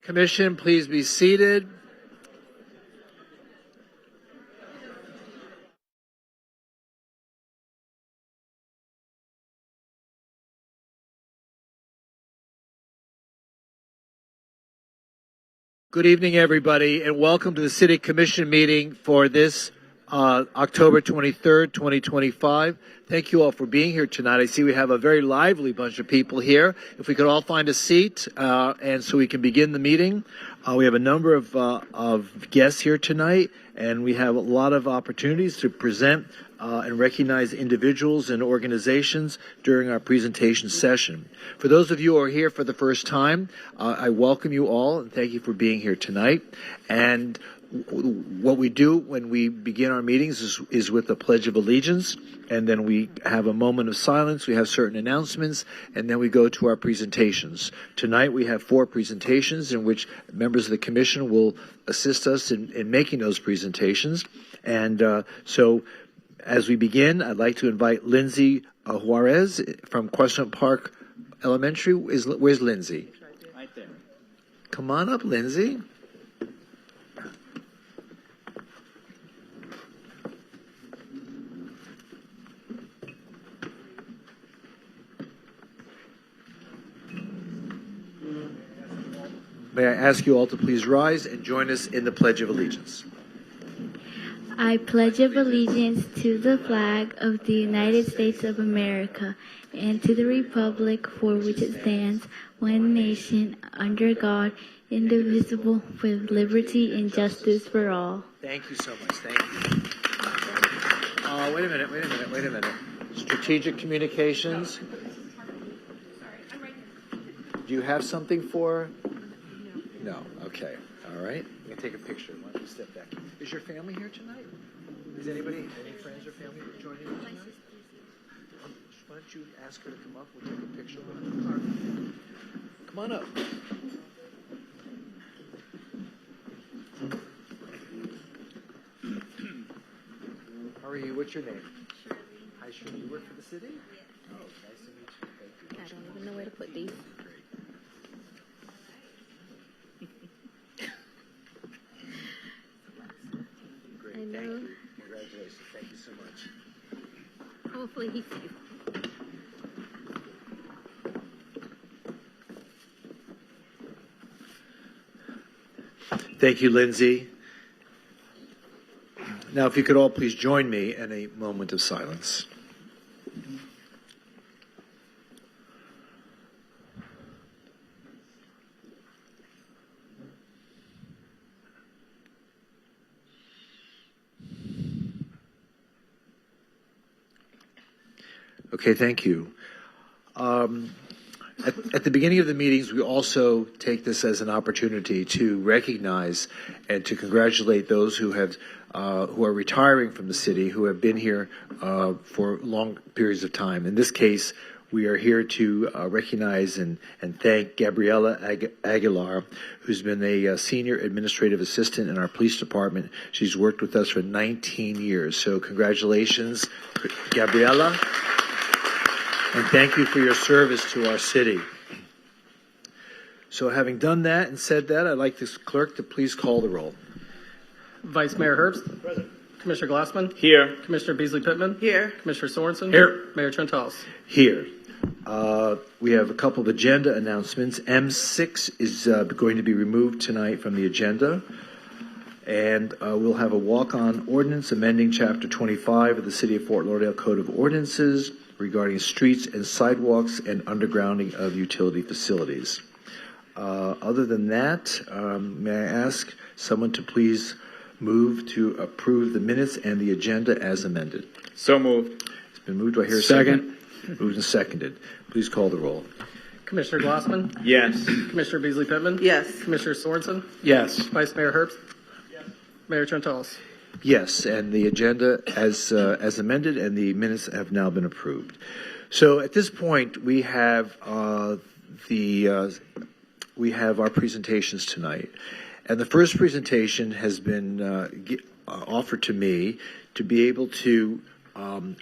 Commission, please be seated. Good evening, everybody, and welcome to the City Commission meeting for this October 23rd, 2025. Thank you all for being here tonight. I see we have a very lively bunch of people here. If we could all find a seat, and so we can begin the meeting. We have a number of guests here tonight, and we have a lot of opportunities to present and recognize individuals and organizations during our presentation session. For those of you who are here for the first time, I welcome you all and thank you for being here tonight. And what we do when we begin our meetings is with the Pledge of Allegiance, and then we have a moment of silence, we have certain announcements, and then we go to our presentations. Tonight we have 4 presentations in which members of the Commission will assist us in making those presentations. And so as we begin, I'd like to invite Lindsay Juarez from Quesnut Park Elementary. Where's Lindsay? Right there. Come on up, Lindsay. May I ask you all to please rise and join us in the Pledge of Allegiance. I pledge allegiance to the flag of the United States of America and to the republic for which it stands, one nation, under God, indivisible, with liberty and justice for all. Thank you so much. Thank you. Wait a minute. Strategic communications. Do you have something for? No. Okay. All right. We can take a picture. Why don't you step back? Is your family here tonight? Is any friends or family joining you tonight? Why don't you ask her to come up? We'll take a picture with her. Come on up. How are you? What's your name? Shirley. Hi, Shirley. You work for the city? Yes. Oh, nice to meet you. Thank you. I don't even know where to put these. Great. I know. Thank you. Congratulations. Thank you so much. Hopefully he sees. Thank you, Lindsay. Now, if you could all please join me in a moment of silence. Okay, thank you. At the beginning of the meetings, we also take this as an opportunity to recognize and to congratulate those who are retiring from the city, who have been here for long periods of time. In this case, we are here to recognize and thank Gabriela Aguilar, who's been a senior administrative assistant in our police department. She's worked with us for 19 years. So congratulations, Gabriela. And thank you for your service to our city. So having done that and said that, I'd like the clerk to please call the roll. Vice Mayor Herbst. Present. Commissioner Glassman. Here. Commissioner Beasley Pittman. Here. Commissioner Sorensen. Here. Mayor Trentalis. Here. We have a couple of agenda announcements. M6 is going to be removed tonight from the agenda. And we'll have a walk-on ordinance amending Chapter 25 of the City of Fort Lauderdale Code of Ordinances regarding streets and sidewalks and undergrounding of utility facilities. Other than that, may I ask someone to please move to approve the minutes and the agenda as amended? So moved. It's been moved. Do I hear a second? Moved and seconded. Please call the roll. Commissioner Glassman. Yes. Commissioner Beasley Pittman. Yes. Commissioner Sorensen. Yes. Vice Mayor Herbst. Yes. Mayor Trentalis. Yes, and the agenda as amended and the minutes have now been approved. So at this point, we have our presentations tonight, and the first presentation has been offered to me to be able to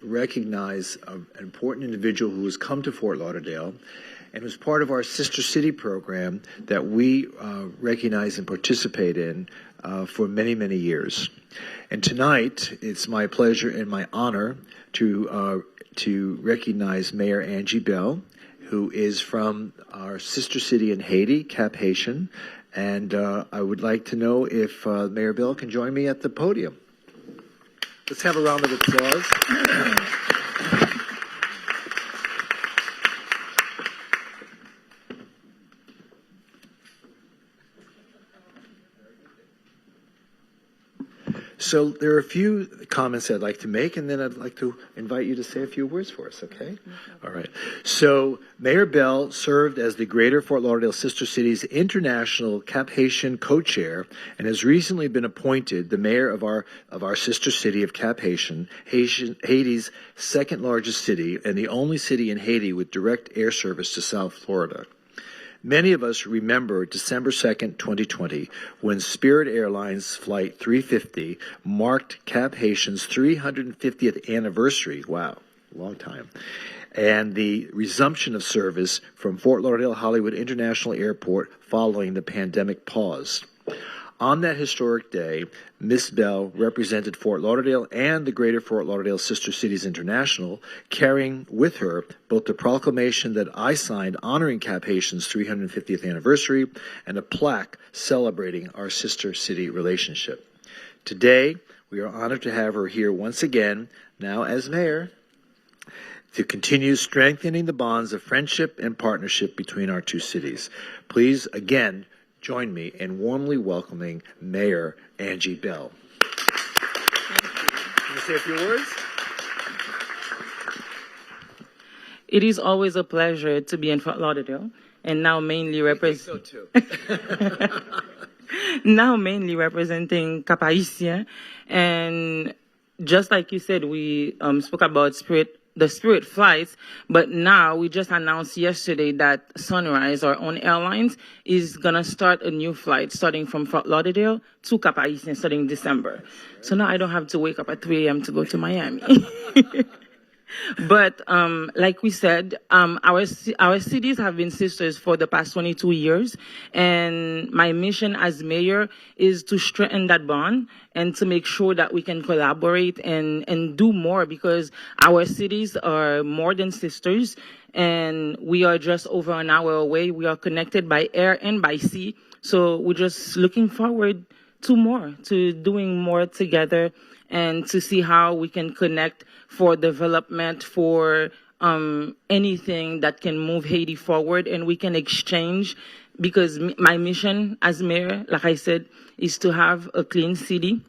recognize an important individual who has come to Fort Lauderdale and was part of our Sister City program that we recognize and participate in for many, many years. And tonight, it's my pleasure and my honor to recognize Mayor Angie Bell, who is from our sister city in Haiti, Cap Haitian. And I would like to know if Mayor Bell can join me at the podium. Let's have a round of applause. So there are a few comments I'd like to make, and then I'd like to invite you to say a few words for us, okay? All right. So Mayor Bell served as the Greater Fort Lauderdale Sister Cities International Cap Haitian co-chair and has recently been appointed the mayor of our sister city of Cap Haitian, Haiti's second largest city and the only city in Haiti with direct air service to South Florida. Many of us remember December 2nd, 2020, when Spirit Airlines Flight 350 marked Cap Haitian's 350th anniversary. Wow, long time. And the resumption of service from Fort Lauderdale Hollywood International Airport following the pandemic pause. On that historic day, Miss Bell represented Fort Lauderdale and the Greater Fort Lauderdale Sister Cities International, carrying with her both the proclamation that I signed honoring Cap Haitian's 350th anniversary and a plaque celebrating our sister city relationship. Today, we are honored to have her here once again, now as mayor, to continue strengthening the bonds of friendship and partnership between our two cities. Please, again, join me in warmly welcoming Mayor Angie Bell. Can you say a few words? It is always a pleasure to be in Fort Lauderdale, and now mainly mainly representing Cap Haitien. And just like you said, we spoke about the Spirit flights, but now we just announced yesterday that Sunrise, our own airlines, is going to start a new flight starting from Fort Lauderdale to Cap Haitien starting December. So now I don't have to wake up at 3 a.m. to go to Miami. But like we said, our cities have been sisters for the past 22 years, and my mission as mayor is to strengthen that bond and to make sure that we can collaborate and do more, because our cities are more than sisters, and we are just over an hour away. We are connected by air and by sea, so we're just looking forward to doing more together and to see how we can connect for development, for anything that can move Haiti forward, and we can exchange, because my mission as mayor, like I said, is to have a clean city,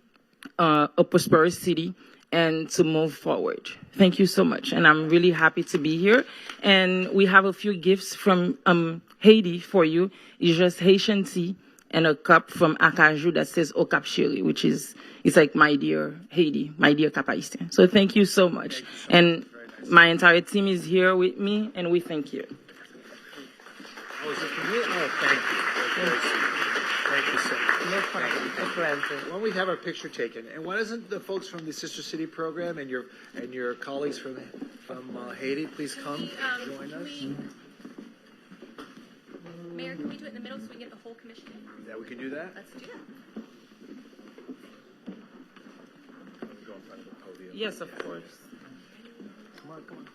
a prosperous city, and to move forward. Thank you so much, and I'm really happy to be here. And we have a few gifts from Haiti for you. It's just Haitian tea and a cup from Acajou that says Au Cap Chéri, which is, it's like my dear Haiti, my dear Cap Haitien. So thank you so much. And my entire team is here with me, and we thank you. Oh, is it for me? Oh, thank you. Thank you so much. No problem. A pleasure. Why don't we have our picture taken? And why doesn't the folks from the Sister City program and your colleagues from Haiti please come join us? Mayor, can we do it in the middle so we can get the whole commission in? Yeah, we can do that. Let's do that. Go in front of the podium. Yes, of course. Come on, come on.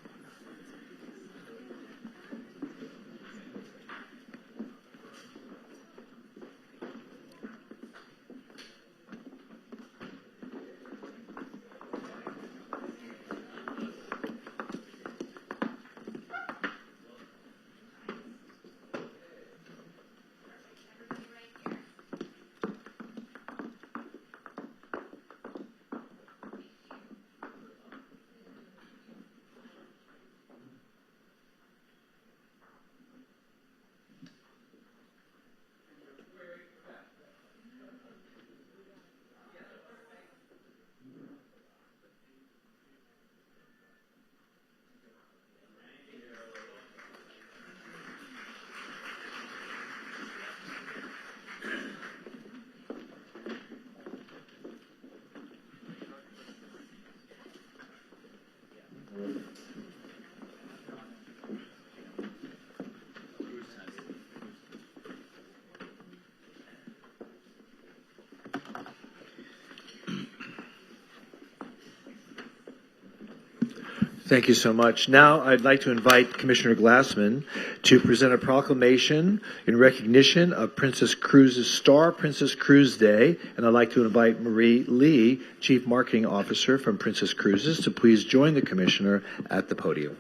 Thank you so much. Now I'd like to invite Commissioner Glassman to present a proclamation in recognition of Princess Cruises Star Princess Cruise Day. And I'd like to invite Marie Lee, Chief Marketing Officer from Princess Cruises, to please join the Commissioner at the podium.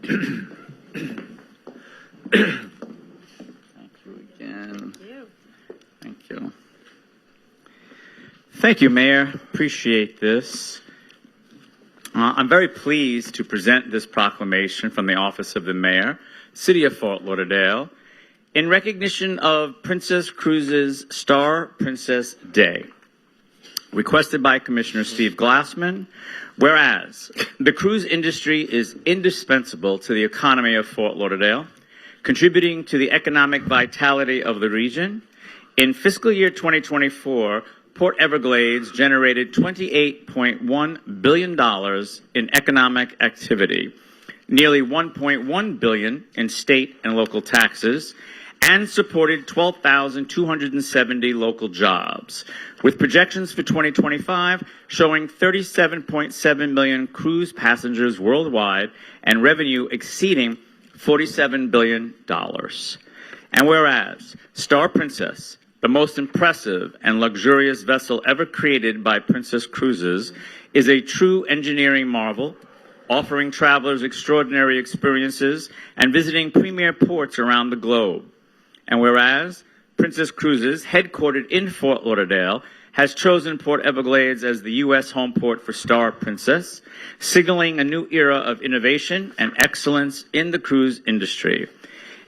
Thank you again. Thank you. Thank you, Mayor. Appreciate this. I'm very pleased to present this proclamation from the Office of the Mayor, City of Fort Lauderdale, in recognition of Princess Cruises Star Princess Day, requested by Commissioner Steve Glassman. Whereas the cruise industry is indispensable to the economy of Fort Lauderdale, contributing to the economic vitality of the region, in fiscal year 2024, Port Everglades generated $28.1 billion in economic activity, nearly $1.1 billion in state and local taxes, and supported 12,270 local jobs, with projections for 2025 showing 37.7 million cruise passengers worldwide and revenue exceeding $47 billion. And whereas Star Princess, the most impressive and luxurious vessel ever created by Princess Cruises, is a true engineering marvel, offering travelers extraordinary experiences and visiting premier ports around the globe. And whereas Princess Cruises, headquartered in Fort Lauderdale, has chosen Port Everglades as the U.S. home port for Star Princess, signaling a new era of innovation and excellence in the cruise industry.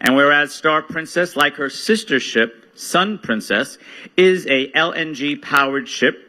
And whereas Star Princess, like her sister ship, Sun Princess, is a LNG-powered ship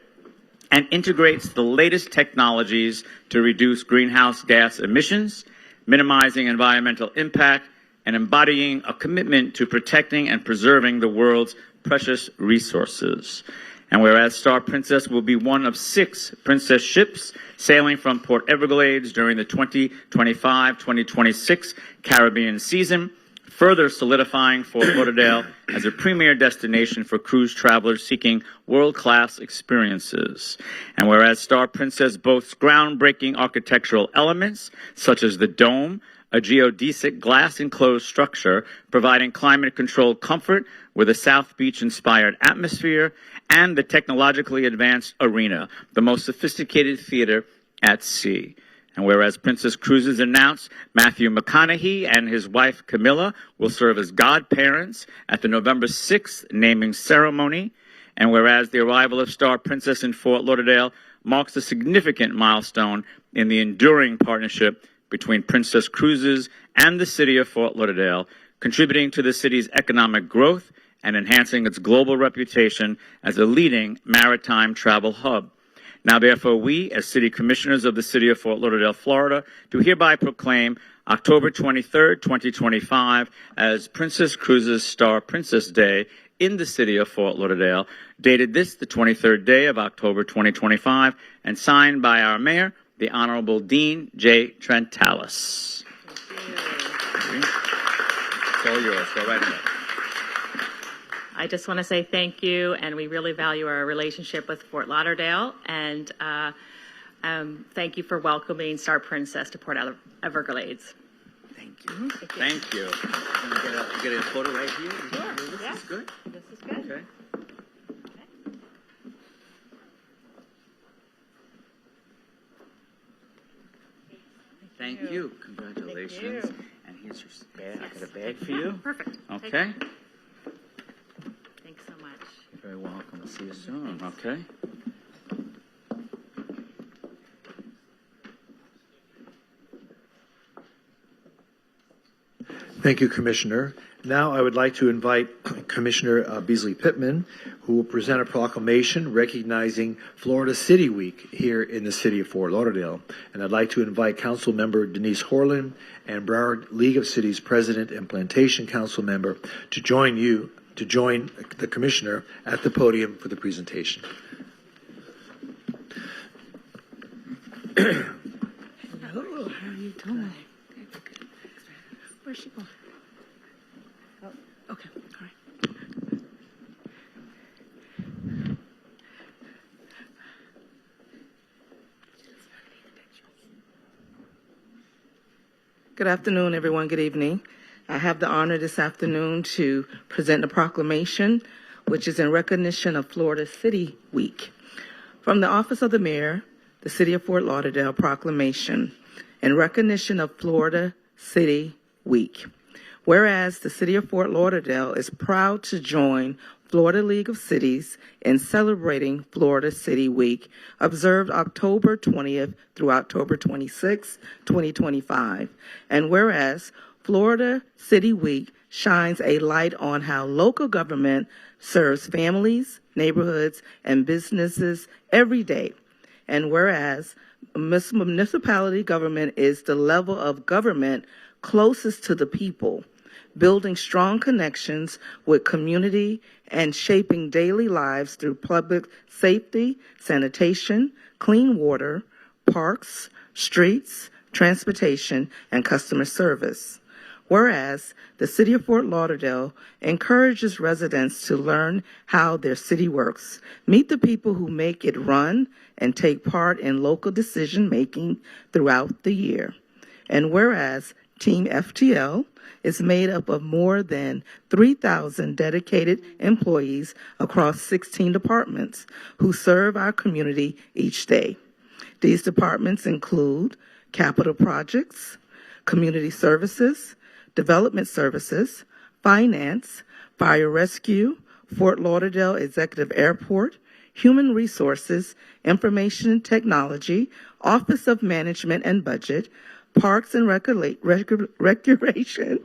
and integrates the latest technologies to reduce greenhouse gas emissions, minimizing environmental impact, and embodying a commitment to protecting and preserving the world's precious resources. And whereas Star Princess will be one of 6 Princess ships sailing from Port Everglades during the 2025-2026 Caribbean season, further solidifying Fort Lauderdale as a premier destination for cruise travelers seeking world-class experiences. And whereas Star Princess boasts groundbreaking architectural elements, such as the dome, a geodesic glass-enclosed structure providing climate-controlled comfort with a South Beach-inspired atmosphere, and the technologically advanced arena, the most sophisticated theater at sea. And whereas Princess Cruises announced Matthew McConaughey and his wife Camilla will serve as godparents at the November 6th naming ceremony, and whereas the arrival of Star Princess in Fort Lauderdale marks a significant milestone in the enduring partnership between Princess Cruises and the city of Fort Lauderdale, contributing to the city's economic growth and enhancing its global reputation as a leading maritime travel hub. Now, therefore, we, as City Commissioners of the City of Fort Lauderdale, Florida, do hereby proclaim October 23rd, 2025 as Princess Cruises Star Princess Day in the City of Fort Lauderdale, dated this, the 23rd day of October 2025, and signed by our Mayor, the Honorable Dean J. Trentalis. It's all yours. Go right ahead. I just want to say thank you, and we really value our relationship with Fort Lauderdale, and thank you for welcoming Star Princess to Port Everglades. Thank you. Thank you. Can we get a photo right here? Sure. This is good? This is good. Okay. Thank you. Congratulations. Thank you. And here's your bag. I got a bag for you. Perfect. Okay. Thanks so much. You're very welcome. See you soon. Okay. Thank you, Commissioner. Now I would like to invite Commissioner Beasley Pittman, who will present a proclamation recognizing Florida City Week here in the city of Fort Lauderdale. And I'd like to invite Council Member Denise Horlin and Broward League of Cities President and Plantation Council Member to join the Commissioner at the podium for the presentation. Hello, how are you doing? Where's she going? Oh, okay, all right. Good afternoon, everyone. Good evening. I have the honor this afternoon to present a proclamation, which is in recognition of Florida City Week. From the Office of the Mayor, the City of Fort Lauderdale proclamation in recognition of Florida City Week. Whereas the City of Fort Lauderdale is proud to join Florida League of Cities in celebrating Florida City Week, observed October 20th through October 26th, 2025. And whereas Florida City Week shines a light on how local government serves families, neighborhoods, and businesses every day. And whereas municipality government is the level of government closest to the people, building strong connections with community and shaping daily lives through public safety, sanitation, clean water, parks, streets, transportation, and customer service. Whereas the City of Fort Lauderdale encourages residents to learn how their city works, meet the people who make it run, and take part in local decision-making throughout the year. And whereas Team FTL is made up of more than 3,000 dedicated employees across 16 departments who serve our community each day. These departments include capital projects, community services, development services, finance, fire rescue, Fort Lauderdale Executive Airport, human resources, information technology, Office of Management and Budget, Parks and Recreation.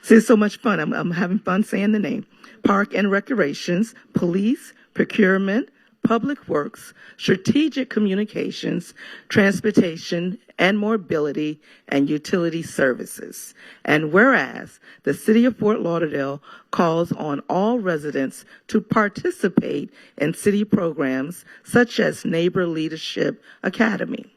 See, it's so much fun. I'm having fun saying the name. Park and Recreations, Police, Procurement, Public Works, Strategic Communications, Transportation and Mobility, and Utility Services. And whereas the City of Fort Lauderdale calls on all residents to participate in city programs such as Neighbor Leadership Academy,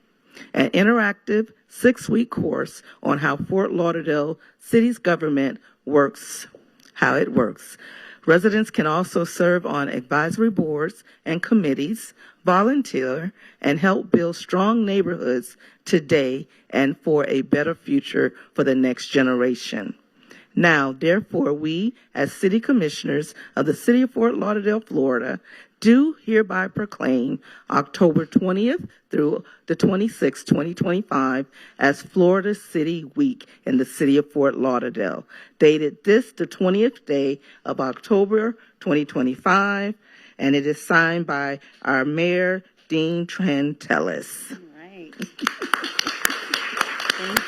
an interactive 6-week course on how Fort Lauderdale City's government works, how it works. Residents can also serve on advisory boards and committees, volunteer, and help build strong neighborhoods today and for a better future for the next generation. Now, therefore, we, as City Commissioners of the City of Fort Lauderdale, Florida, do hereby proclaim October 20th through the 26th, 2025, as Florida City Week in the City of Fort Lauderdale, dated this, the 20th day of October, 2025, and it is signed by our Mayor, Dean Trantellis. All right. Thank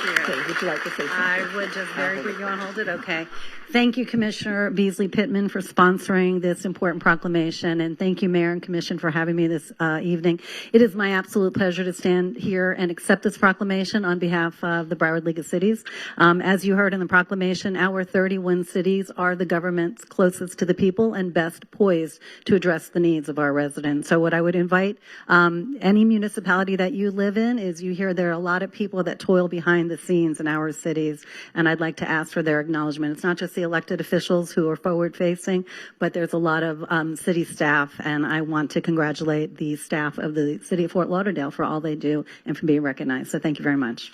you. Okay, would you like to say something? I would just very quickly, you want to hold it? Okay. Thank you, Commissioner Beasley Pittman, for sponsoring this important proclamation, and thank you, Mayor and Commission, for having me this evening. It is my absolute pleasure to stand here and accept this proclamation on behalf of the Broward League of Cities. As you heard in the proclamation, our 31 cities are the governments closest to the people and best poised to address the needs of our residents. So what I would invite any municipality that you live in is you hear there are a lot of people that toil behind the scenes in our cities, and I'd like to ask for their acknowledgement. It's not just the elected officials who are forward-facing, but there's a lot of city staff, and I want to congratulate the staff of the City of Fort Lauderdale for all they do and for being recognized. So thank you very much.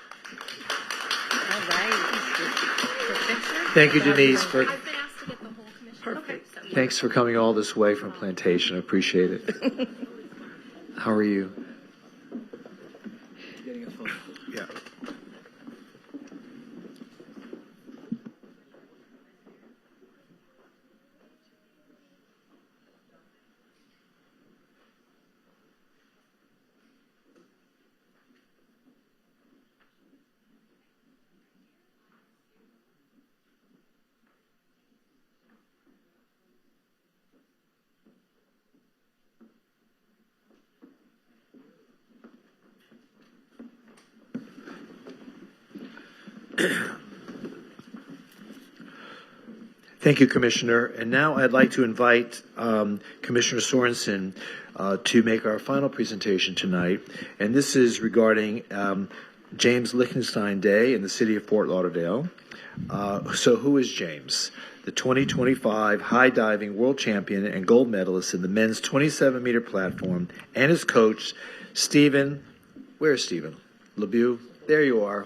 All right. Thank you, Denise, for I've been asked to get the whole commission. Okay. So, thanks for coming all this way from Plantation. I appreciate it. How are you? Getting a phone. Yeah. Thank you, Commissioner. And now I'd like to invite Commissioner Sorensen to make our final presentation tonight. And this is regarding James Lichtenstein Day in the city of Fort Lauderdale. So who is James? The 2025 high diving world champion and gold medalist in the men's 27-meter platform, and his coach, Stephen, where's Stephen? LeBeau? There you are.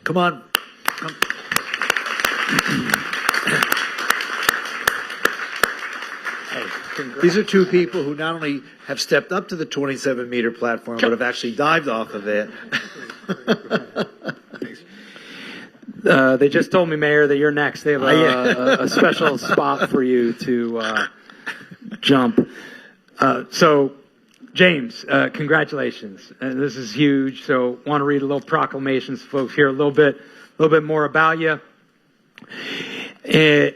Come on. Come. These are two people who not only have stepped up to the 27-meter platform, but have actually dived off of it. They just told me, Mayor, that you're next. They have a special spot for you to jump. So, James, congratulations. This is huge. So, want to read a little proclamations, folks, here a little bit more about you.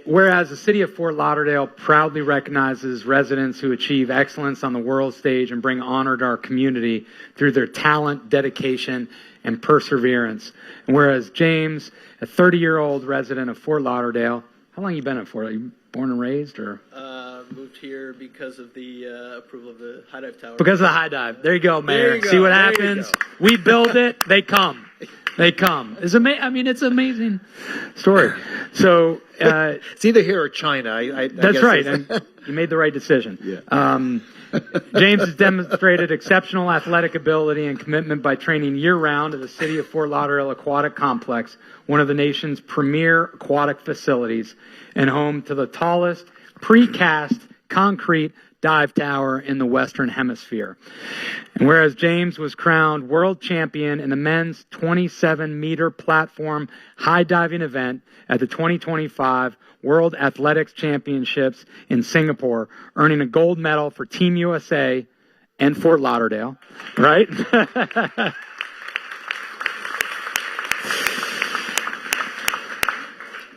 Whereas the city of Fort Lauderdale proudly recognizes residents who achieve excellence on the world stage and bring honor to our community through their talent, dedication, and perseverance. And whereas James, a 30-year-old resident of Fort Lauderdale, how long you been in Fort? Are you born and raised, or? Moved here because of the approval of the high dive tower. Because of the high dive. There you go, Mayor. There you go. See what There you happens? go. We build it, they come. They come. It's it's an amazing story. So it's either here or China. I that's guess right. And you made the right decision. Yeah. James has demonstrated exceptional athletic ability and commitment by training year-round at the City of Fort Lauderdale Aquatic Complex, one of the nation's premier aquatic facilities, and home to the tallest precast concrete dive tower in the Western Hemisphere. And whereas James was crowned world champion in the men's 27-meter platform high diving event at the 2025 World Athletics Championships in Singapore, earning a gold medal for Team USA and Fort Lauderdale, right?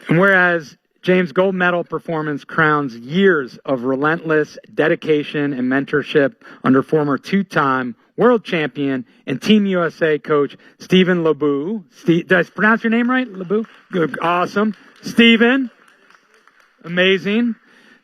And whereas James' gold medal performance crowns years of relentless dedication and mentorship under former two-time world champion and Team USA coach Stephen LeBeau. Did I pronounce your name right? LeBeau? Good. Awesome. Stephen. Amazing.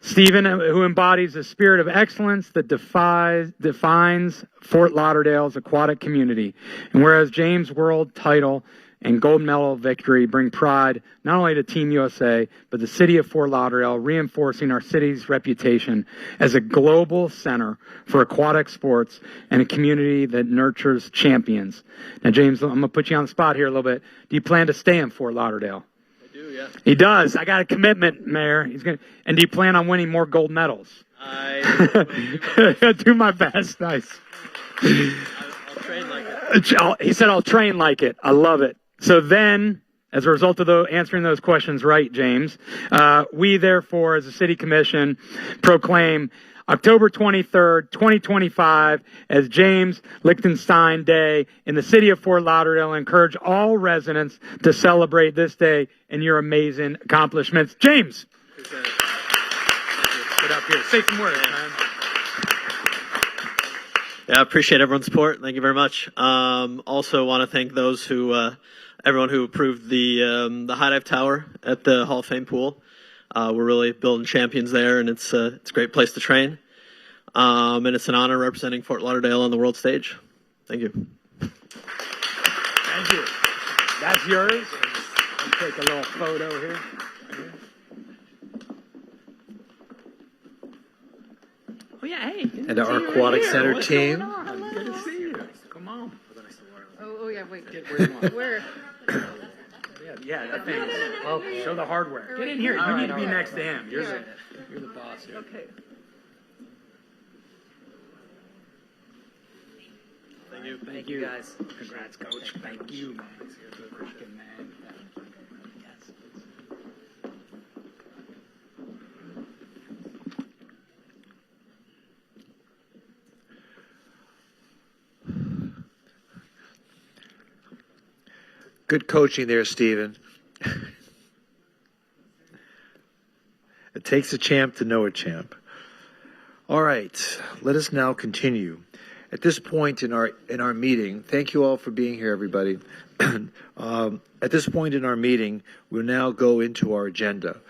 Stephen, who embodies a spirit of excellence that defines Fort Lauderdale's aquatic community. And whereas James' world title and gold medal victory bring pride not only to Team USA, but the city of Fort Lauderdale, reinforcing our city's reputation as a global center for aquatic sports and a community that nurtures champions. Now, James, I'm going to put you on the spot here a little bit. Do you plan to stay in Fort Lauderdale? I do, yeah. He does. I got a commitment, Mayor. And do you plan on winning more gold medals? I do my best. Nice. I'll train like it. He said, I'll train like it. I love it. So then, as a result of answering those questions right, James, we therefore, as a city commission, proclaim October 23rd, 2025 as James Lichtenstein Day in the city of Fort Lauderdale, and encourage all residents to celebrate this day and your amazing accomplishments. James! Get up here. Say some words, man. Yeah, I appreciate everyone's support. Thank you very much. Also want to thank those everyone who approved the high dive tower at the Hall of Fame pool. We're really building champions there, and it's a great place to train. And it's an honor representing Fort Lauderdale on the world stage. Thank you. Thank you. That's yours. I'll take a little photo here. Oh, yeah, hey. And our Aquatic Center team. Good to see you. Come on. Oh yeah, wait. Where? Yeah, that thing. Well, show the hardware. Get in here. You need to be next to him. You're the boss here. Okay. Thank you. Thank you, guys. Congrats, Coach. Thank you, man. Freaking man. Yes. Good coaching there, Stephen. It takes a champ to know a champ. All right, let us now continue. At this point in our meeting, thank you all for being here, everybody. At this point in our meeting, we'll now go into our agenda.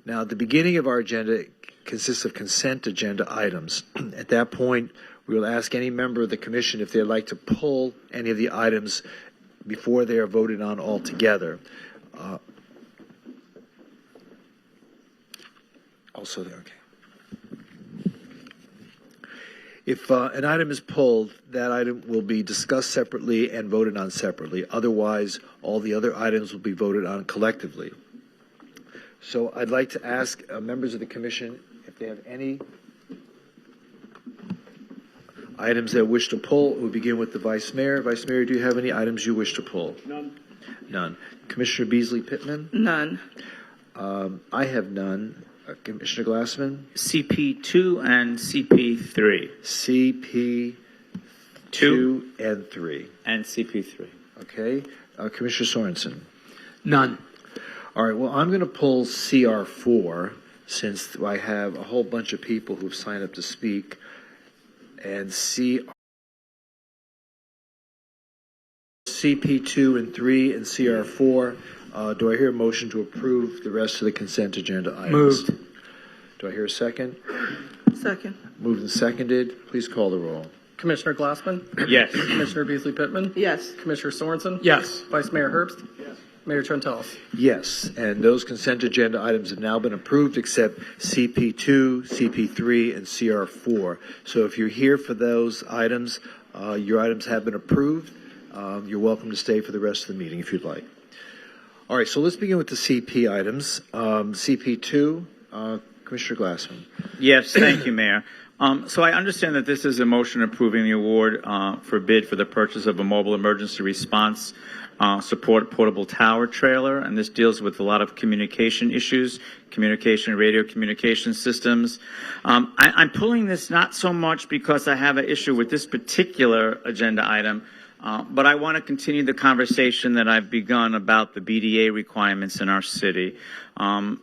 Now, the beginning of our agenda consists of consent agenda items. At that point, we will ask any member of the commission if they'd like to pull any of the items before they are voted on altogether. Also there, okay. If an item is pulled, that item will be discussed separately and voted on separately. Otherwise, all the other items will be voted on collectively. So I'd like to ask members of the commission if they have any items they wish to pull. We'll begin with the Vice Mayor. Vice Mayor, do you have any items you wish to pull? None. None. Commissioner Beasley Pittman? None. I have none. Commissioner Glassman? CP2 and CP3. CP2 and 3. And CP3. Okay. Commissioner Sorensen? None. All right. Well, I'm going to pull CR4 since I have a whole bunch of people who've signed up to speak. And CP2 and 3 and CR4. Do I hear a motion to approve the rest of the consent agenda items? Moved. Do I hear a second? Second. Moved and seconded. Please call the roll. Commissioner Glassman? Yes. Commissioner Beasley Pittman? Yes. Commissioner Sorensen? Yes. Vice Mayor Herbst? Yes. Mayor Trentalis? Yes, and those consent agenda items have now been approved except CP2, CP3, and CR4. So if you're here for those items, your items have been approved. You're welcome to stay for the rest of the meeting if you'd like. All right, so let's begin with the CP items. CP2, Commissioner Glassman. Yes, thank you, Mayor. So I understand that this is a motion approving the award for bid for the purchase of a mobile emergency response support portable tower trailer, and this deals with a lot of communication issues, radio communication systems. I'm pulling this not so much because I have an issue with this particular agenda item, but I want to continue the conversation that I've begun about the BDA requirements in our city. I'm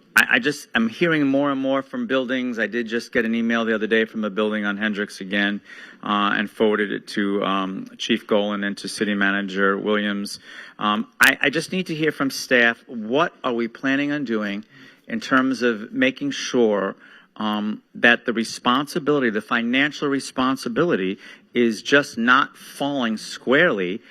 hearing more and more from buildings. I did just get an email the other day from a building on Hendricks again, and forwarded it to Chief Golan and to City Manager Williams. I just need to hear from staff, what are we planning on doing in terms of making sure that the responsibility, the financial responsibility, is just not falling squarely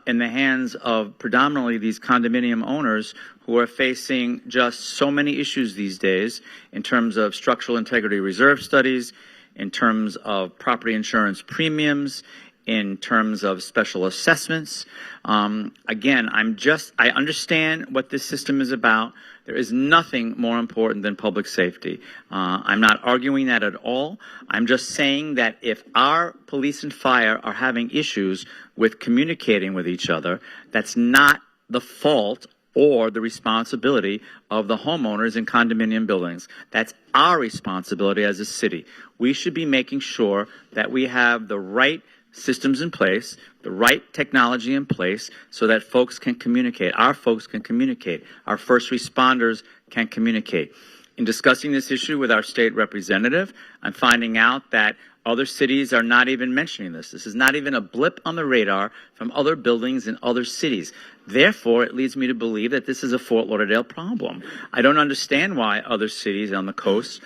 in the hands of predominantly these condominium owners who are facing just so many issues these days in terms of structural integrity reserve studies, in terms of property insurance premiums, in terms of special assessments. Again, I understand what this system is about. There is nothing more important than public safety. I'm not arguing that at all. I'm just saying that if our police and fire are having issues with communicating with each other, that's not the fault or the responsibility of the homeowners in condominium buildings. That's our responsibility as a city. We should be making sure that we have the right systems in place, the right technology in place, so that folks can communicate. Our folks can communicate. Our first responders can communicate. In discussing this issue with our state representative, I'm finding out that other cities are not even mentioning this. This is not even a blip on the radar from other buildings in other cities. Therefore, it leads me to believe that this is a Fort Lauderdale problem. I don't understand why other cities on the coast,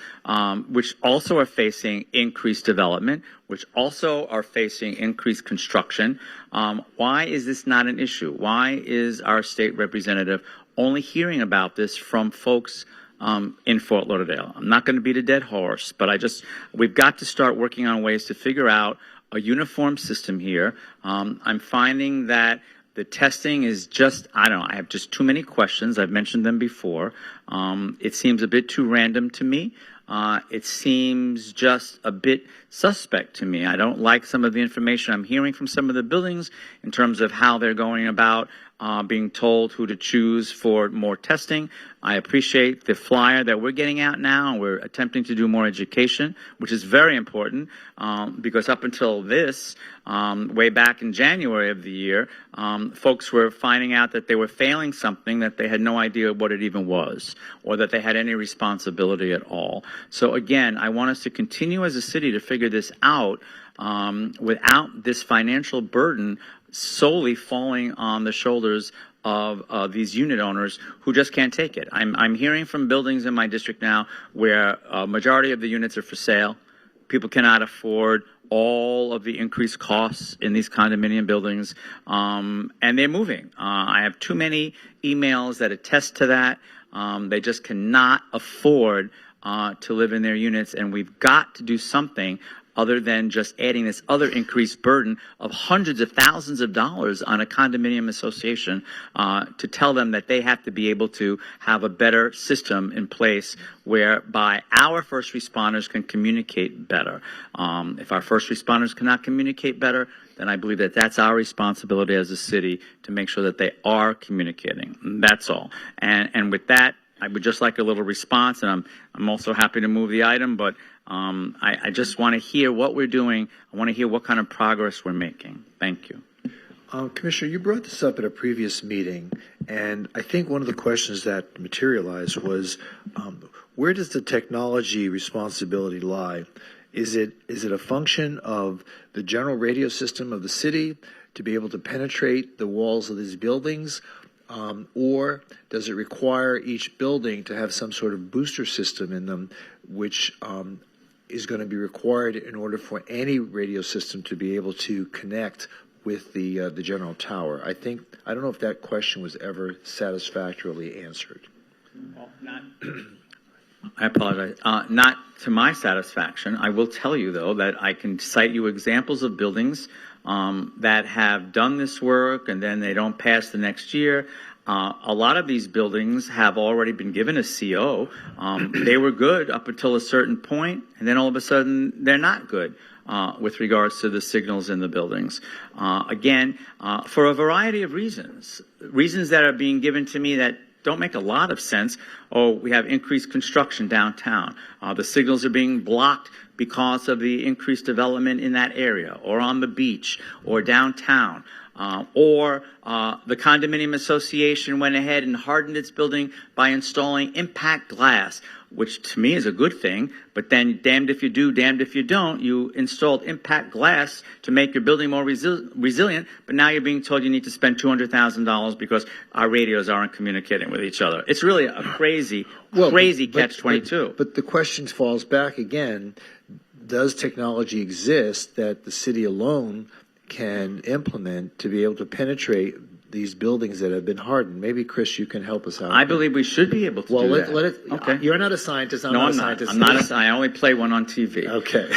which also are facing increased development, which also are facing increased construction, why is this not an issue? Why is our state representative only hearing about this from folks in Fort Lauderdale? I'm not going to beat a dead horse, but we've got to start working on ways to figure out a uniform system here. I'm finding that the testing is just, I don't know, I have just too many questions. I've mentioned them before. It seems a bit too random to me. It seems just a bit suspect to me. I don't like some of the information I'm hearing from some of the buildings in terms of how they're going about being told who to choose for more testing. I appreciate the flyer that we're getting out now. We're attempting to do more education, which is very important because up until this, way back in January of the year, folks were finding out that they were failing something that they had no idea what it even was or that they had any responsibility at all. So again, I want us to continue as a city to figure this out without this financial burden solely falling on the shoulders of these unit owners who just can't take it. I'm hearing from buildings in my district now where a majority of the units are for sale. People cannot afford all of the increased costs in these condominium buildings, and they're moving. I have too many emails that attest to that. They just cannot afford to live in their units, and we've got to do something other than just adding this other increased burden of hundreds of thousands of dollars on a condominium association to tell them that they have to be able to have a better system in place whereby our first responders can communicate better. If our first responders cannot communicate better, then I believe that that's our responsibility as a city to make sure that they are communicating. That's all. And with that, I would just like a little response, and I'm also happy to move the item, but I just want to hear what we're doing. I want to hear what kind of progress we're making. Thank you. Commissioner, you brought this up at a previous meeting, and I think one of the questions that materialized was, where does the technology responsibility lie? Is it a function of the general radio system of the city to be able to penetrate the walls of these buildings? Or does it require each building to have some sort of booster system in them, which is going to be required in order for any radio system to be able to connect with the general tower? I don't know if that question was ever satisfactorily answered. Well, I apologize. Not to my satisfaction. I will tell you, though, that I can cite you examples of buildings that have done this work and then they don't pass the next year. A lot of these buildings have already been given a CO. They were good up until a certain point, and then all of a sudden they're not good with regards to the signals in the buildings. Again, for a variety of reasons that are being given to me that don't make a lot of sense. Oh, we have increased construction downtown. The signals are being blocked because of the increased development in that area, or on the beach, or downtown. Or the condominium association went ahead and hardened its building by installing impact glass, which to me is a good thing, but then damned if you do, damned if you don't. You installed impact glass to make your building more resilient, but now you're being told you need to spend $200,000 because our radios aren't communicating with each other. It's really a crazy catch-22. But the question falls back again, does technology exist that the city alone can implement to be able to penetrate these buildings that have been hardened? Maybe, Chris, you can help us out. I believe we should be able to do that. Let it. Okay. You're not a scientist. I'm not a scientist. I'm not. I only play one on TV. Okay.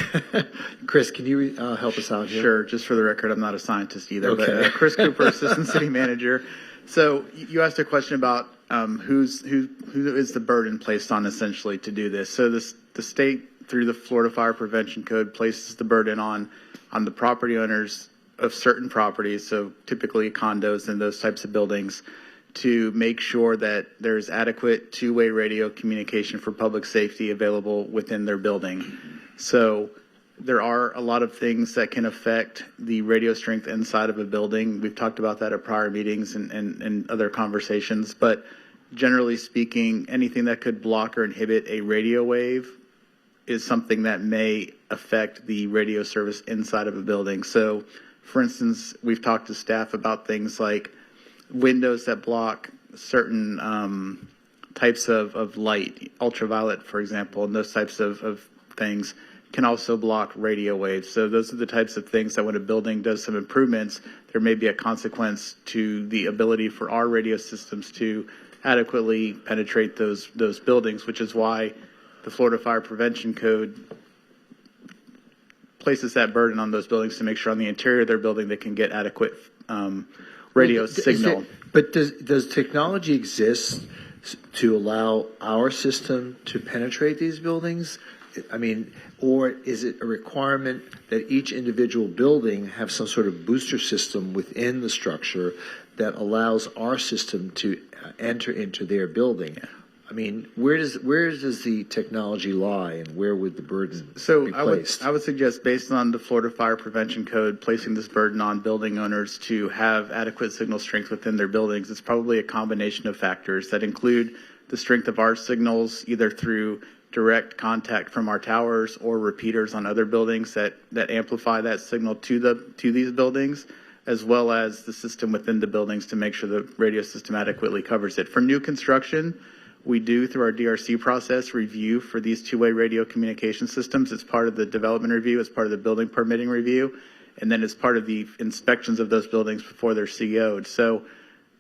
Chris, can you help us out here? Sure. Just for the record, I'm not a scientist either. Okay. But Chris Cooper, Assistant City Manager. So you asked a question about who is the burden placed on essentially to do this. So the state, through the Florida Fire Prevention Code, places the burden on the property owners of certain properties, so typically condos and those types of buildings, to make sure that there's adequate two-way radio communication for public safety available within their building. So there are a lot of things that can affect the radio strength inside of a building. We've talked about that at prior meetings and other conversations, but generally speaking, anything that could block or inhibit a radio wave is something that may affect the radio service inside of a building. So, for instance, we've talked to staff about things like windows that block certain types of light, ultraviolet, for example, and those types of things can also block radio waves. So those are the types of things that when a building does some improvements, there may be a consequence to the ability for our radio systems to adequately penetrate those buildings, which is why the Florida Fire Prevention Code places that burden on those buildings to make sure on the interior of their building they can get adequate radio signal. But does technology exist to allow our system to penetrate these buildings? I mean, or is it a requirement that each individual building have some sort of booster system within the structure that allows our system to enter into their building? I mean, where does the technology lie, and where would the burden be placed? I would suggest, based on the Florida Fire Prevention Code, placing this burden on building owners to have adequate signal strength within their buildings. It's probably a combination of factors that include the strength of our signals, either through direct contact from our towers or repeaters on other buildings that amplify that signal to these buildings, as well as the system within the buildings to make sure the radio system adequately covers it. For new construction, we do, through our DRC process, review for these two-way radio communication systems. It's part of the development review, it's part of the building permitting review, and then it's part of the inspections of those buildings before they're CO'd. So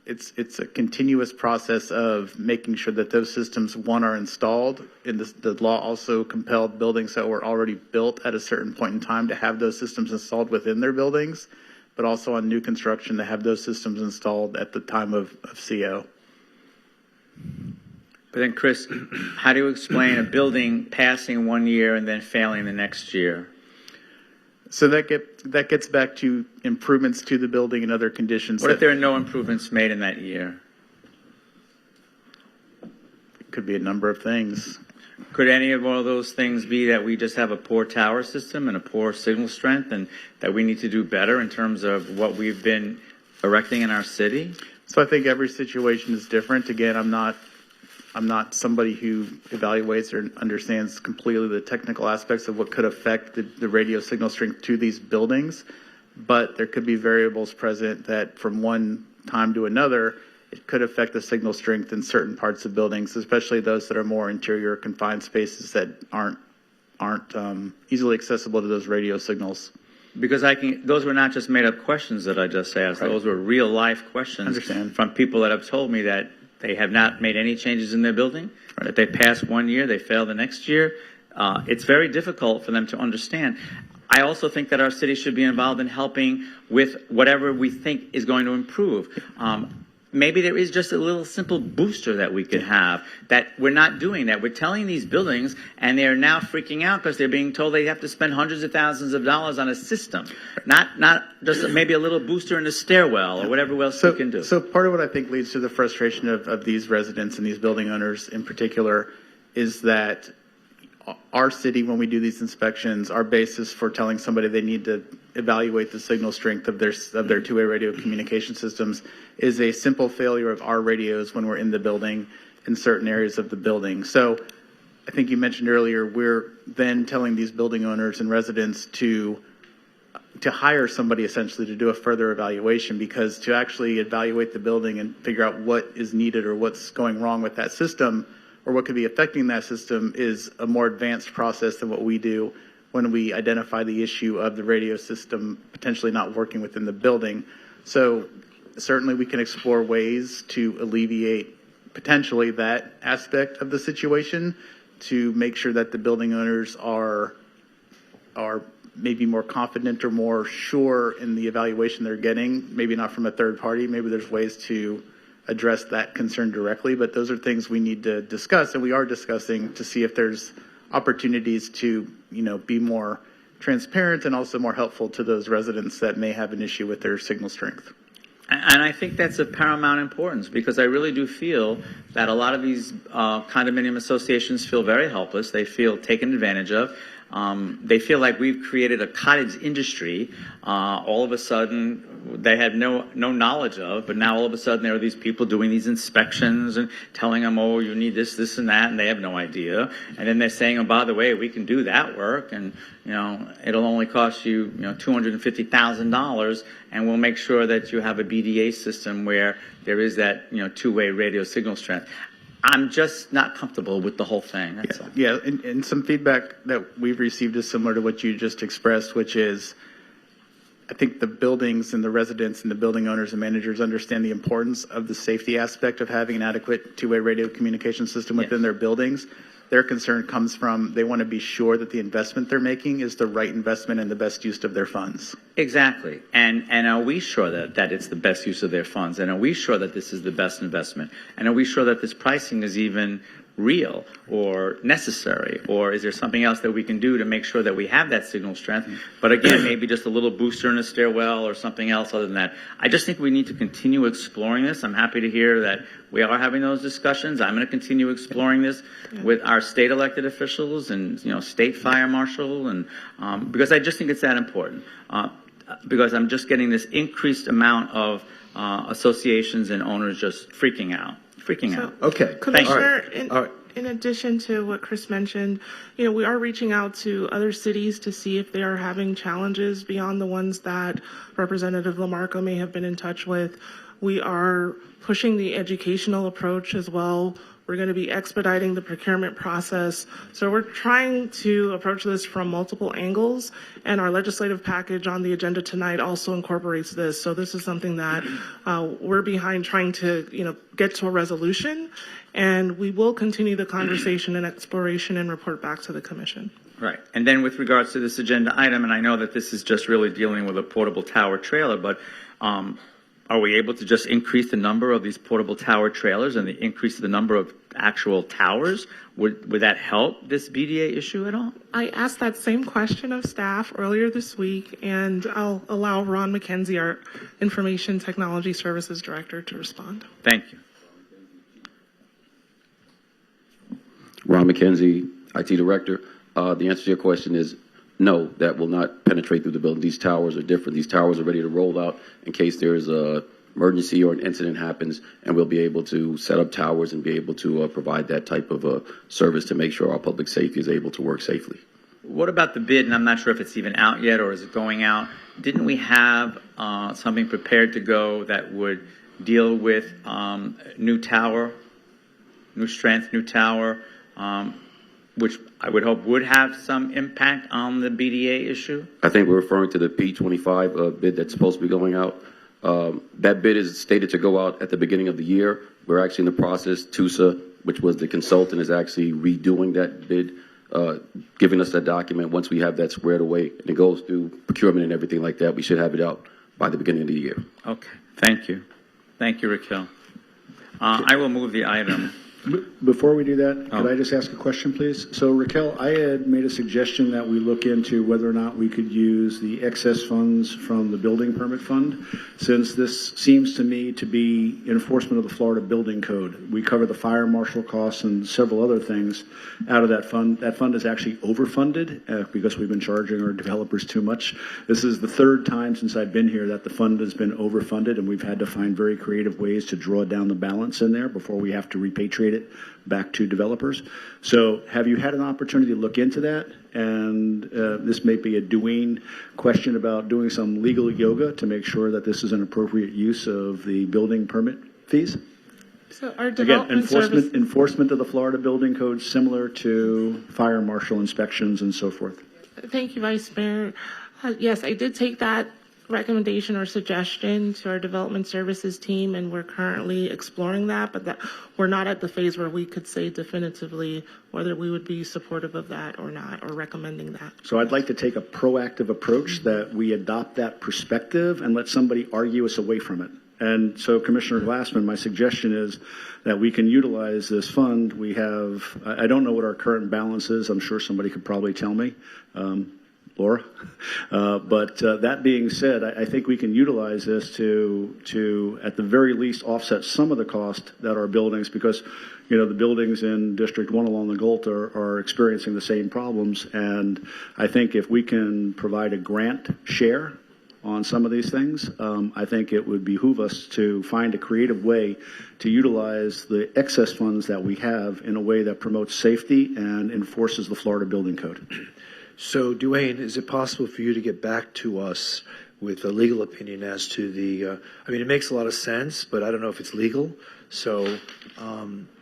it's a continuous process of making sure that those systems, one, are installed. And the law also compelled buildings that were already built at a certain point in time to have those systems installed within their buildings, but also on new construction to have those systems installed at the time of CO. But then, Chris, how do you explain a building passing 1 year and then failing the next year? So that gets back to improvements to the building and other conditions. What if there are no improvements made in that year? It could be a number of things. Could any of all those things be that we just have a poor tower system and a poor signal strength, and that we need to do better in terms of what we've been erecting in our city? So I think every situation is different. Again, I'm not somebody who evaluates or understands completely the technical aspects of what could affect the radio signal strength to these buildings, but there could be variables present that from one time to another, it could affect the signal strength in certain parts of buildings, especially those that are more interior confined spaces that aren't easily accessible to those radio signals. Because those were not just made up questions that I just asked. Right. Those were real life questions from people that have told me that they have not made any changes in their building, that they pass 1 year, they fail the next year. It's very difficult for them to understand. I also think that our city should be involved in helping with whatever we think is going to improve. Maybe there is just a little simple booster that we could have that we're not doing that. We're telling these buildings, and they're now freaking out because they're being told they have to spend hundreds of thousands of dollars on a system, not just maybe a little booster in the stairwell or whatever else we can do. So part of what I think leads to the frustration of these residents and these building owners in particular is that our city, when we do these inspections, our basis for telling somebody they need to evaluate the signal strength of their two-way radio communication systems is a simple failure of our radios when we're in the building in certain areas of the building. So I think you mentioned earlier, we're then telling these building owners and residents to hire somebody essentially to do a further evaluation, because to actually evaluate the building and figure out what is needed or what's going wrong with that system or what could be affecting that system is a more advanced process than what we do when we identify the issue of the radio system potentially not working within the building. So certainly we can explore ways to alleviate potentially that aspect of the situation to make sure that the building owners are maybe more confident or more sure in the evaluation they're getting, maybe not from a third party. Maybe there's ways to address that concern directly, but those are things we need to discuss, and we are discussing to see if there's opportunities to, be more transparent and also more helpful to those residents that may have an issue with their signal strength. And I think that's of paramount importance, because I really do feel that a lot of these condominium associations feel very helpless. They feel taken advantage of. They feel like we've created a cottage industry. All of a sudden, they had no knowledge of, but now all of a sudden there are these people doing these inspections and telling them, oh, you need this, this, and that, and they have no idea. And then they're saying, oh, by the way, we can do that work, and it'll only cost you $250,000, and we'll make sure that you have a BDA system where there is that two-way radio signal strength. I'm just not comfortable with the whole thing. That's all. Yeah, and some feedback that we've received is similar to what you just expressed, which is I think the buildings and the residents and the building owners and managers understand the importance of the safety aspect of having an adequate two-way radio communication system within their buildings. Their concern comes from they want to be sure that the investment they're making is the right investment and the best use of their funds. Exactly. And are we sure that it's the best use of their funds? And are we sure that this is the best investment? And are we sure that this pricing is even real or necessary? Or is there something else that we can do to make sure that we have that signal strength? But again, maybe just a little booster in a stairwell or something else other than that. I just think we need to continue exploring this. I'm happy to hear that we are having those discussions. I'm going to continue exploring this with our state elected officials and state fire marshal, and because I just think it's that important. Because I'm just getting this increased amount of associations and owners just freaking out. Okay. Commissioner, in addition to what Chris mentioned, we are reaching out to other cities to see if they are having challenges beyond the ones that Representative LaMarco may have been in touch with. We are pushing the educational approach as well We're going to be expediting the procurement process. So we're trying to approach this from multiple angles, and our legislative package on the agenda tonight also incorporates this. So this is something that we're behind trying to, get to a resolution, and we will continue the conversation and exploration and report back to the commission. Right. And then with regards to this agenda item, and I know that this is just really dealing with a portable tower trailer, but are we able to just increase the number of these portable tower trailers and increase the number of actual towers? Would that help this BDA issue at all? I asked that same question of staff earlier this week, and I'll allow Ron McKenzie, our Information Technology Services Director, to respond. Thank you. Ron McKenzie, IT Director. The answer to your question is no, that will not penetrate through the building. These towers are different. These towers are ready to roll out in case there's an emergency or an incident happens, and we'll be able to set up towers and be able to provide that type of service to make sure our public safety is able to work safely. What about the bid? And I'm not sure if it's even out yet or is it going out. Didn't we have something prepared to go that would deal with new tower, new strength, new tower, which I would hope would have some impact on the BDA issue? I think we're referring to the P25 bid that's supposed to be going out. That bid is stated to go out at the beginning of the year. We're actually in the process. TUSA, which was the consultant, is actually redoing that bid, giving us that document. Once we have that squared away and it goes through procurement and everything like that, we should have it out by the beginning of the year. Okay. Thank you. Thank you, Raquel. I will move the item. Before we do that, could I just ask a question, please? So, Raquel, I had made a suggestion that we look into whether or not we could use the excess funds from the building permit fund, since this seems to me to be enforcement of the Florida Building Code. We cover the fire marshal costs and several other things out of that fund. That fund is actually overfunded because we've been charging our developers too much. This is the third time since I've been here that the fund has been overfunded, and we've had to find very creative ways to draw down the balance in there before we have to repatriate it back to developers. So have you had an opportunity to look into that? And this may be a Dwayne question about doing some legal yoga to make sure that this is an appropriate use of the building permit fees. So our development enforcement of the Florida Building Code, similar to fire marshal inspections and so forth. Thank you, Vice Mayor. Yes, I did take that recommendation or suggestion to our development services team, and we're currently exploring that, but that we're not at the phase where we could say definitively whether we would be supportive of that or not, or recommending that. So I'd like to take a proactive approach that we adopt that perspective and let somebody argue us away from it. And so, Commissioner Glassman, my suggestion is that we can utilize this fund. We have, I don't know what our current balance is. I'm sure somebody could probably tell me. Laura. But that being said, I think we can utilize this to at the very least offset some of the cost that our buildings, because the buildings in District 1 along the Gulf are experiencing the same problems. And I think if we can provide a grant share on some of these things, I think it would behoove us to find a creative way to utilize the excess funds that we have in a way that promotes safety and enforces the Florida Building Code. So, Dwayne, is it possible for you to get back to us with a legal opinion as to the, it makes a lot of sense, but I don't know if it's legal. So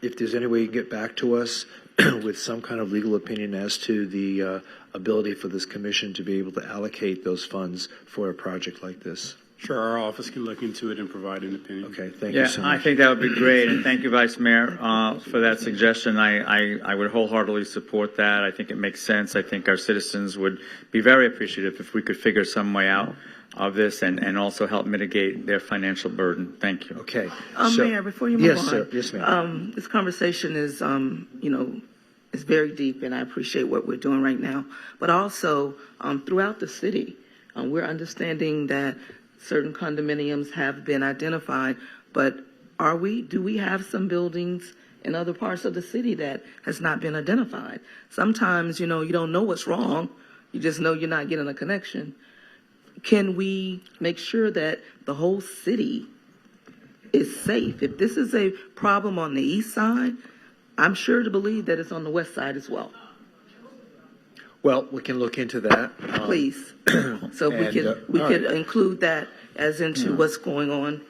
if there's any way you can get back to us with some kind of legal opinion as to the ability for this commission to be able to allocate those funds for a project like this. Sure, our office can look into it and provide an opinion. Okay, thank you so much. I think that would be great, and thank you, Vice Mayor, for that suggestion. I would wholeheartedly support that. I think it makes sense. I think our citizens would be very appreciative if we could figure some way out of this and also help mitigate their financial burden. Thank you. Okay. Mayor, before you move on. Yes, sir. Yes, ma'am. This conversation is, is very deep, and I appreciate what we're doing right now. But also, throughout the city, we're understanding that certain condominiums have been identified, but do we have some buildings in other parts of the city that has not been identified? Sometimes, you don't know what's wrong. You just know you're not getting a connection. Can we make sure that the whole city is safe? If this is a problem on the east side, I'm sure to believe that it's on the west side as well. Well, we can look into that. Please. So we could include that as into what's going on.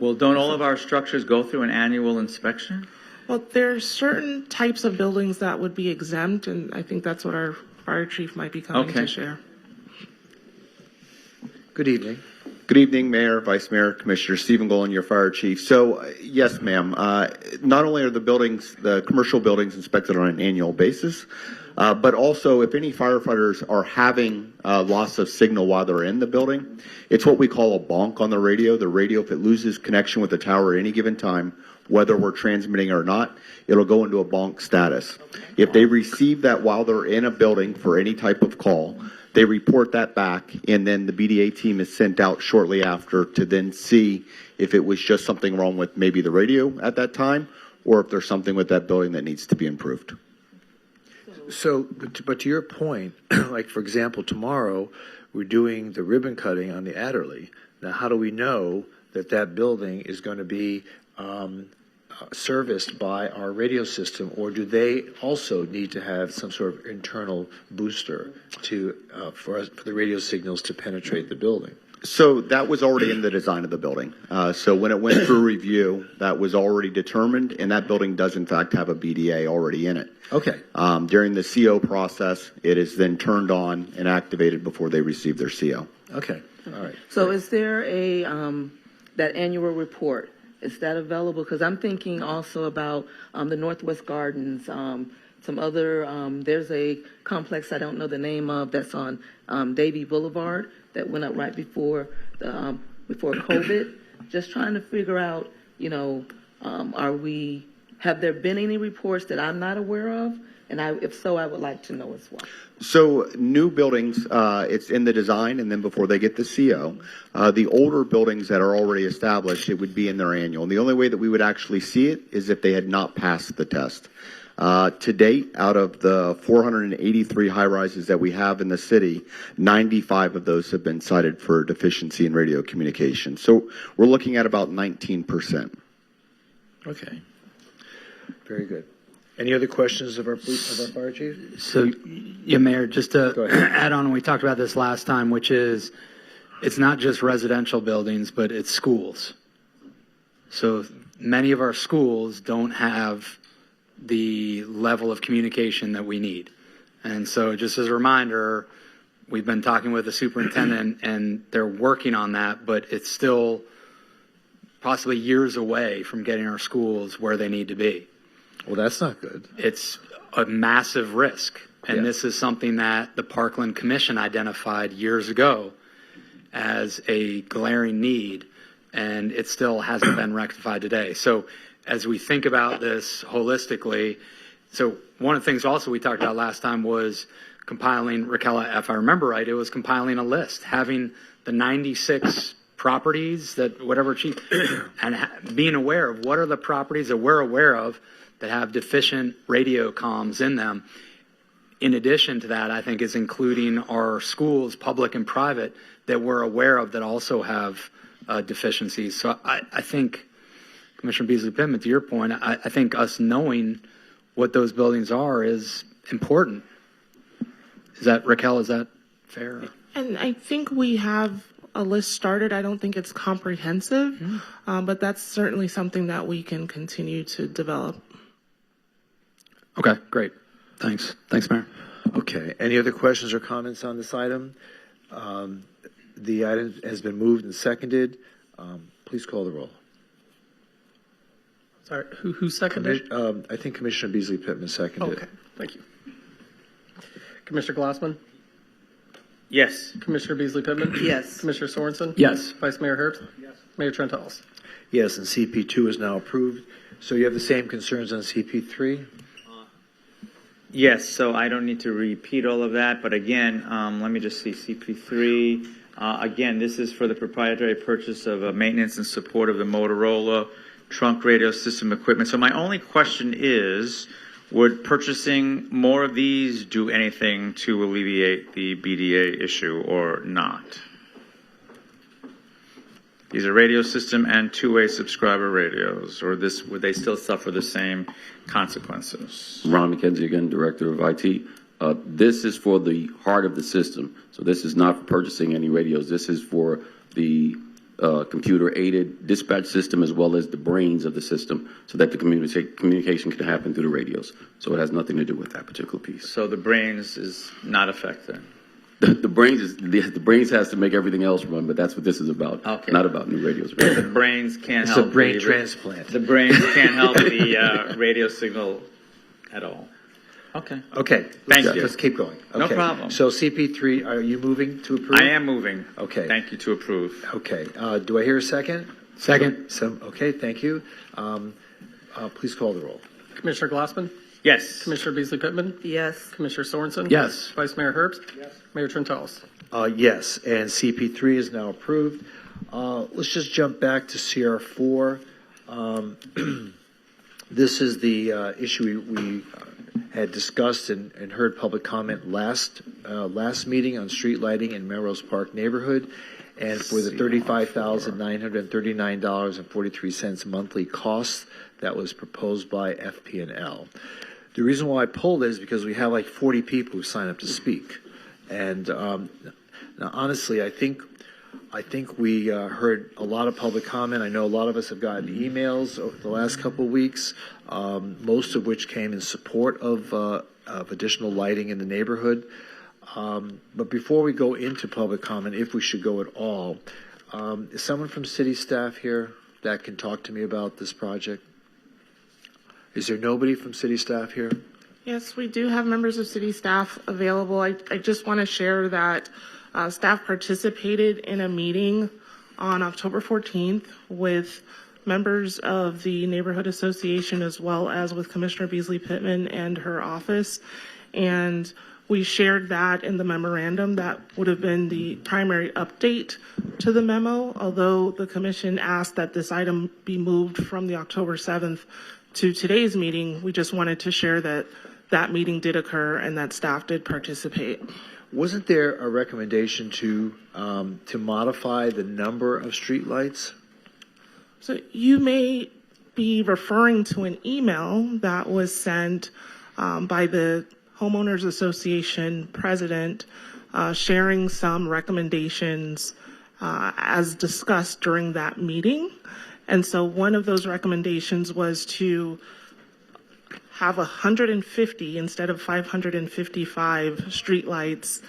Well, don't all of our structures go through an annual inspection? Well, there are certain types of buildings that would be exempt, and I think that's what our fire chief might be coming to share. Good evening. Good evening, Mayor, Vice Mayor, Commissioner Stephen Golan, your fire chief. So, yes, ma'am. Not only are the commercial buildings inspected on an annual basis, but also if any firefighters are having loss of signal while they're in the building, it's what we call a bonk on the radio. The radio, if it loses connection with the tower at any given time, whether we're transmitting or not, it'll go into a bonk status. If they receive that while they're in a building for any type of call, they report that back, and then the BDA team is sent out shortly after to then see if it was just something wrong with maybe the radio at that time, or if there's something with that building that needs to be improved. So, but to your point, like for example, tomorrow we're doing the ribbon cutting on the Adderley. Now, how do we know that that building is going to be serviced by our radio system, or do they also need to have some sort of internal booster to for the radio signals to penetrate the building? So that was already in the design of the building. So when it went through review, that was already determined, and that building does in fact have a BDA already in it. Okay. During the CO process, it is then turned on and activated before they receive their CO. Okay. All right. So is there a that annual report? Is that available? Because I'm thinking also about the Northwest Gardens, some other, there's a complex I don't know the name of that's on Davie Boulevard that went up right before before COVID. Just trying to figure out, have there been any reports that I'm not aware of? And if so, I would like to know as well. So new buildings, it's in the design, and then before they get the CO. The older buildings that are already established, it would be in their annual. And the only way that we would actually see it is if they had not passed the test. To date, out of the 483 high-rises that we have in the city, 95 of those have been cited for deficiency in radio communication. So we're looking at about 19%. Okay. Very good. Any other questions of our fire chief? So, yeah, Mayor, just to add on, we talked about this last time, which is it's not just residential buildings, but it's schools. So many of our schools don't have the level of communication that we need. And so just as a reminder, we've been talking with the superintendent and they're working on that, but it's still possibly years away from getting our schools where they need to be. Well, that's not good. It's a massive risk. And this is something that the Parkland Commission identified years ago as a glaring need, and it still hasn't been rectified today. So as we think about this holistically, so one of the things also we talked about last time was compiling, Raquel, if I remember right, it was compiling a list, having the 96 properties that whatever chief, and being aware of what are the properties that we're aware of that have deficient radio comms in them. In addition to that, I think is including our schools, public and private, that we're aware of that also have deficiencies. So I think, Commissioner Beasley-Pittman, to your point, I think us knowing what those buildings are is important. Is that, Raquel, is that fair? And I think we have a list started. I don't think it's comprehensive, but that's certainly something that we can continue to develop. Okay, great. Thanks. Thanks, Mayor. Okay. Any other questions or comments on this item? The item has been moved and seconded. Please call the roll. Sorry, who seconded? I think Commissioner Beasley-Pittman seconded. Okay, thank you. Commissioner Glassman? Yes. Commissioner Beasley-Pittman? Yes. Commissioner Sorensen? Yes. Vice Mayor Herbst? Yes. Mayor Trentalis? Yes, and CP2 is now approved. So you have the same concerns on CP3? Yes, so I don't need to repeat all of that, but again, let me just see CP3. Again, this is for the proprietary purchase of maintenance and support of the Motorola trunk radio system equipment. So my only question is, would purchasing more of these do anything to alleviate the BDA issue or not? These are radio system and two-way subscriber radios, or would they still suffer the same consequences? Ron McKenzie again, Director of IT. This is for the heart of the system. So this is not for purchasing any radios. This is for the computer-aided dispatch system as well as the brains of the system so that the communication can happen through the radios. So it has nothing to do with that particular piece. So the brains is not affected. The brains has to make everything else run, but that's what this is about. Okay. Not about new radios. The brains can't It's help a brain the- transplant. The brains can't help the radio signal at all. Okay. Okay. Thank you. Let's keep going. No Okay. problem. So CP3, are you moving to approve? I am moving. Okay. Thank you to approve. Okay. Do I hear a second? Second. Okay, thank you. Please call the roll. Commissioner Glassman? Yes. Commissioner Beasley Pittman? Yes. Commissioner Sorensen? Yes. Vice Mayor Herbst? Yes. Mayor Trentalis? Yes, and CP3 is now approved. Let's just jump back to CR4. This is the issue we had discussed and heard public comment last meeting on street lighting in Melrose Park neighborhood, and for the $35,939.43 monthly cost that was proposed by FP&L. The reason why I pulled it is because we have like 40 people who signed up to speak, and now honestly, I think we heard a lot of public comment. I know a lot of us have gotten emails over the last couple of weeks, most of which came in support of additional lighting in the neighborhood. But before we go into public comment, if we should go at all, is someone from city staff here that can talk to me about this project? Is there nobody from city staff here? Yes, we do have members of city staff available. I just want to share that staff participated in a meeting on October 14th with members of the neighborhood association as well as with Commissioner Beasley Pittman and her office. And we shared that in the memorandum. That would have been the primary update to the memo, although the commission asked that this item be moved from the October 7th to today's meeting. We just wanted to share that that meeting did occur and that staff did participate. Wasn't there a recommendation to modify the number of streetlights? So you may be referring to an email that was sent by the Homeowners Association president sharing some recommendations as discussed during that meeting. And so one of those recommendations was to have 150 instead of 555 streetlights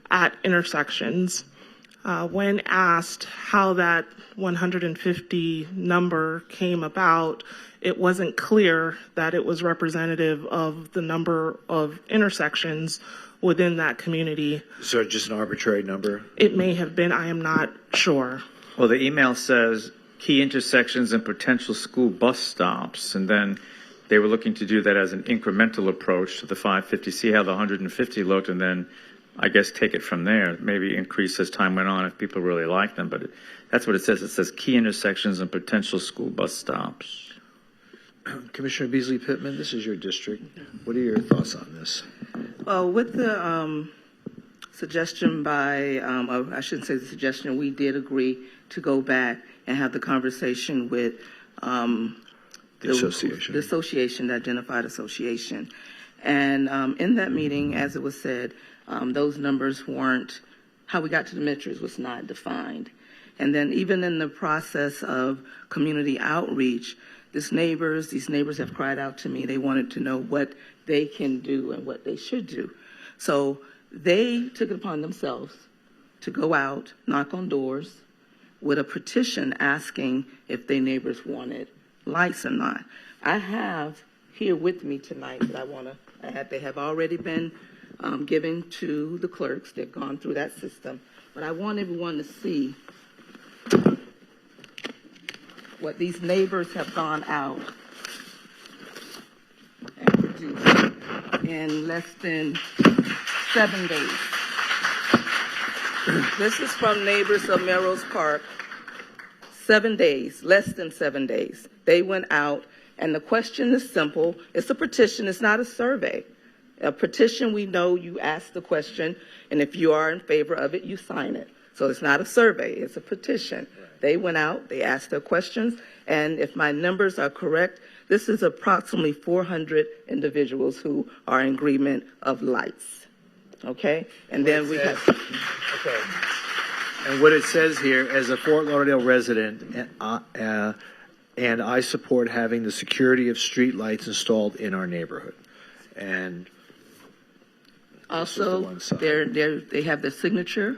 at intersections. When asked how that 150 number came about, it wasn't clear that it was representative of the number of intersections within that community. So just an arbitrary number? It may have been, I am not sure. Well, the email says key intersections and potential school bus stops, and then they were looking to do that as an incremental approach to the 550, see how the 150 looked, and then I guess take it from there. Maybe increase as time went on if people really like them, but that's what it says. It says key intersections and potential school bus stops. Commissioner Beasley Pittman, this is your district. What are your thoughts on this? Well, with the suggestion by, I shouldn't say the suggestion, we did agree to go back and have the conversation with the association, the identified association. And in that meeting, as it was said, those numbers weren't, how we got to the metrics was not defined. And then even in the process of community outreach, these neighbors have cried out to me. They wanted to know what they can do and what they should do. So they took it upon themselves to go out, knock on doors with a petition asking if their neighbors wanted lights or not. I have here with me tonight that they have already been given to the clerks. They've gone through that system. But I want everyone to see what these neighbors have gone out and produced in less than 7 days. This is from neighbors of Melrose Park. 7 days, less than 7 days. They went out, and the question is simple. It's a petition. It's not a survey. A petition, we know you ask the question, and if you are in favor of it, you sign it. So it's not a survey. It's a petition. They went out, they asked their questions, and if my numbers are correct, this is approximately 400 individuals who are in agreement of lights. Okay? And then we have... Okay. And what it says here, as a Fort Lauderdale resident, and I support having the security of street lights installed in our neighborhood. And Also, they have their signature.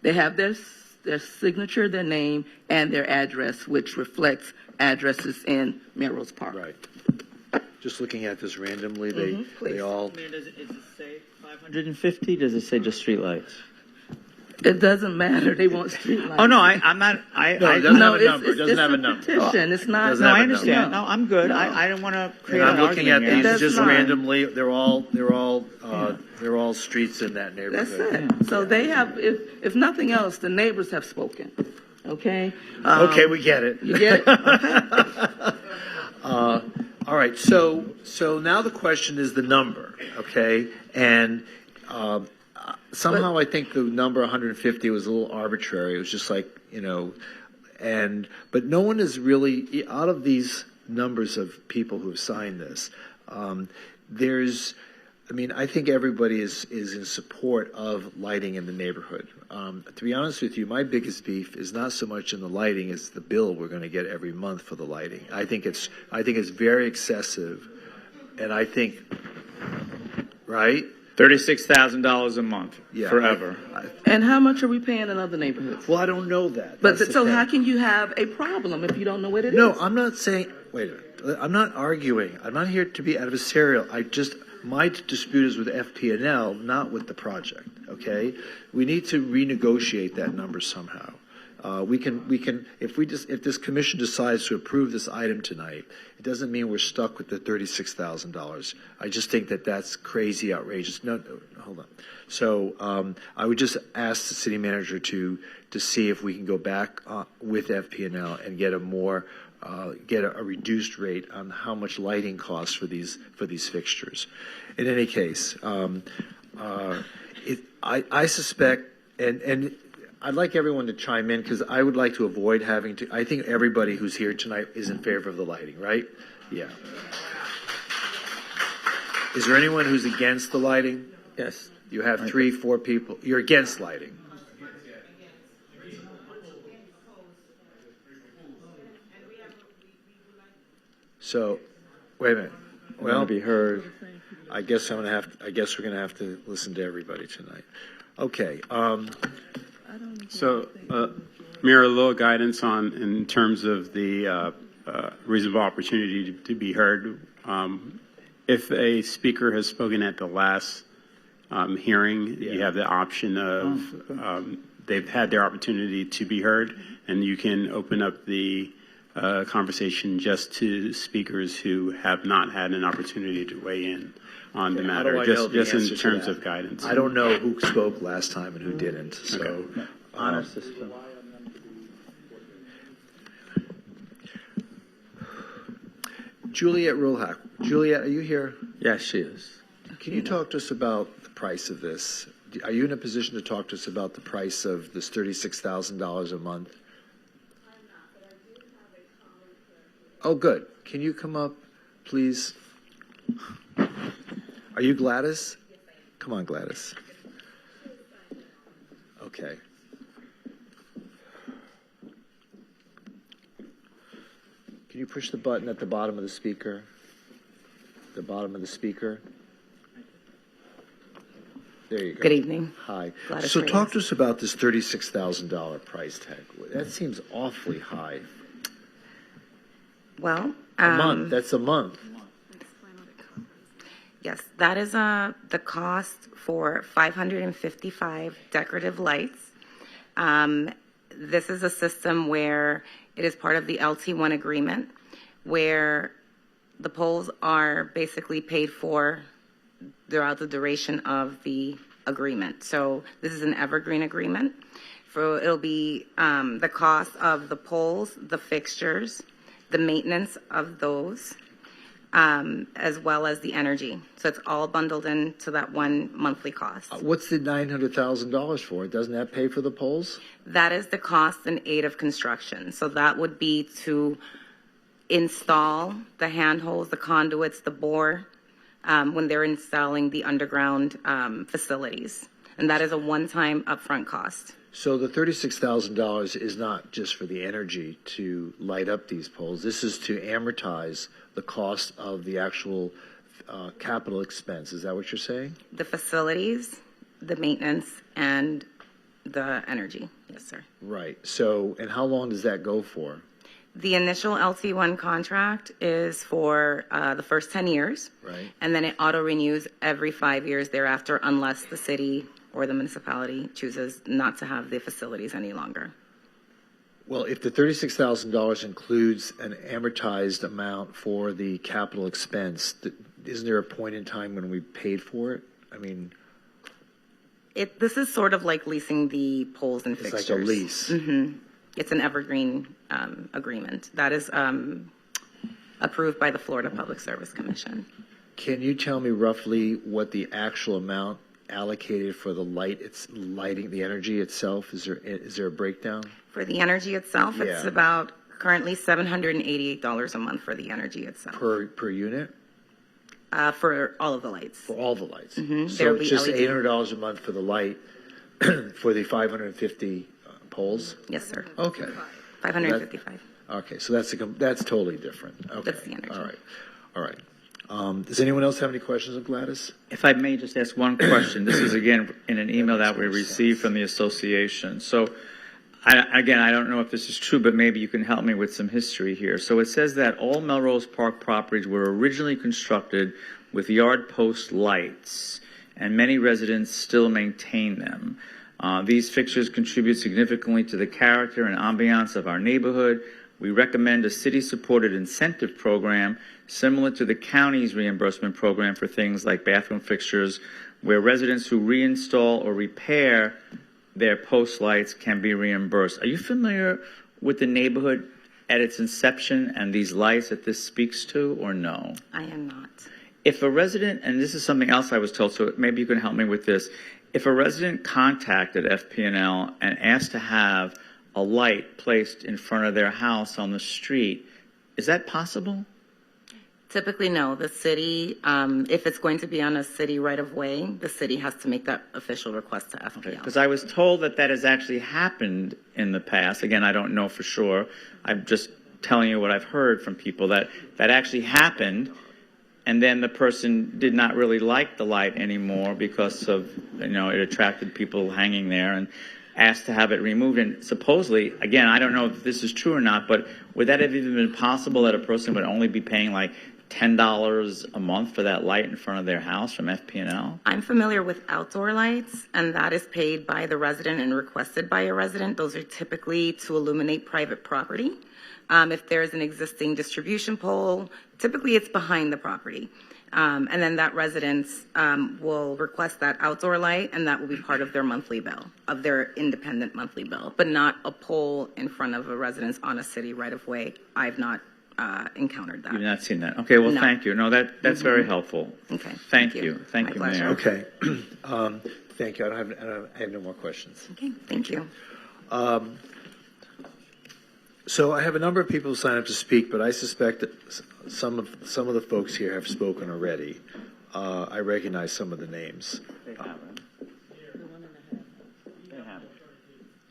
They have their signature, their name, and their address, which reflects addresses in Melrose Park. Right. Just looking at this randomly, they all. Does it say 550? Does it say just street lights? It doesn't matter. They want street lights. Oh no, I'm not. It doesn't have a number. It doesn't have a number. Petition. It's not. No, I understand. No, I'm good. I don't want to create And an I'm looking at argument these here. just randomly. They're all streets in that That's neighborhood. it. So they have, if nothing else, the neighbors have spoken. Okay. Okay, we get it. You get it. All right. So now the question is the number. Okay, and somehow I think the number 150 was a little arbitrary. It was just like, but no one is really, out of these numbers of people who have signed this, I think everybody is in support of lighting in the neighborhood. To be honest with you, my biggest beef is not so much in the lighting as the bill we're going to get every month for the lighting. I think it's very excessive, and I think, right? $36,000 a month, forever. And how much are we paying in other neighborhoods? Well, I don't know that. But so how can you have a problem if you don't know what it is? No, I'm not saying. Wait a minute. I'm not arguing. I'm not here to be adversarial. My dispute is with FP&L, not with the project. Okay, we need to renegotiate that number somehow. We can if this commission decides to approve this item tonight, it doesn't mean we're stuck with the $36,000. I just think that's crazy, outrageous. No, hold on. So I would just ask the city manager to see if we can go back with FP&L and get a reduced rate on how much lighting costs for these fixtures. In any case, I suspect, and I'd like everyone to chime in because I would like to avoid having to. I think everybody who's here tonight is in favor of the lighting, right? Yeah. Is there anyone who's against the lighting? Yes. You have 3, 4 people. You're against lighting. So, wait a minute. Well, be heard. I guess we're gonna have to listen to everybody tonight. Okay. So, Mayor, a little guidance in terms of the reasonable opportunity to be heard. If a speaker has spoken at the last hearing, you have the option of they've had their opportunity to be heard, and you can open up the conversation just to speakers who have not had an opportunity to weigh in on the matter, just in terms of guidance. I don't know who spoke last time and who didn't. So, Okay. Honor system. Juliet Rulhack. Juliet, are you here? Yes, she is. Can you talk to us about the price of this? Are you in a position to talk to us about the price of this $36,000 a month? Oh, good. Can you come up, please? Are you Gladys? Come on, Gladys. Okay. Can you push the button at the bottom of the speaker? The bottom of the speaker? There you go. Good evening. Hi. Gladys So Reyes. talk to us about this $36,000 price tag. That seems awfully high. Well, A month. That's a month. yes, that is the cost for 555 decorative lights. This is a system where it is part of the LT1 agreement, where the poles are basically paid for throughout the duration of the agreement. So this is an evergreen agreement. It'll be the cost of the poles, the fixtures, the maintenance of those, as well as the energy. So it's all bundled into that one monthly cost. What's the $900,000 for? Doesn't that pay for the poles? That is the cost and aid of construction. So that would be to install the handholds, the conduits, the bore, when they're installing the underground facilities. and that is a one-time upfront cost. So the $36,000 is not just for the energy to light up these poles. This is to amortize the cost of the actual capital expense. Is that what you're saying? The facilities, the maintenance, and the energy. Yes, sir. Right. So, and how long does that go for? The initial LT1 contract is for the first 10 years, Right. and then it auto-renews every 5 years thereafter unless the city or the municipality chooses not to have the facilities any longer. Well, if the $36,000 includes an amortized amount for the capital expense, isn't there a point in time when we paid for it? I mean, This is sort of like leasing the poles and it's fixtures. like a lease. It's an evergreen agreement that is approved by the Florida Public Service Commission. Can you tell me roughly what the actual amount allocated for the lighting, the energy itself? Is there a breakdown? For the energy itself, it's Yeah. about currently $788 a month for the energy itself. Per unit? For all of the lights. For all the lights. There'll So be it's just LED. $800 a month for the light for the 550 poles? Yes, sir. Okay. 555. Okay, so that's totally different. Okay. That's the energy. All right. Does anyone else have any questions of Gladys? If I may just ask one question. This is, again, in an email that we received from the association. So, I don't know if this is true, but maybe you can help me with some history here. So it says that all Melrose Park properties were originally constructed with yard post lights, and many residents still maintain them. These fixtures contribute significantly to the character and ambiance of our neighborhood. We recommend a city-supported incentive program similar to the county's reimbursement program for things like bathroom fixtures, where residents who reinstall or repair their post lights can be reimbursed. Are you familiar with the neighborhood at its inception and these lights that this speaks to, or no? I am not. If a resident, and this is something else I was told, so maybe you can help me with this. If a resident contacted FP&L and asked to have a light placed in front of their house on the street, is that possible? Typically, no. The city, if it's going to be on a city right-of-way, the city has to make that official request to FPL. Because I was told that has actually happened in the past. Again, I don't know for sure. I'm just telling you what I've heard from people that actually happened, and then the person did not really like the light anymore because of, it attracted people hanging there, and asked to have it removed. And supposedly, again, I don't know if this is true or not, but would that have even been possible that a person would only be paying like $10 a month for that light in front of their house from FP&L? I'm familiar with outdoor lights, and that is paid by the resident and requested by a resident. Those are typically to illuminate private property. If there's an existing distribution pole, typically it's behind the property. And then that residents will request that outdoor light, and that will be part of their monthly bill, of their independent monthly bill, but not a pole in front of a residence on a city right-of-way. I've not encountered that. You've not seen that. Okay, well, No. thank you. No, that's very helpful. Okay. Thank you. Thank My you, pleasure. Mayor. Okay. Thank you. I have no more questions. Okay, thank you. So I have a number of people who signed up to speak, but I suspect that some of the folks here have spoken already. I recognize some of the names.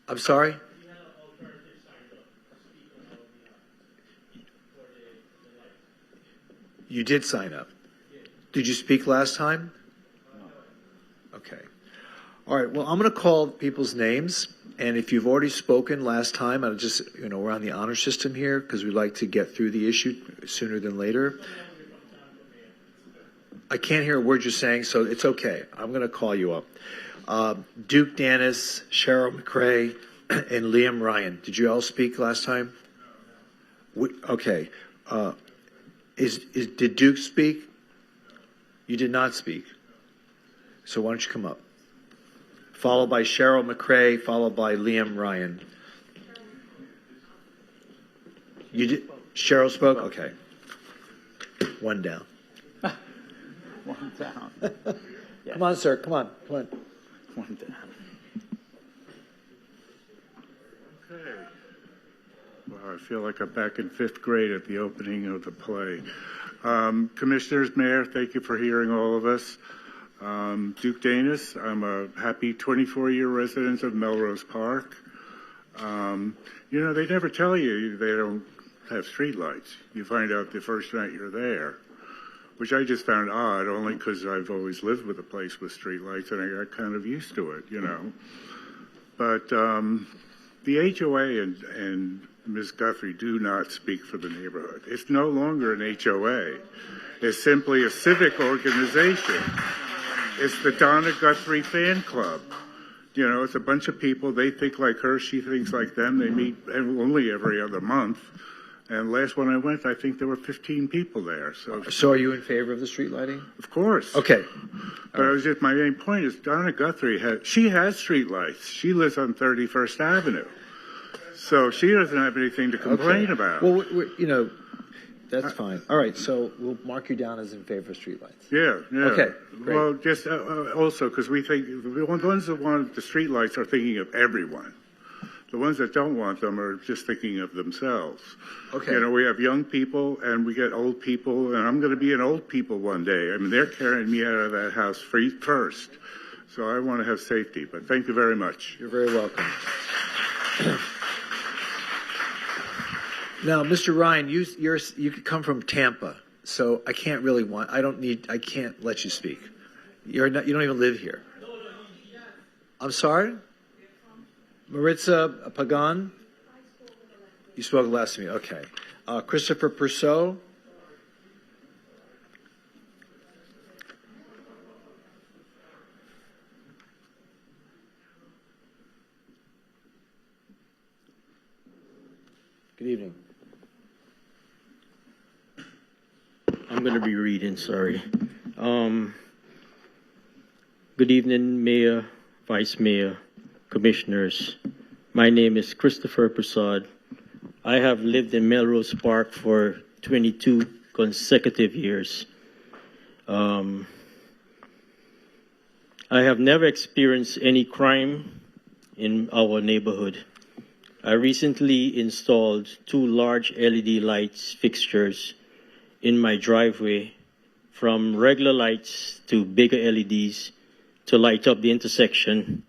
I'm sorry? You did sign up. Did you speak last time? Okay. All right. Well, I'm going to call people's names. And if you've already spoken last time, I'll just, we're on the honor system here because we like to get through the issue sooner than later. I can't hear a word you're saying, so it's okay. I'm going to call you up. Duke Danis, Cheryl McCrae, and Liam Ryan. Did you all speak last time? Okay. Did Duke speak? You did not speak. So why don't you come up? Followed by Cheryl McCrae, followed by Liam Ryan. You did. Cheryl spoke? Okay. One down. One down. Come on, sir. Come on. Come on. One down. Okay. Well, I feel like I'm back in fifth grade at the opening of the play. Commissioners, Mayor, thank you for hearing all of us. Duke Danis. I'm a happy 24-year resident of Melrose Park. They never tell you they don't have streetlights. You find out the first night you're there, which I just found odd, only because I've always lived with a place with streetlights, and I got kind of used to it, But the HOA and Ms. Guthrie do not speak for the neighborhood. It's no longer an HOA. It's simply a civic organization. It's the Donna Guthrie Fan Club. It's a bunch of people. They think like her. She thinks like them. They meet only every other month. And last one I went, I think there were 15 people there. So are you in favor of the street lighting? Of course. Okay. But my main point is Donna Guthrie has street lights. She lives on 31st Avenue. So she doesn't have anything to complain about. Well, that's fine. All right, so we'll mark you down as in favor of streetlights. Yeah. Okay, great. Well, just also because we think the ones that want the streetlights are thinking of everyone. The ones that don't want them are just thinking of themselves. Okay. We have young people and we get old people, and I'm going to be an old people one day. I mean, they're carrying me out of that house first. So I want to have safety, but thank you very much. You're very welcome. Now, Mr. Ryan, you come from Tampa, so I can't let you speak. You don't even live here. I'm sorry? Maritza Pagan? You spoke last to me. Okay. Christopher Persaud? Good evening. I'm going to be reading, sorry. Good evening, Mayor, Vice Mayor, Commissioners. My name is Christopher Prasad. I have lived in Melrose Park for 22 consecutive years. I have never experienced any crime in our neighborhood. I recently installed 2 large LED lights fixtures in my driveway, from regular lights to bigger LEDs to light up the intersection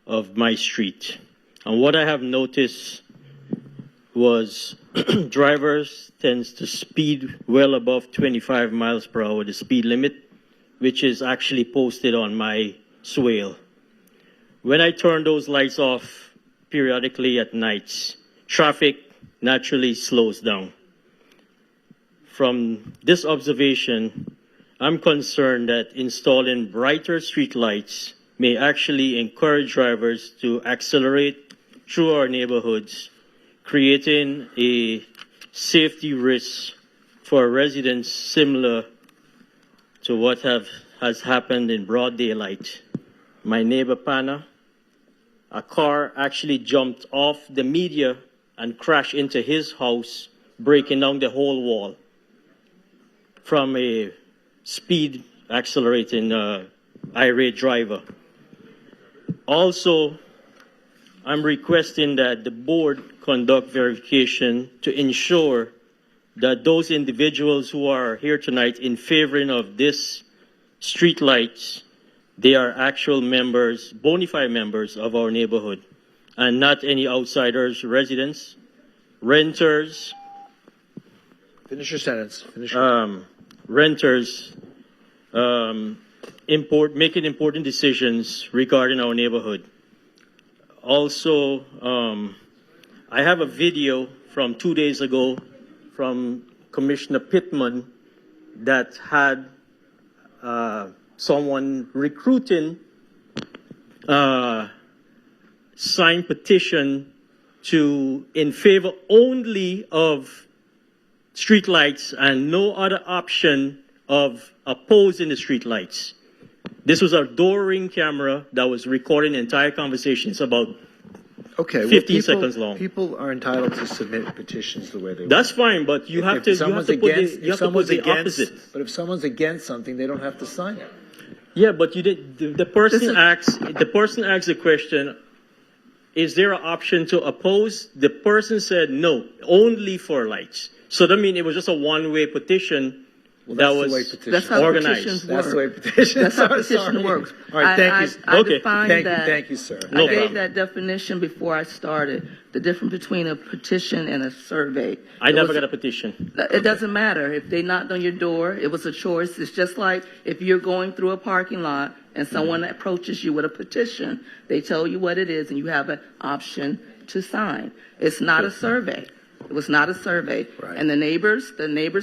of my street. And what I have noticed was drivers tends to speed well above 25 miles per hour, the speed limit, which is actually posted on my swale. When I turn those lights off periodically at nights, traffic naturally slows down. From this observation, I'm concerned that installing brighter street lights may actually encourage drivers to accelerate through our neighborhoods, creating a safety risk for residents similar to what has happened in broad daylight. My neighbor Pana, a car actually jumped off the median and crashed into his house, breaking down the whole wall from a speed accelerating irate driver. Also, I'm requesting that the board conduct verification to ensure that those individuals who are here tonight in favoring of this street lights, they are actual members, bona fide members of our neighborhood, and not any outsiders, residents, renters. Finish your sentence. Renters making important decisions regarding our neighborhood. Also, I have a video from 2 days ago from Commissioner Pittman that had someone recruiting signed petition in favor only of streetlights and no other option of opposing the streetlights. This was a door ring camera that was recording the entire conversation. It's about 15 seconds long. People are entitled to submit petitions the way they want. That's fine, but you have to put the opposite. But if someone's against something, they don't have to sign it. Yeah, but you did. The person asks the question, is there an option to oppose? The person said no, only for lights. So that means it was just a one-way petition Well, that that's was the way petition. That's how organized. petitions That's the work. way petition. That's how petition works. All right, thank you. I Okay. defined Thank you, that. thank you, sir. No I gave problem. that definition before I started. The difference between a petition and a survey. I It never was- got a petition. It doesn't matter. If they knocked on your door, it was a choice. It's just like if you're going through a parking lot and someone approaches you with a petition, they tell you what it is and you have an option to sign. It's not a survey. It was not a survey. Right. And the neighbors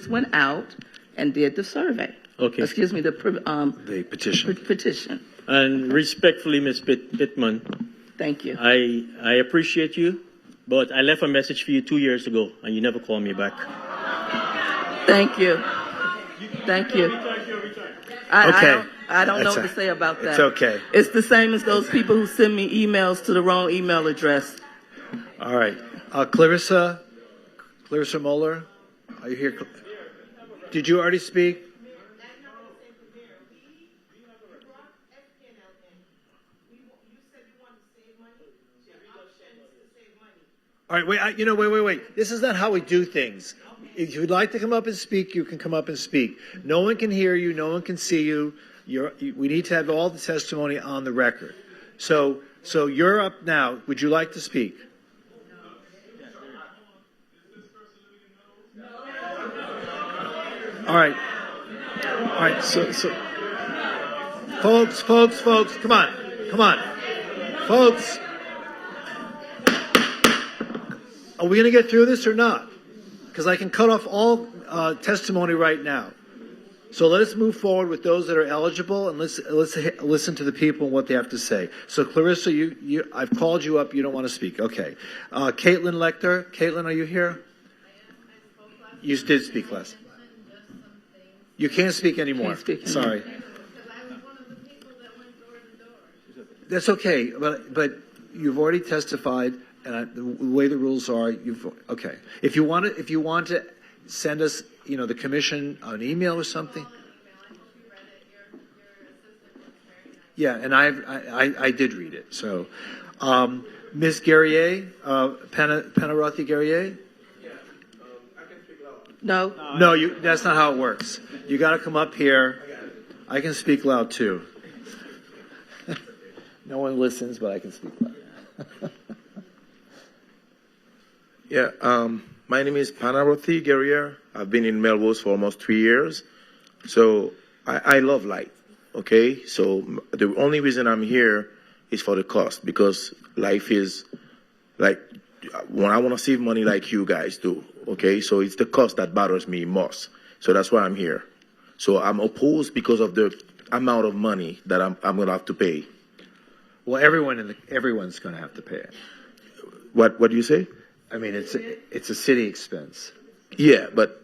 went out and did the survey. Okay. Excuse me, the petition. petition. And respectfully, Ms. Pittman, Thank you. I appreciate you, but I left a message for you 2 years ago, and you never called me back. Thank you. Thank you. Okay. I don't know That's what to say about that. It's okay. It's the same as those people who send me emails to the wrong email address. All right. Clarissa Moeller, are you here? Did you already speak? All right, wait. This is not how we do things. If you'd like to come up and speak, you can come up and speak. No one can hear you. No one can see you. We need to have all the testimony on the record. So you're up now. Would you like to speak? All right. So, folks, come on. Folks, are we going to get through this or not? Because I can cut off all testimony right now. So let us move forward with those that are eligible, and let's listen to the people and what they have to say. So Clarissa, I've called you up. You don't want to speak. Okay. Caitlin Lecter. Caitlin, are you here? You did speak last. You can't speak anymore. Sorry. That's okay, but you've already testified, and the way the rules are, okay. If you want to send us, the commission an email or something. Yeah, and I did read it. So, Ms. Guerrier, Panarothy Guerrier. No. No, that's not how it works. You got to come up here. I can speak loud too. No one listens, but I can speak loud. Yeah, my name is Panarothy Guerrier. I've been in Melrose for almost 3 years. So I love light, okay? So the only reason I'm here is for the cost, because life is like, when I want to save money like you guys do, okay? So it's the cost that bothers me most. So that's why I'm here. So I'm opposed because of the amount of money that I'm going to have to pay. Well, everyone's going to have to pay it. What do you say? I mean, it's a city expense. Yeah, but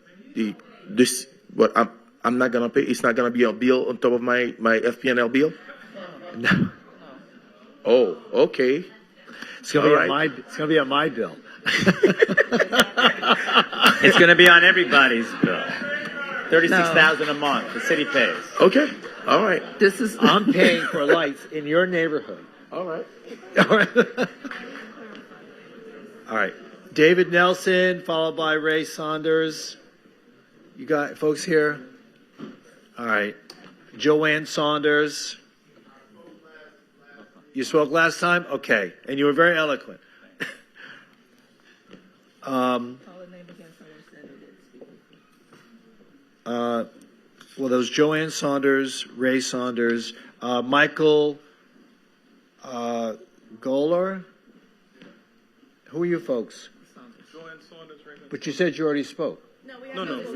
I'm not gonna pay. It's not gonna be a bill on top of my FPNL bill. No. Oh, okay. It's gonna be on my bill. It's going to be on everybody's bill. $36,000 a month. The city pays. Okay. All right. I'm paying for lights in your neighborhood. All right. All right. David Nelson, followed by Ray Saunders. You got folks here? All right. Joanne Saunders. You spoke last time? Okay. And you were very eloquent. Well, there was Joanne Saunders, Ray Saunders, Michael Goller. Who are you folks? Joanne Saunders, But you said you already spoke. No.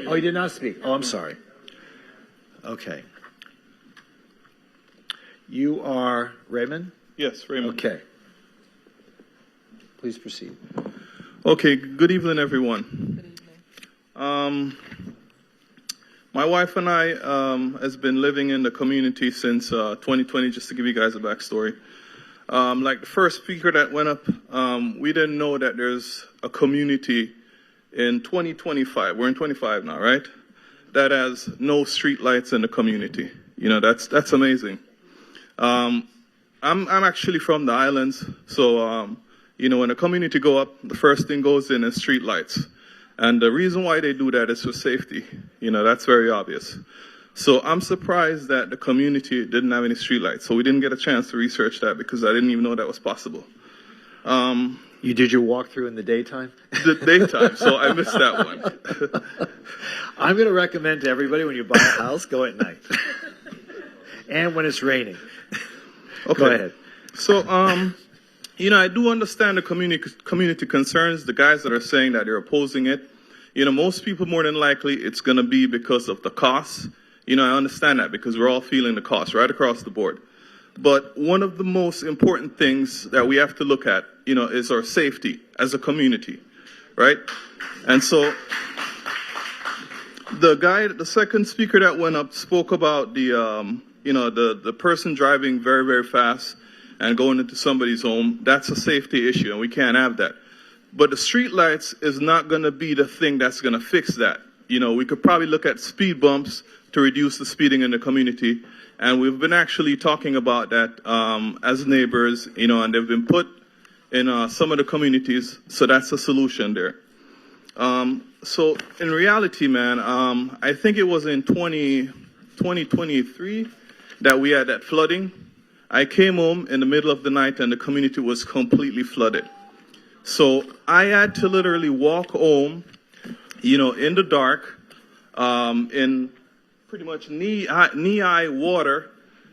Oh, you did not speak. Oh, I'm sorry. Okay. You are Raymond? Yes, Raymond. Okay. Please proceed. Okay, good evening, everyone. My wife and I has been living in the community since 2020, just to give you guys a backstory. Like the first speaker that went up, we didn't know that there's a community in 2025. We're in 25 now, right? That has no street lights in the community. That's amazing. I'm actually from the islands, so when the community go up, the first thing goes in is street lights. And the reason why they do that is for safety. That's very obvious. So I'm surprised that the community didn't have any streetlights. So we didn't get a chance to research that because I didn't even know that was possible. You did your walkthrough in the daytime? The daytime, so I missed that one. I'm going to recommend to everybody when you buy a house, go at night. And when it's raining. Okay. Go ahead. So, I do understand the community concerns, the guys that are saying that they're opposing it. Most people, more than likely, it's going to be because of the costs. I understand that because we're all feeling the cost right across the board. But one of the most important things that we have to look at, is our safety as a community, right? And so the second speaker that went up spoke about the person driving very, very fast and going into somebody's home. That's a safety issue, and we can't have that. But the street lights is not going to be the thing that's going to fix that. We could probably look at speed bumps to reduce the speeding in the community. And we've been actually talking about that as neighbors, and they've been put in some of the communities. So that's a solution there. So in reality, man, I think it was in 2023 that we had that flooding. I came home in the middle of the night and the community was completely flooded. So I had to literally walk home, in the dark, in pretty much knee-high water,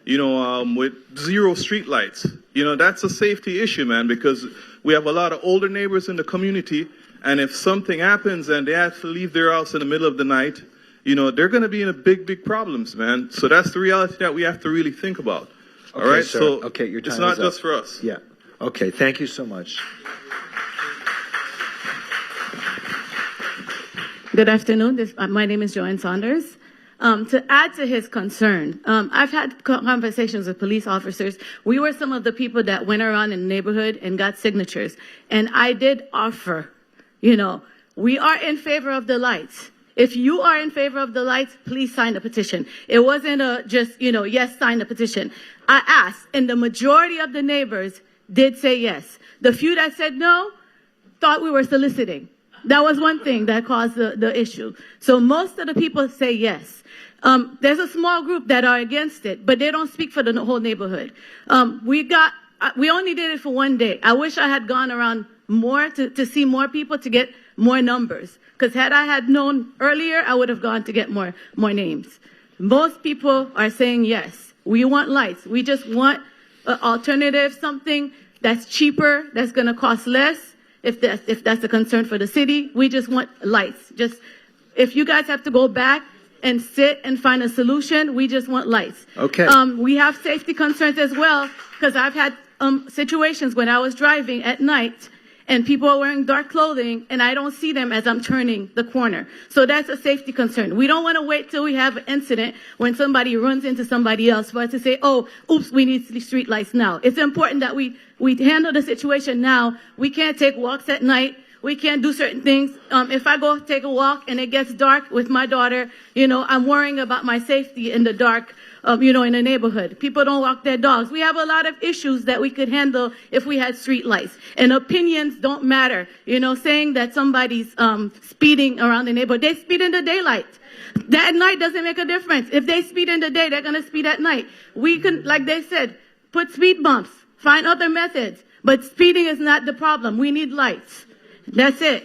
with zero street lights. That's a safety issue, man, because we have a lot of older neighbors in the community, and if something happens and they have to leave their house in the middle of the night, they're going to be in a big problems, man. So that's the reality that we have to really think about. Okay, all right, sir. so okay, your time it's not is up. just for us. Yeah. Okay, thank you so much. Good afternoon. My name is Joanne Saunders. To add to his concern, I've had conversations with police officers. We were some of the people that went around in the neighborhood and got signatures. And I did offer, we are in favor of the lights. If you are in favor of the lights, please sign the petition. It wasn't yes, sign the petition. I asked, and the majority of the neighbors did say yes. The few that said no thought we were soliciting. That was one thing that caused the issue. So most of the people say yes. There's a small group that are against it, but they don't speak for the whole neighborhood. We only did it for one day. I wish I had gone around more to see more people to get more numbers. Because had I had known earlier, I would have gone to get more names. Most people are saying yes. We want lights. We just want an alternative, something that's cheaper, that's going to cost less. If that's a concern for the city, we just want lights. If you guys have to go back and sit and find a solution, we just want lights. Okay. We have safety concerns as well, because I've had situations when I was driving at night and people are wearing dark clothing and I don't see them as I'm turning the corner. So that's a safety concern. We don't want to wait till we have an incident when somebody runs into somebody else for us to say, oh, oops, we need street lights now. It's important that we handle the situation now. We can't take walks at night. We can't do certain things. If I go take a walk and it gets dark with my daughter, I'm worrying about my safety in the dark, in the neighborhood. People don't walk their dogs. We have a lot of issues that we could handle if we had street lights. And opinions don't matter. Saying that somebody's speeding around the neighborhood. They speed in the daylight. That at night doesn't make a difference. If they speed in the day, they're going to speed at night. We can, like they said, put speed bumps, find other methods. But speeding is not the problem. We need lights. That's it.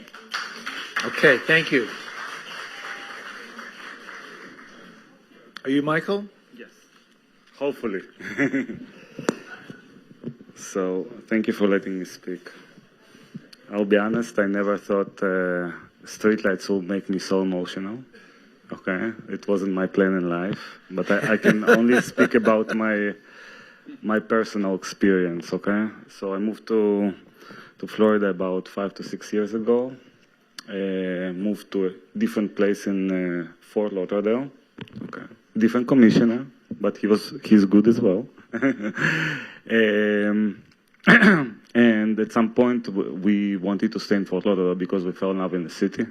Okay, thank you. Are you Michael? Yes. Hopefully. So, thank you for letting me speak. I'll be honest, I never thought streetlights would make me so emotional. Okay, it wasn't my plan in life, but I can only speak about my personal experience. Okay, so I moved to Florida about 5 to 6 years ago. Moved to a different place in Fort Lauderdale. Okay, different commissioner, but he's good as well. And at some point we wanted to stay in Fort Lauderdale because we fell in love in the city.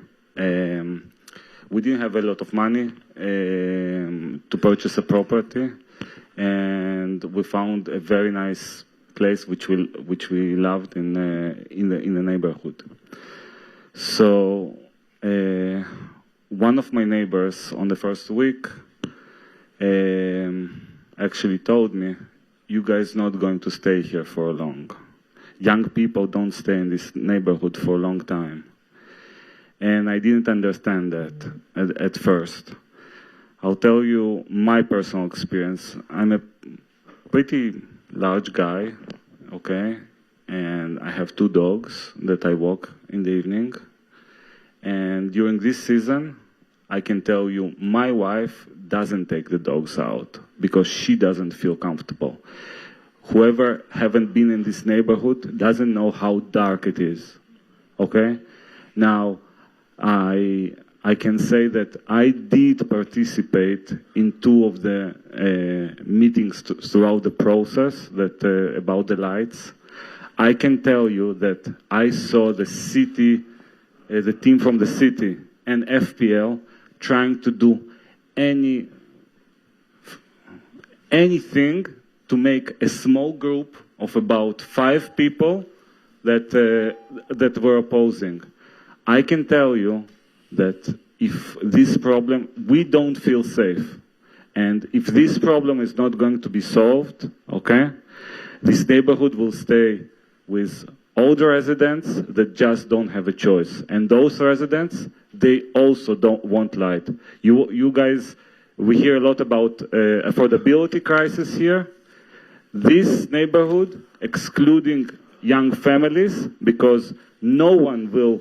We didn't have a lot of money to purchase a property, and we found a very nice place which we loved in the neighborhood. So one of my neighbors on the first week actually told me, you guys not going to stay here for long. Young people don't stay in this neighborhood for a long time. And I didn't understand that at first. I'll tell you my personal experience. I'm a pretty large guy, okay? And I have 2 dogs that I walk in the evening. And during this season, I can tell you my wife doesn't take the dogs out because she doesn't feel comfortable. Whoever haven't been in this neighborhood doesn't know how dark it is, okay? Now, I can say that I did participate in 2 of the meetings throughout the process that about the lights. I can tell you that I saw the city, the team from the city and FPL trying to do anything to make a small group of about 5 people that were opposing. I can tell you that if this problem, we don't feel safe. And if this problem is not going to be solved, okay, this neighborhood will stay with older residents that just don't have a choice. And those residents, they also don't want light. You guys, we hear a lot about affordability crisis here. This neighborhood, excluding young families, because no one will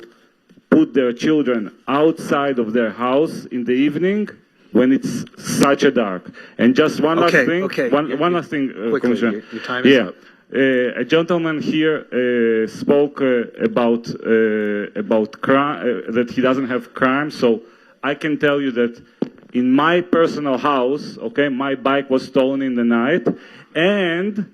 put their children outside of their house in the evening when it's such a dark. And just one last thing. One last thing, Commissioner. Your time is up. A gentleman here spoke about crime, that he doesn't have crime. So I can tell you that in my personal house, okay, my bike was stolen in the night. And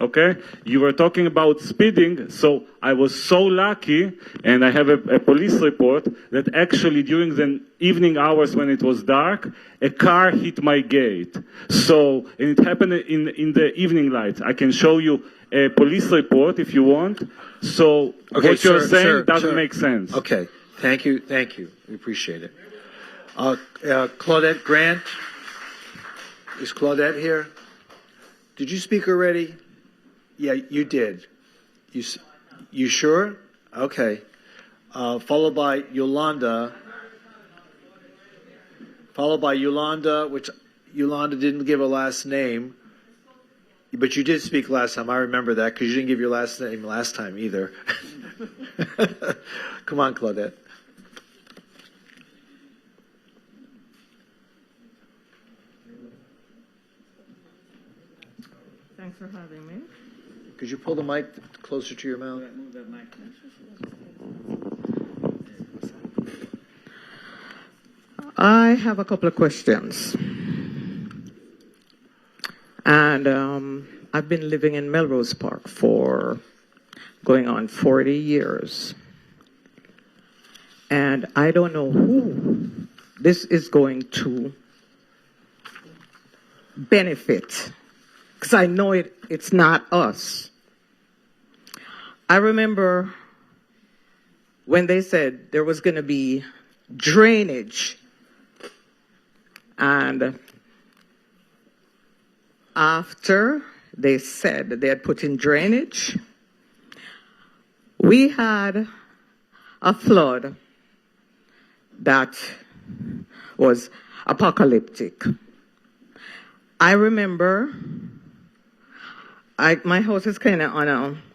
okay, you were talking about speeding, so I was so lucky, and I have a police report that actually during the evening hours when it was dark, a car hit my gate. So, and it happened in the evening lights. I can show you a police report if you want. So what you're saying doesn't make sense. Okay, thank you. We appreciate it. Claudette Grant, is Claudette here? Did you speak already? Yeah, you did. You sure? Okay. Followed by Yolanda. Which Yolanda didn't give a last name. But you did speak last time. I remember that because you didn't give your last name last time either. Come on, Claudette. Thanks for having me. Could you pull the mic closer to your mouth? I have a couple of questions. And I've been living in Melrose Park for going on 40 years. And I don't know who this is going to benefit. Because I know it's not us. I remember when they said there was going to be drainage. And after they said that they had put in drainage, we had a flood that was apocalyptic. I remember my house is kind of on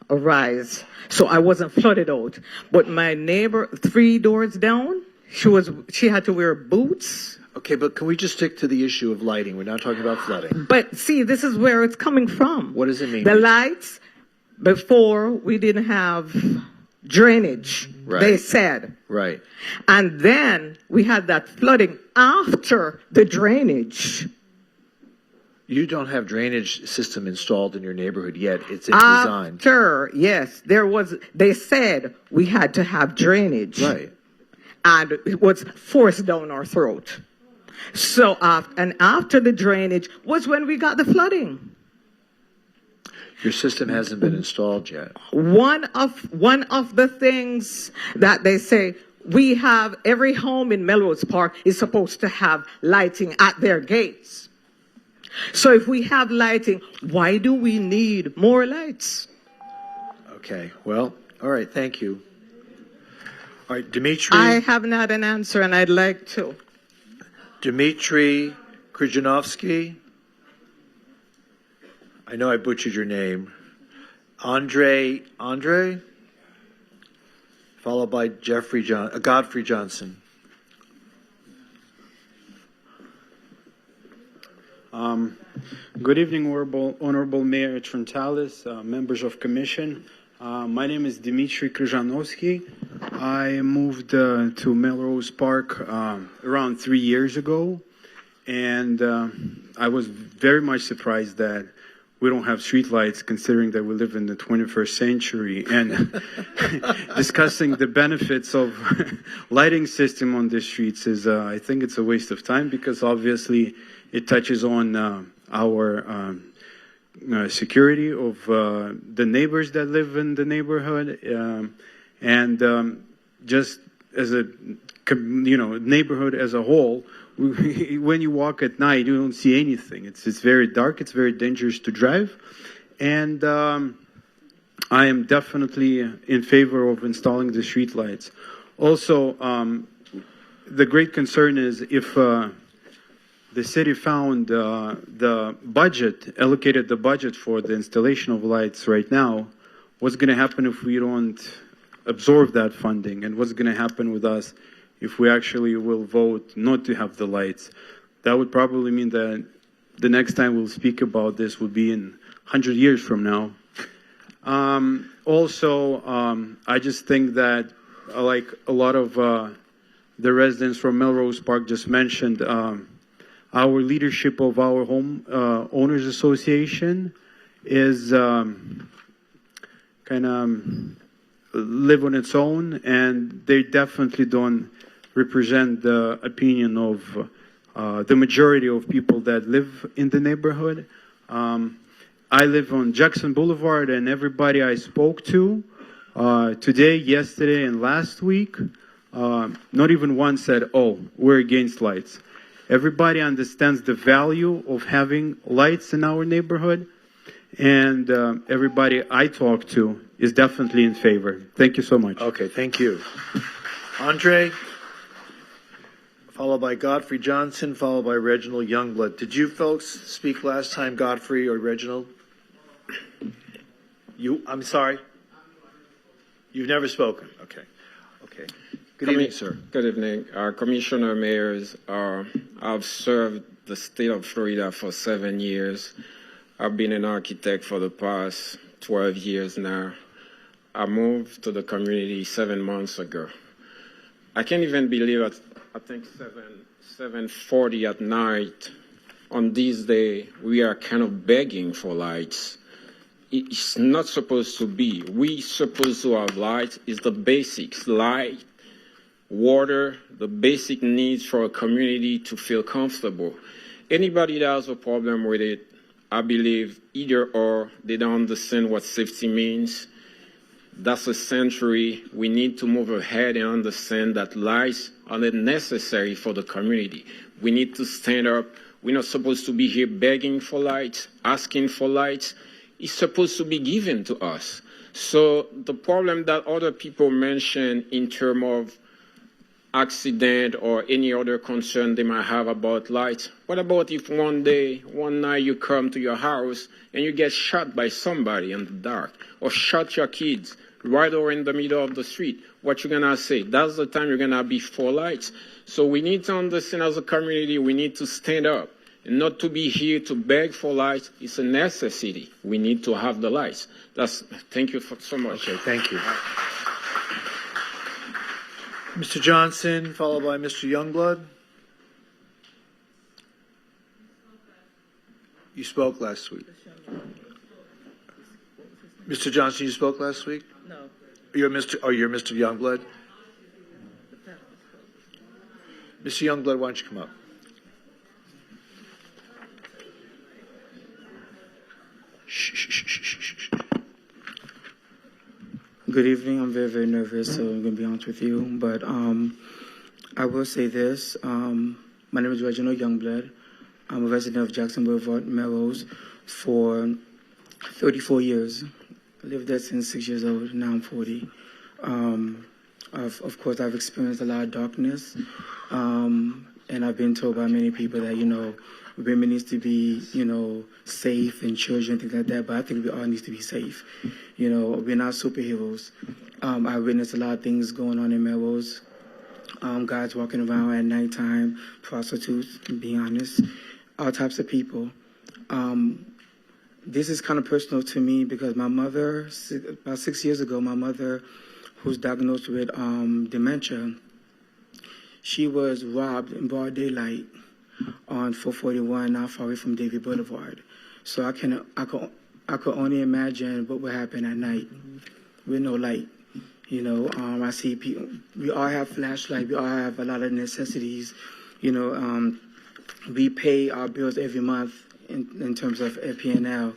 a rise, so I wasn't flooded out. But my neighbor, 3 doors down, she had to wear boots. Okay, but can we just stick to the issue of lighting? We're not talking about flooding. But see, this is where it's coming from. What does it mean? The lights, before we didn't have drainage, Right. they said. Right. And then we had that flooding after the drainage. You don't have drainage system installed in your neighborhood yet. It's in design. After, yes, they said we had to have drainage. Right. And it was forced down our throat. So, after the drainage was when we got the flooding. Your system hasn't been installed yet. One of the things that they say, we have every home in Melrose Park is supposed to have lighting at their gates. So if we have lighting, why do we need more lights? Okay, well, all right, thank you. All right, Dimitri. I have not an answer, and I'd like to. Dimitri Krijanovsky. I know I butchered your name. Andre, followed by Godfrey Johnson. Good evening, Honorable Mayor Trentalis, members of Commission. My name is Dmitry Krijanovsky. I moved to Melrose Park around 3 years ago, and I was very much surprised that we don't have streetlights, considering that we live in the 21st century, and discussing the benefits of lighting system on the streets is, I think it's a waste of time, because obviously it touches on our security of the neighbors that live in the neighborhood, and just as a neighborhood as a whole. When you walk at night, you don't see anything. It's very dark. It's very dangerous to drive, and I am definitely in favor of installing the street lights. Also, the great concern is if the city found allocated the budget for the installation of lights right now, what's going to happen if we don't absorb that funding, and what's going to happen with us if we actually will vote not to have the lights? That would probably mean that the next time we'll speak about this will be in 100 years from now. I just think that, like a lot of the residents from Melrose Park just mentioned, our leadership of our home owners association is kind of live on its own, and they definitely don't represent the opinion of the majority of people that live in the neighborhood. I live on Jackson Boulevard, and everybody I spoke to today, yesterday, and last week, not even one said, "Oh, we're against lights." Everybody understands the value of having lights in our neighborhood, and everybody I talk to is definitely in favor. Thank you so much. Okay, thank you. Andre, followed by Godfrey Johnson, followed by Reginald Youngblood. Did you folks speak last time, Godfrey or Reginald? I'm sorry? You've never spoken? Okay. Good evening, sir. Good evening. Commissioner, mayors, I've served the state of Florida for 7 years. I've been an architect for the past 12 years now. I moved to the community 7 months ago. I can't even believe it. I think 7:40 at night on this day, we are kind of begging for lights. It's not supposed to be. We supposed to have lights. It's the basics, light, water, the basic needs for a community to feel comfortable. Anybody that has a problem with it, I believe either or they don't understand what safety means. That's a century. We need to move ahead and understand that lights are necessary for the community. We need to stand up. We're not supposed to be here begging for lights, asking for lights. It's supposed to be given to us. So the problem that other people mention in terms of accident or any other concern they might have about lights, what about if one night you come to your house and you get shot by somebody in the dark, or shot your kids right over in the middle of the street? What you gonna say? That's the time you're gonna be for lights. So we need to understand as a community, we need to stand up and not to be here to beg for lights. It's a necessity. We need to have the lights. Thank you so much. Okay, thank you. Mr. Johnson, followed by Mr. Youngblood. You spoke last week. Mr. Johnson, you spoke last week? No. You're Mr. Youngblood? Mr. Youngblood, why don't you come up? Good evening. I'm very, very nervous, so I'm going to be honest with you. But I will say this. My name is Reginald Youngblood. I'm a resident of Jackson Boulevard, Melrose, for 34 years. I lived there since 6 years old. Now I'm 40. Of course, I've experienced a lot of darkness. And I've been told by many people that, women needs to be, safe and children, things like that. But I think we all need to be safe. We're not superheroes. I witnessed a lot of things going on in Melrose. Guys walking around at nighttime, prostitutes, to be honest, all types of people. This is kind of personal to me because my mother, about 6 years ago, my mother, who's diagnosed with dementia, she was robbed in broad daylight on 441, not far away from Davie Boulevard. So I could only imagine what would happen at night with no light. I see people, we all have flashlights, we all have a lot of necessities. We pay our bills every month in terms of FP&L.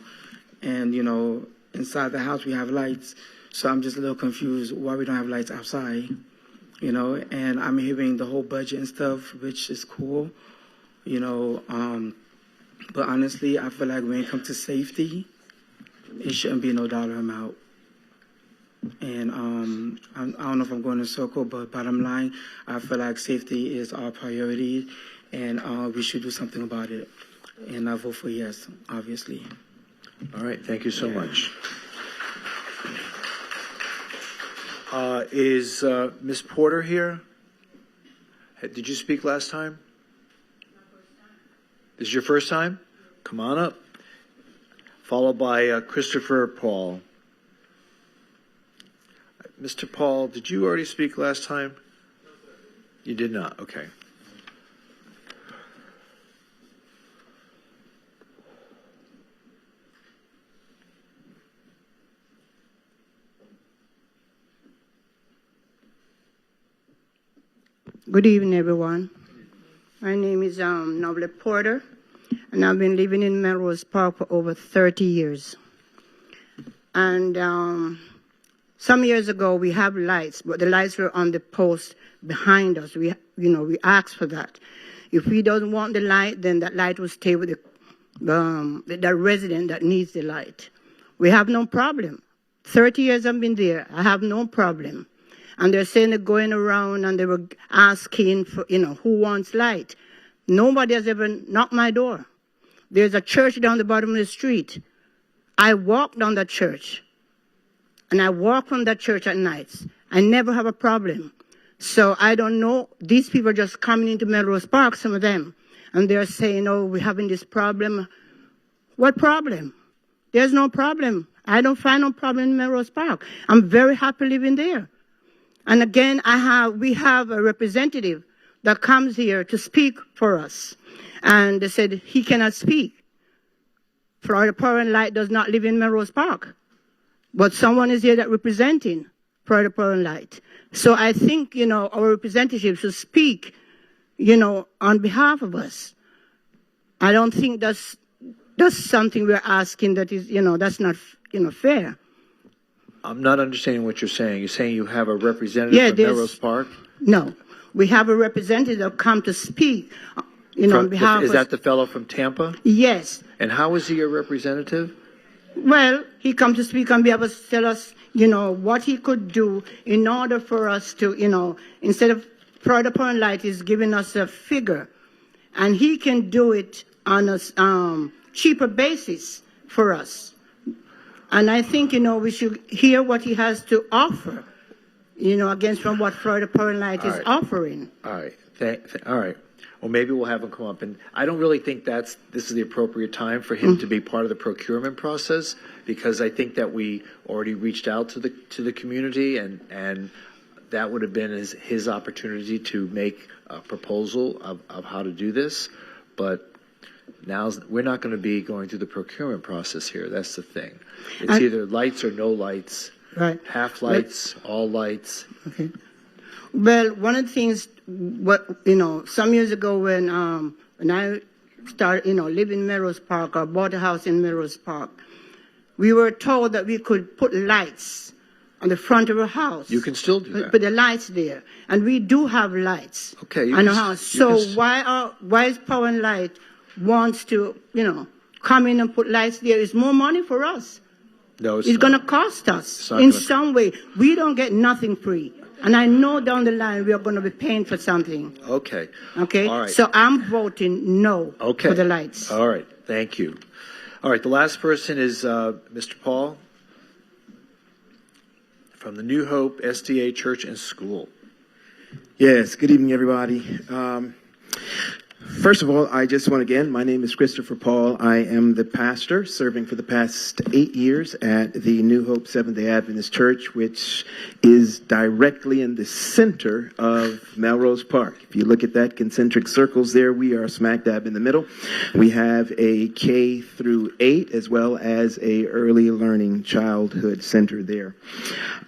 And, inside the house we have lights. So I'm just a little confused why we don't have lights outside. And I'm hearing the whole budget and stuff, which is cool, but honestly, I feel like when it comes to safety, it shouldn't be no dollar amount. And I don't know if I'm going in a circle, but bottom line, I feel like safety is our priority, and we should do something about it. And I vote for yes, obviously. All right, thank you so much. Is Ms. Porter here? Did you speak last time? This is your first time? Come on up. Followed by Christopher Paul. Mr. Paul, did you already speak last time? You did not. Okay. Good evening, everyone. My name is Noble Porter, and I've been living in Melrose Park for over 30 years. And some years ago, we have lights, but the lights were on the post behind us. We asked for that. If we don't want the light, then that light will stay with the resident that needs the light. We have no problem. 30 years I've been there. I have no problem. And they're saying they're going around and they were asking for, who wants light. Nobody has ever knocked my door. There's a church down the bottom of the street. I walk down that church. And I walk from that church at nights. I never have a problem. So I don't know. These people are just coming into Melrose Park, some of them. And they're saying, oh, we're having this problem. What problem? There's no problem. I don't find no problem in Melrose Park. I'm very happy living there. And again, we have a representative that comes here to speak for us. And they said he cannot speak. Florida Power and Light does not live in Melrose Park. But someone is here that representing Florida Power and Light. So I think, our representative should speak, on behalf of us. I don't think that's something we're asking that is, that's not, fair. I'm not understanding what you're saying. You're saying you have a representative from Melrose Park? No. We have a representative come to speak, on behalf of... Is that the fellow from Tampa? Yes. And how is he your representative? Well, he come to speak on behalf of us, tell us, what he could do in order for us to, instead of Florida Power and Light is giving us a figure, and he can do it on a cheaper basis for us. And I think, we should hear what he has to offer, against from what Florida Power and Light is offering. All right. All right. Well, maybe we'll have him come up. And I don't really think this is the appropriate time for him to be part of the procurement process, because I think that we already reached out to the community, and that would have been his opportunity to make a proposal of how to do this. But now we're not going to be going through the procurement process here. That's the thing. It's either lights or no lights. Right. Half lights, all lights. Okay. Well, one of the things, some years ago when I started, living in Melrose Park or bought a house in Melrose Park, we were told that we could put lights on the front of a house. You can still do that. Put the lights there, and we do have lights. Okay. On the house. So why is Power and Light wants to come in and put lights there? It's more money for us. No, it's going to cost us in some way. We don't get nothing free. And I know down the line we are going to be paying for something. Okay. Okay? All right. So I'm voting no for the lights. All right. Thank you. All right. The last person is Mr. Paul from the New Hope SDA Church and School. Yes. Good evening, everybody. First of all, I just want again, my name is Christopher Paul. I am the pastor serving for the past 8 years at the New Hope Seventh-day Adventist Church, which is directly in the center of Melrose Park. If you look at that concentric circles there, we are smack dab in the middle. We have a K through 8 as well as a early learning childhood center there.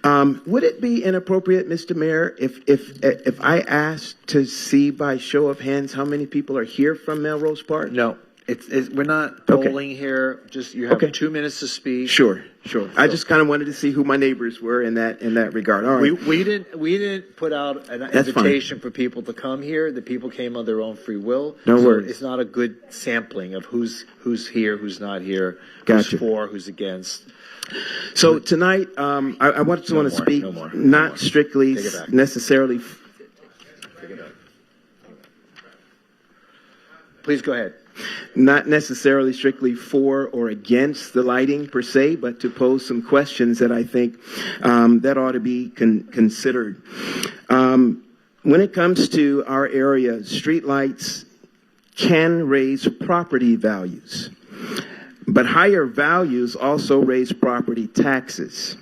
Would it be inappropriate, Mr. Mayor, if I asked to see by show of hands how many people are here from Melrose Park? No, we're not polling here. Just you have 2 minutes to speak. Sure. I just kind of wanted to see who my neighbors were in that regard. All right. We didn't put out an invitation for people to come here. The people came on their own free will. No so worries. It's not a good sampling of who's here, who's not here, Gotcha. who's for, who's against. So tonight, I want to speak not strictly necessarily. Please go ahead. Not necessarily strictly for or against the lighting per se, but to pose some questions that I think that ought to be considered. When it comes to our area, streetlights can raise property values, but higher values also raise property taxes.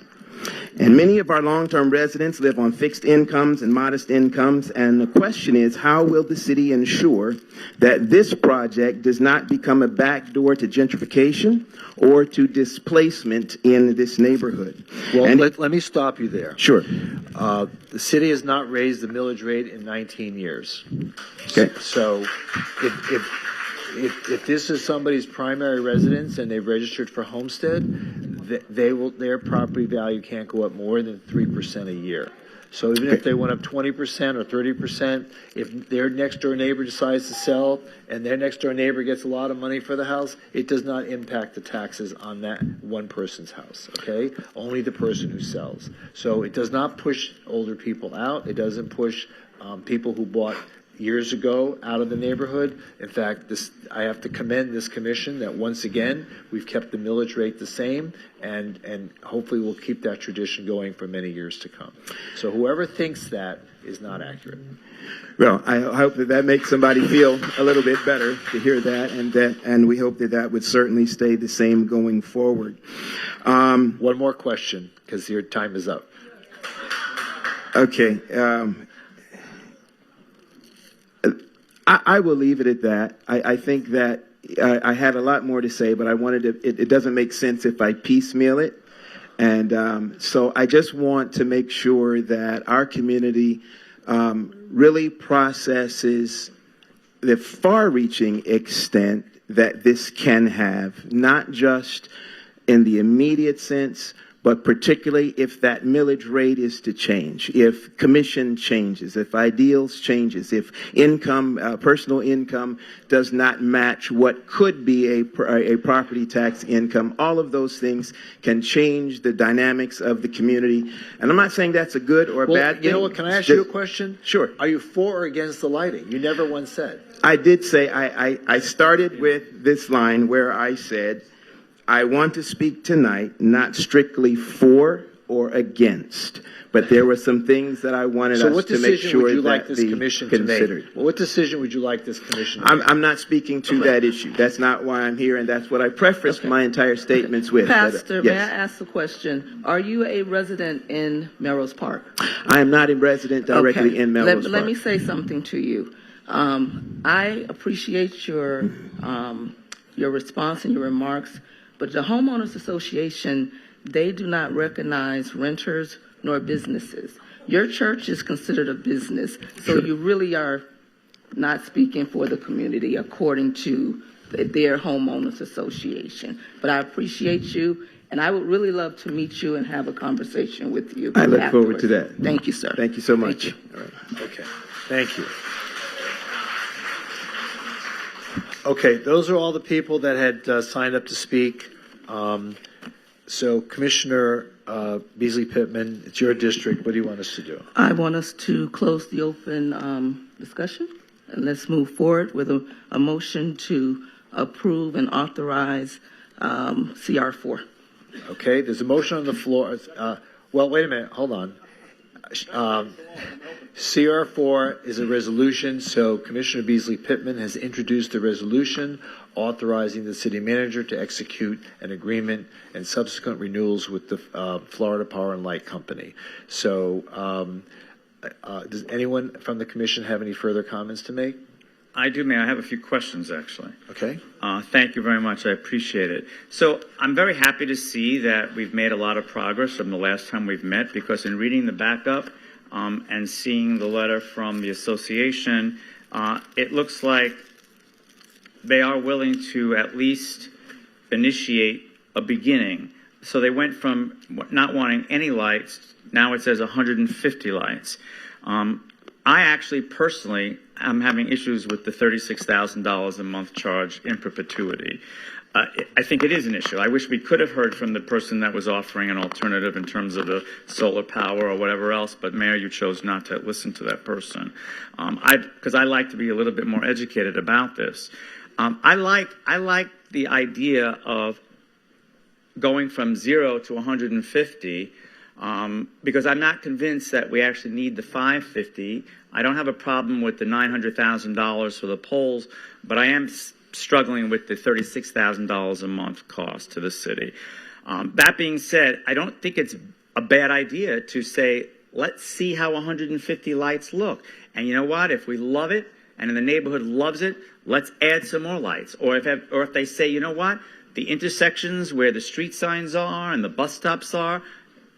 And many of our long-term residents live on fixed incomes and modest incomes, and the question is, how will the city ensure that this project does not become a backdoor to gentrification or to displacement in this neighborhood? Well, let me stop you there. Sure. The city has not raised the millage rate in 19 years. Okay. So if this is somebody's primary residence and they've registered for homestead, their property value can't go up more than 3% a year. So even if they went up 20% or 30%, if their next door neighbor decides to sell and their next door neighbor gets a lot of money for the house, it does not impact the taxes on that one person's house, okay? Only the person who sells. So it does not push older people out. It doesn't push people who bought years ago out of the neighborhood. In fact, I have to commend this commission that once again we've kept the millage rate the same, and hopefully we'll keep that tradition going for many years to come. So whoever thinks that is not accurate. Well, I hope that makes somebody feel a little bit better to hear that, and we hope that would certainly stay the same going forward. One more question, because your time is up. Okay. I will leave it at that. I think that I had a lot more to say, but I wanted to, it doesn't make sense if I piecemeal it. And so I just want to make sure that our community really processes the far-reaching extent that this can have, not just in the immediate sense, but particularly if that millage rate is to change, if commission changes, if ideals changes, if income, personal income does not match what could be a property tax income, all of those things can change the dynamics of the community. And I'm not saying that's a good or a bad thing. You know what, can I ask you a question? Sure. Are you for or against the lighting? You never once said. I did say, I started with this line where I said, I want to speak tonight not strictly for or against, but there were some things that I wanted us to make sure that the commission considered. Well, what decision would you like this commission to make? I'm not speaking to that issue. That's not why I'm here, and that's what I prefaced my entire statements with. Pastor, may I ask a question? Are you a resident in Melrose Park? I am not a resident directly in Melrose Park. Let me say something to you. I appreciate your response and your remarks. But the Homeowners Association, they do not recognize renters nor businesses. Your church is considered a business, so you really are not speaking for the community according to their Homeowners Association. But I appreciate you, And I would really love to meet you and have a conversation with you. I look forward to afterwards. that. Thank you, sir. Thank you so much. Thank All right. Okay. Thank you. Okay, those are all the people that had signed up to speak. So, Commissioner Beasley Pittman, it's your district. What do you want us to do? I want us to close the open discussion, and let's move forward with a motion to approve and authorize CR4. Okay, there's a motion on the floor. Well, wait a minute. Hold on. CR4 is a resolution, so Commissioner Beasley Pittman has introduced the resolution authorizing the city manager to execute an agreement and subsequent renewals with the Florida Power and Light Company. So does anyone from the commission have any further comments to make? I do, Mayor. I have a few questions, actually. Okay. Thank you very much. I appreciate it. So I'm very happy to see that we've made a lot of progress from the last time we've met, because in reading the backup and seeing the letter from the association, it looks like they are willing to at least initiate a beginning. So they went from not wanting any lights, now it says 150 lights. I actually personally am having issues with the $36,000 a month charge in perpetuity. I think it is an issue. I wish we could have heard from the person that was offering an alternative in terms of the solar power or whatever else, but Mayor, you chose not to listen to that person. Because I like to be a little bit more educated about this. I like the idea of going from 0 to 150 because I'm not convinced that we actually need the 550. I don't have a problem with the $900,000 for the poles, but I am struggling with the $36,000 a month cost to the city. That being said, I don't think it's a bad idea to say, let's see how 150 lights look. And you know what? If we love it and the neighborhood loves it, let's add some more lights. Or if they say, you know what? The intersections where the street signs are and the bus stops are,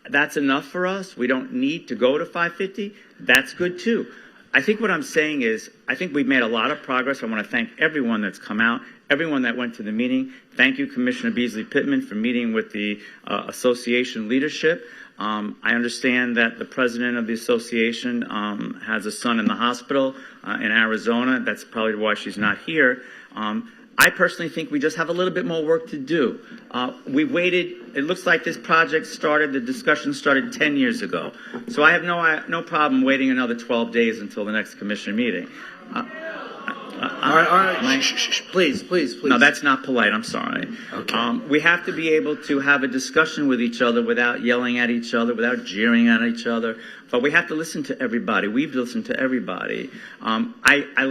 that's enough for us. We don't need to go to 550. That's good too. I think what I'm saying is, I think we've made a lot of progress. I want to thank everyone that's come out, everyone that went to the meeting. Thank you, Commissioner Beasley Pittman, for meeting with the association leadership. I understand that the president of the association has a son in the hospital in Arizona. That's probably why she's not here. I personally think we just have a little bit more work to do. We waited. It looks like this project started, the discussion started 10 years ago. So I have no problem waiting another 12 days until the next commission meeting. All right. Please. No, that's not polite. I'm sorry. Okay. We have to be able to have a discussion with each other without yelling at each other, without jeering at each other. But we have to listen to everybody. We've listened to everybody. I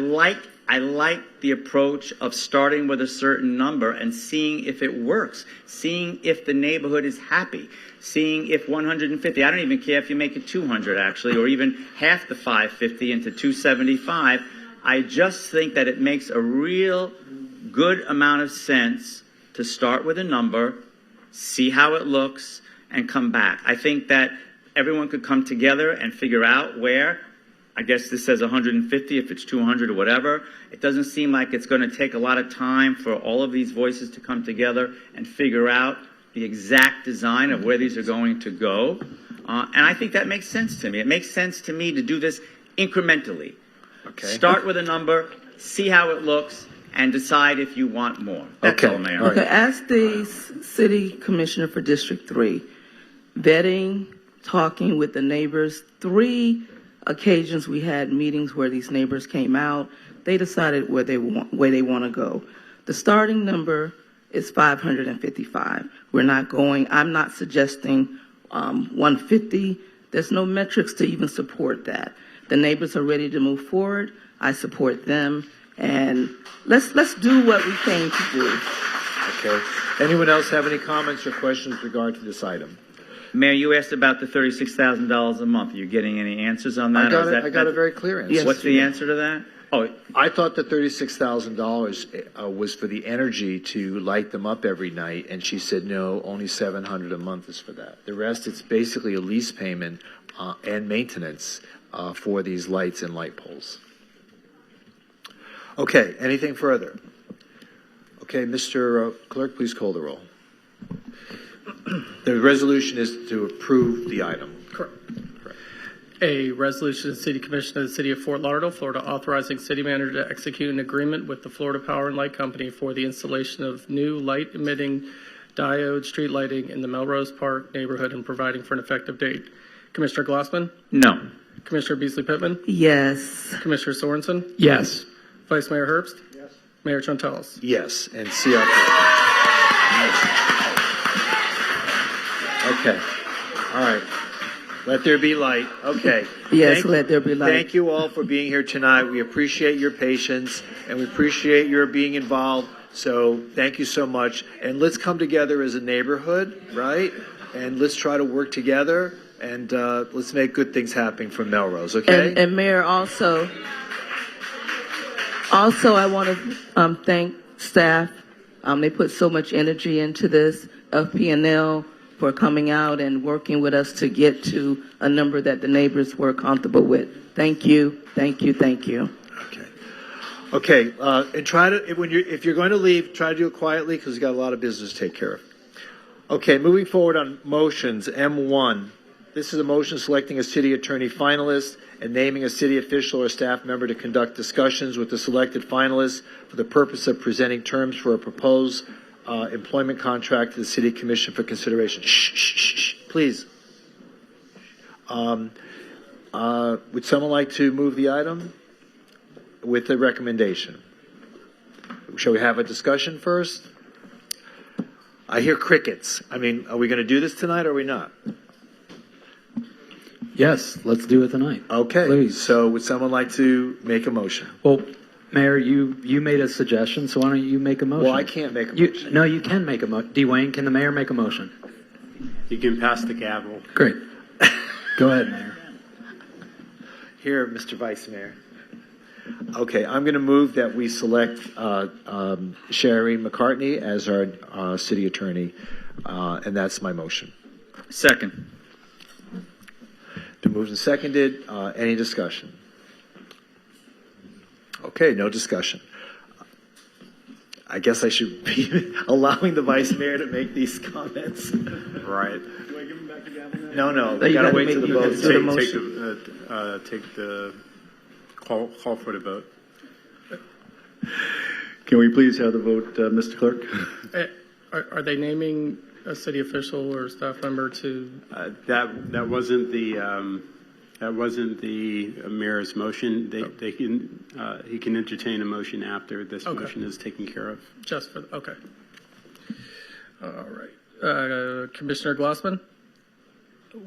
like the approach of starting with a certain number and seeing if it works, seeing if the neighborhood is happy, seeing if 150, I don't even care if you make it 200 actually, or even half the 550 into 275. I just think that it makes a real good amount of sense to start with a number, see how it looks, and come back. I think that everyone could come together and figure out where. I guess this says 150 if it's 200 or whatever. It doesn't seem like it's going to take a lot of time for all of these voices to come together and figure out the exact design of where these are going to go. And I think that makes sense to me. It makes sense to me to do this incrementally. Okay. Start with a number, see how it looks, and decide if you want more. That's all, Mayor. Okay, as the city commissioner for District 3, vetting, talking with the neighbors, 3 occasions we had meetings where these neighbors came out. They decided where they want to go. The starting number is 555. I'm not suggesting 150. There's no metrics to even support that. The neighbors are ready to move forward. I support them, and let's do what we came to do. Okay. Anyone else have any comments or questions with regard to this item? Mayor, you asked about the $36,000 a month. Are you getting any answers on that? I got a very clear answer. Yes. What's the answer to that? Oh, I thought the $36,000 was for the energy to light them up every night, and she said no, only $700 a month is for that. The rest, it's basically a lease payment and maintenance for these lights and light poles. Okay, anything further? Okay, Mr. Clerk, please call the roll. The resolution is to approve the item. Correct. A resolution of the City Commission of the City of Fort Lauderdale, Florida, authorizing city manager to execute an agreement with the Florida Power and Light Company for the installation of new light-emitting diode street lighting in the Melrose Park neighborhood and providing for an effective date. Commissioner Glassman? No. Commissioner Beasley Pittman? Yes. Commissioner Sorensen? Yes. Vice Mayor Herbst? Yes. Mayor Trentalis? Yes, and CR. Okay. All right. Let there be light. Okay. Yes, let there be light. Thank you all for being here tonight. We appreciate your patience and we appreciate your being involved. So thank you so much. And let's come together as a neighborhood, right? And let's try to work together and let's make good things happen for Melrose, okay? And Mayor, also I want to thank staff. They put so much energy into this, FP&L, for coming out and working with us to get to a number that the neighbors were comfortable with. Thank you, thank you, thank you. Okay, and try to, if you're going to leave, try to do it quietly because we've got a lot of business to take care of. Okay, moving forward on motions, M1. This is a motion selecting a city attorney finalist and naming a city official or staff member to conduct discussions with the selected finalists for the purpose of presenting terms for a proposed employment contract to the City Commission for consideration. Shh, please. Would someone like to move the item with the recommendation? Shall we have a discussion first? I hear crickets. I mean, are we going to do this tonight or are we not? Yes, let's do it tonight. Okay. Please. So would someone like to make a motion? Well, Mayor, you made a suggestion, so why don't you make a motion? Well, I can't make a motion. No, you can make a motion. Dwayne, can the mayor make a motion? You can pass the gavel. Great. Go ahead, Mayor. Here, Mr. Vice Mayor. Okay, I'm going to move that we select Sherry McCartney as our city attorney, and that's my motion. Second. Been moved and seconded. Any discussion? Okay, no discussion. I guess I should be allowing the Vice Mayor to make these comments. Right. Do I give him back the gavel now? No, we got to wait till the vote. Take the call for the vote. Can we please have the vote, Mr. Clerk? Are they naming a city official or staff member to? That wasn't the mayor's motion. They can he can entertain a motion after this motion is taken care of. Just for okay. All right, Commissioner Glassman.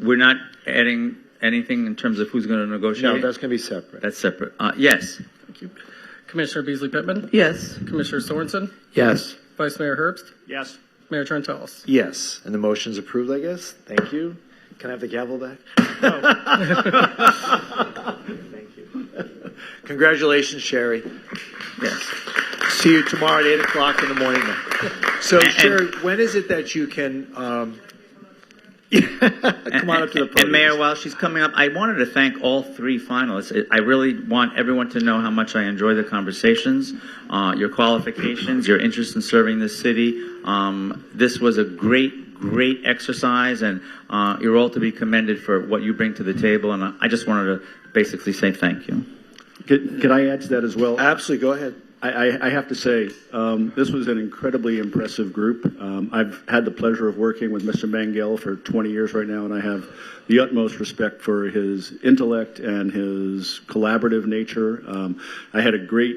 We're not adding anything in terms of who's going to negotiate? No, that's going to be separate. That's separate. Yes. Thank you. Commissioner Beasley Pittman? Yes. Commissioner Sorensen? Yes. Vice Mayor Herbst? Yes. Mayor Trentalis? Yes, and the motion's approved, I guess. Thank you. Can I have the gavel back? Thank you. Congratulations, Sherry. Yes. See you tomorrow at 8 o'clock in the morning. So, Sherry, when is it that you can come on up to the podium? And Mayor, while she's coming up, I wanted to thank all three finalists. I really want everyone to know how much I enjoy the conversations, your qualifications, your interest in serving this city. This was a great exercise, and you're all to be commended for what you bring to the table. And I just wanted to basically say thank you. Could I add to that as well? Absolutely, go ahead. I have to say, this was an incredibly impressive group. I've had the pleasure of working with Mr. Mangel for 20 years right now, and I have the utmost respect for his intellect and his collaborative nature. I had a great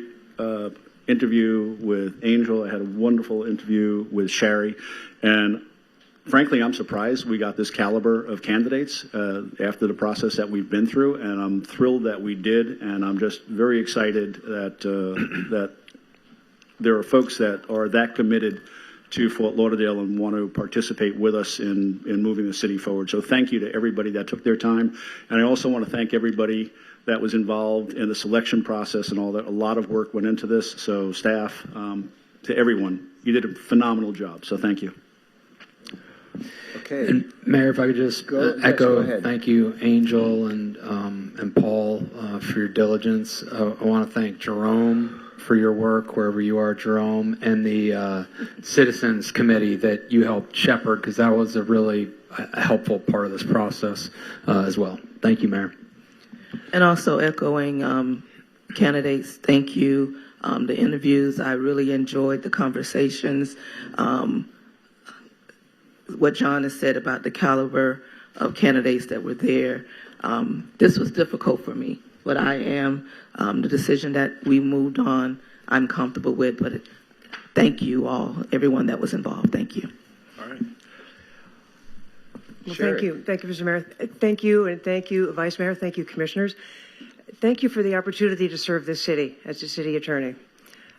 interview with Angel. I had a wonderful interview with Sherry, and frankly, I'm surprised we got this caliber of candidates after the process that we've been through, and I'm thrilled that we did, and I'm just very excited that that there are folks that are that committed to Fort Lauderdale and want to participate with us in moving the city forward. So thank you to everybody that took their time, and I also want to thank everybody that was involved in the selection process and all that. A lot of work went into this, so staff, to everyone, you did a phenomenal job, so thank you. Okay. And Mayor, if I could just echo, thank you, Angel and Paul, for your diligence. I want to thank Jerome for your work wherever you are, Jerome, and the Citizens Committee that you helped shepherd, because that was a really helpful part of this process as well. Thank you, Mayor. And also echoing candidates, thank you. The interviews, I really enjoyed the conversations. What John has said about the caliber of candidates that were there. This was difficult for me, but I am, the decision that we moved on, I'm comfortable with, but thank you all, everyone that was involved. Thank you. All right. Well, thank you. Thank you, Mr. Mayor. Thank you, and thank you, Vice Mayor. Thank you, Commissioners. Thank you for the opportunity to serve this city as a city attorney.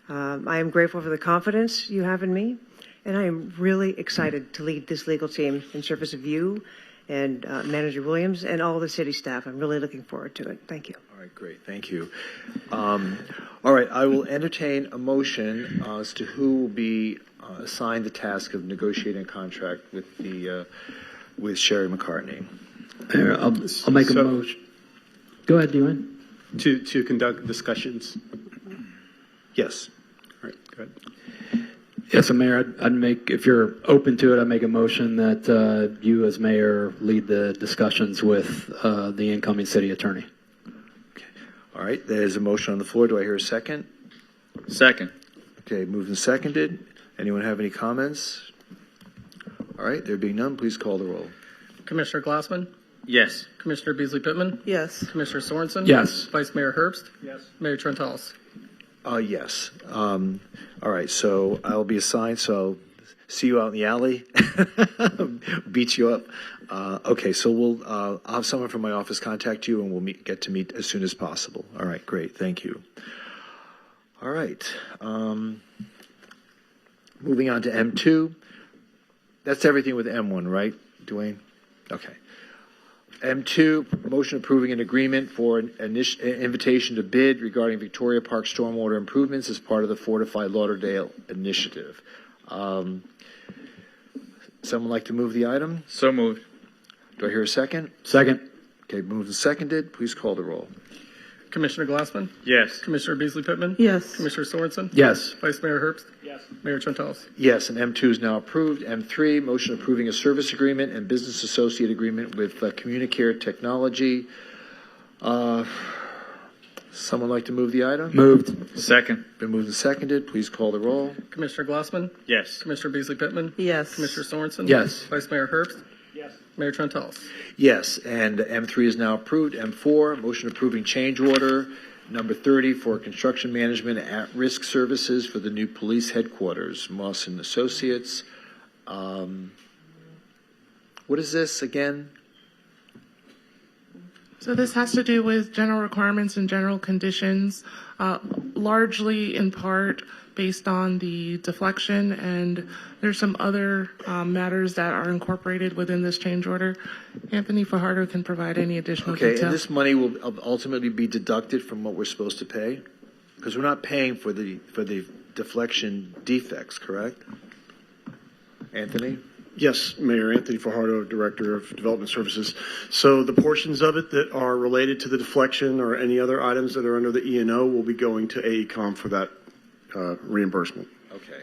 I am grateful for the confidence you have in me, and I am really excited to lead this legal team in service of you and Manager Williams and all the city staff. I'm really looking forward to it. Thank you. All right, great. Thank you. All right, I will entertain a motion as to who will be assigned the task of negotiating a contract with the with Sherry McCartney. Mayor, I'll make a motion. Go ahead, Dwayne. To conduct discussions. Yes. All right, go ahead. Yes, Mayor, I'd make, if you're open to it, I'd make a motion that you as mayor lead the discussions with the incoming city attorney. Okay. All right, there's a motion on the floor. Do I hear a second? Second. Okay, moved and seconded. Anyone have any comments? All right, there being none, please call the roll. Commissioner Glassman? Yes. Commissioner Beasley Pittman? Yes. Commissioner Sorensen? Yes. Vice Mayor Herbst? Yes. Mayor Trentalis? Yes. All right, so I'll be assigned, so I'll see you out in the alley, beat you up. Okay, so I'll have someone from my office contact you, and we'll get to meet as soon as possible. All right, great, thank you. All right, moving on to M2. That's everything with M1, right, Dwayne? Okay. M2, motion approving an agreement for an invitation to bid regarding Victoria Park stormwater improvements as part of the Fortify Lauderdale initiative. Someone like to move the item? So moved. Do I hear a second? Second. Okay, moved and seconded. Please call the roll. Commissioner Glassman? Yes. Commissioner Beasley Pittman? Yes. Commissioner Sorensen? Yes. Vice Mayor Herbst? Yes. Mayor Trentalis? Yes, and M2 is now approved. M3, motion approving a service agreement and business associate agreement with Communicare Technology. Someone like to move the item? Moved. Second. Been moved and seconded. Please call the roll. Commissioner Glassman? Yes. Commissioner Beasley Pittman? Yes. Commissioner Sorensen? Yes. Vice Mayor Herbst? Yes. Mayor Trentalis? Yes, and M3 is now approved. M4, motion approving change order number 30 for construction management at-risk services for the new police headquarters, Moss and Associates. What is this again? So this has to do with general requirements and general conditions, largely in part based on the deflection, and there's some other matters that are incorporated within this change order. Anthony Fajardo can provide any additional Okay, detail. and this money will ultimately be deducted from what we're supposed to pay? Because we're not paying for the deflection defects, correct? Anthony? Yes, Mayor Anthony Fajardo, Director of Development Services. So the portions of it that are related to the deflection or any other items that are under the E&O will be going to AECOM for that reimbursement. Okay.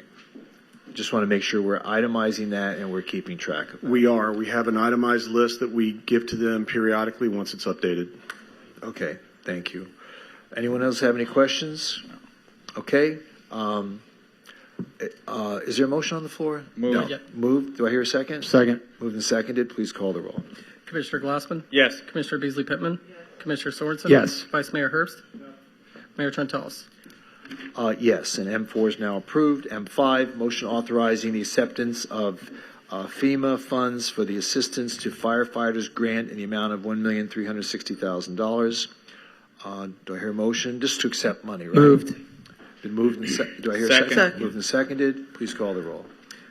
Just want to make sure we're itemizing that and we're keeping track of it. We are. We have an itemized list that we give to them periodically once it's updated. Okay, thank you. Anyone else have any questions? Okay. Is there a motion on the floor? Moved. No. Yeah. Moved. Do I hear a second? Second. Moved and seconded. Please call the roll. Commissioner Glassman? Yes. Commissioner Beasley Pittman? Yes. Commissioner Sorensen? Yes. Vice Mayor Herbst? Yes. Mayor Trentalis? Yes, and M4 is now approved. M5, motion authorizing the acceptance of FEMA funds for the Assistance to Firefighters grant in the amount of $1,360,000. Do I hear a motion? Just to accept money, right? Moved. Been moved and do I hear a second? Moved and seconded. Please call the roll.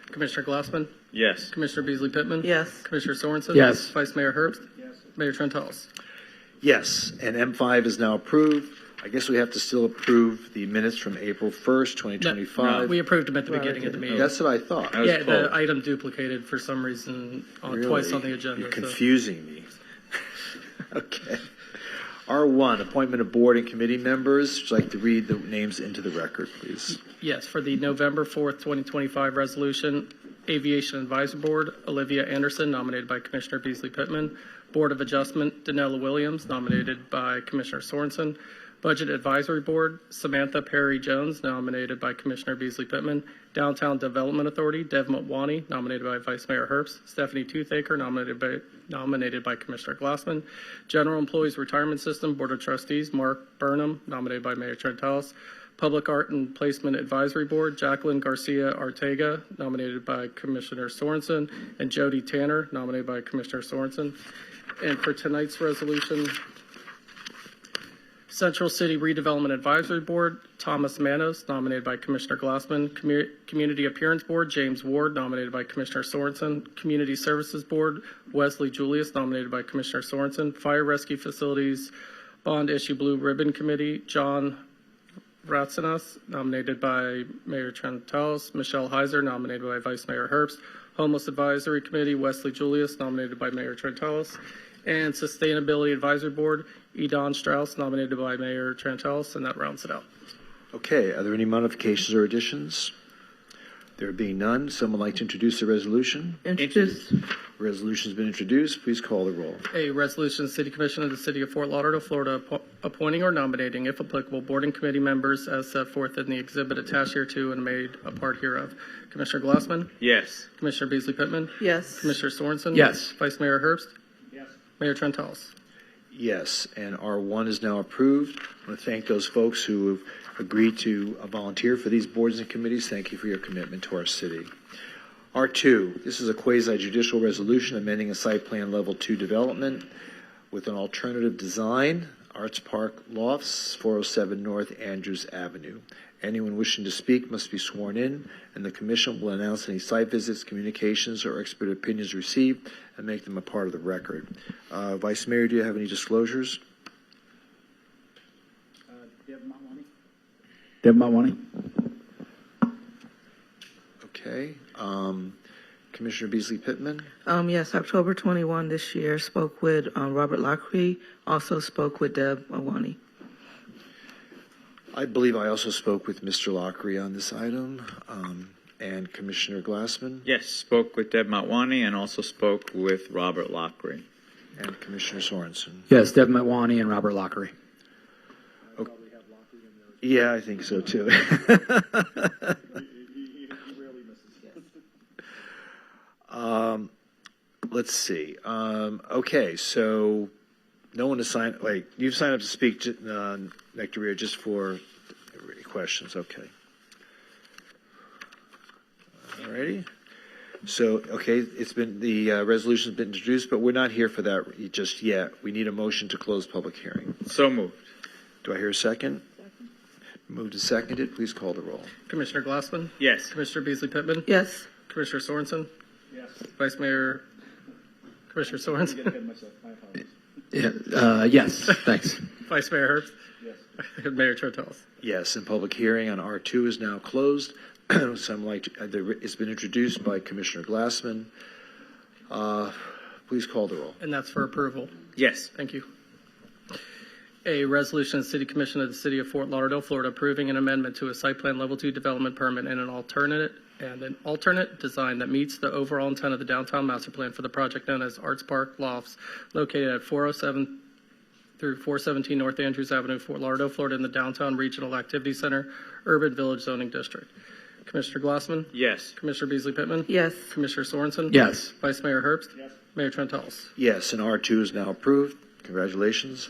Commissioner Glassman? Yes. Commissioner Beasley Pittman? Yes. Commissioner Sorensen? Yes. Vice Mayor Herbst? Yes. Mayor Trentalis? Yes, and M5 is now approved. I guess we have to still approve the minutes from April 1st, 2025. No, we approved them at the beginning of the meeting. That's what I thought. Yeah, the item duplicated for some reason twice on the agenda. You're confusing me. Okay. R1, appointment of board and committee members. Would you like to read the names into the record, please? Yes, for the November 4th, 2025 resolution, Aviation Advisory Board, Olivia Anderson, nominated by Commissioner Beasley Pittman. Board of Adjustment, Danella Williams, nominated by Commissioner Sorensen. Budget Advisory Board, Samantha Perry Jones, nominated by Commissioner Beasley Pittman. Downtown Development Authority, Dev Motwani, nominated by Vice Mayor Herbst. Stephanie Toothaker, nominated by Commissioner Glassman. General Employees Retirement System, Board of Trustees, Mark Burnham, nominated by Mayor Trentalis. Public Art and Placement Advisory Board, Jacqueline Garcia Artega, nominated by Commissioner Sorensen, and Jody Tanner, nominated by Commissioner Sorensen. And for tonight's resolution, Central City Redevelopment Advisory Board, Thomas Manos, nominated by Commissioner Glassman. Community Appearance Board, James Ward, nominated by Commissioner Sorensen. Community Services Board, Wesley Julius, nominated by Commissioner Sorensen. Fire Rescue Facilities Bond Issue Blue Ribbon Committee, John Ratzanas, nominated by Mayor Trentalis. Michelle Heiser, nominated by Vice Mayor Herbst. Homeless Advisory Committee, Wesley Julius, nominated by Mayor Trentalis. And Sustainability Advisory Board, Edon Strauss, nominated by Mayor Trentalis, and that rounds it out. Okay, are there any modifications or additions? There being none, someone like to introduce the resolution? Introduce. Resolution's been introduced. Please call the roll. A resolution of the City Commission of the City of Fort Lauderdale, Florida, appointing or nominating, if applicable, board and committee members as set forth in the exhibit attached hereto and made a part hereof. Commissioner Glassman? Yes. Commissioner Beasley Pittman? Yes. Commissioner Sorensen? Yes. Vice Mayor Herbst? Yes. Mayor Trentalis? Yes, and R1 is now approved. I want to thank those folks who have agreed to volunteer for these boards and committees. Thank you for your commitment to our city. R2, this is a quasi-judicial resolution amending a site plan level 2 development with an alternative design, Arts Park Lofts, 407 North Andrews Avenue. Anyone wishing to speak must be sworn in, and the commission will announce any site visits, communications, or expert opinions received and make them a part of the record. Vice Mayor, do you have any disclosures? Deb Mawani. Okay. Commissioner Beasley Pittman? Yes, October 21 this year, spoke with Robert Lockery, also spoke with Deb Mawani. I believe I also spoke with Mr. Lockery on this item, and Commissioner Glassman. Yes, spoke with Deb Motwani and also spoke with Robert Lockery. And Commissioner Sorensen. Yes, Dev Motwani and Robert Lockery. Okay. Yeah, I think so too. Let's see. Okay, so no one has signed. Wait, you've signed up to speak, Nectaria, just for questions. Okay. Alrighty. So, okay, it's been the resolution's been introduced, but we're not here for that just yet. We need a motion to close public hearing. So moved. Do I hear a second? Moved and seconded. Please call the roll. Commissioner Glassman? Yes. Commissioner Beasley Pittman? Yes. Commissioner Sorensen? Yes. Vice Mayor Commissioner Sorensen? Yes, thanks. Vice Mayor Herbst? Yes. Mayor Trentalis? Yes, and public hearing on R2 is now closed. It's been introduced by Commissioner Glassman. Please call the roll. And that's for approval. Yes. Thank you. A resolution of the City Commission of the City of Fort Lauderdale, Florida, approving an amendment to a site plan level 2 development permit and an alternate design that meets the overall intent of the downtown master plan for the project known as Arts Park Lofts, located at 407 through 417 North Andrews Avenue, Fort Lauderdale, Florida, in the Downtown Regional Activity Center, Urban Village Zoning District. Commissioner Glassman? Yes. Commissioner Beasley Pittman? Yes. Commissioner Sorensen? Yes. Vice Mayor Herbst? Yes. Mayor Trentalis? Yes, and R2 is now approved. Congratulations.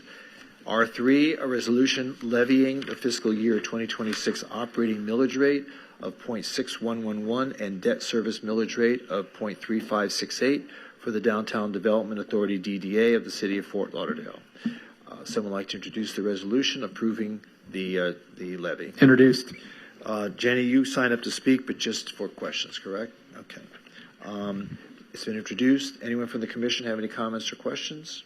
R3, a resolution levying the fiscal year 2026 operating millage rate of 0.6111 and debt service millage rate of 0.3568 for the Downtown Development Authority DDA of the City of Fort Lauderdale. Someone like to introduce the resolution approving the levy? Introduced. Jenny, you signed up to speak, but just for questions, correct? Okay. It's been introduced. Anyone from the commission have any comments or questions?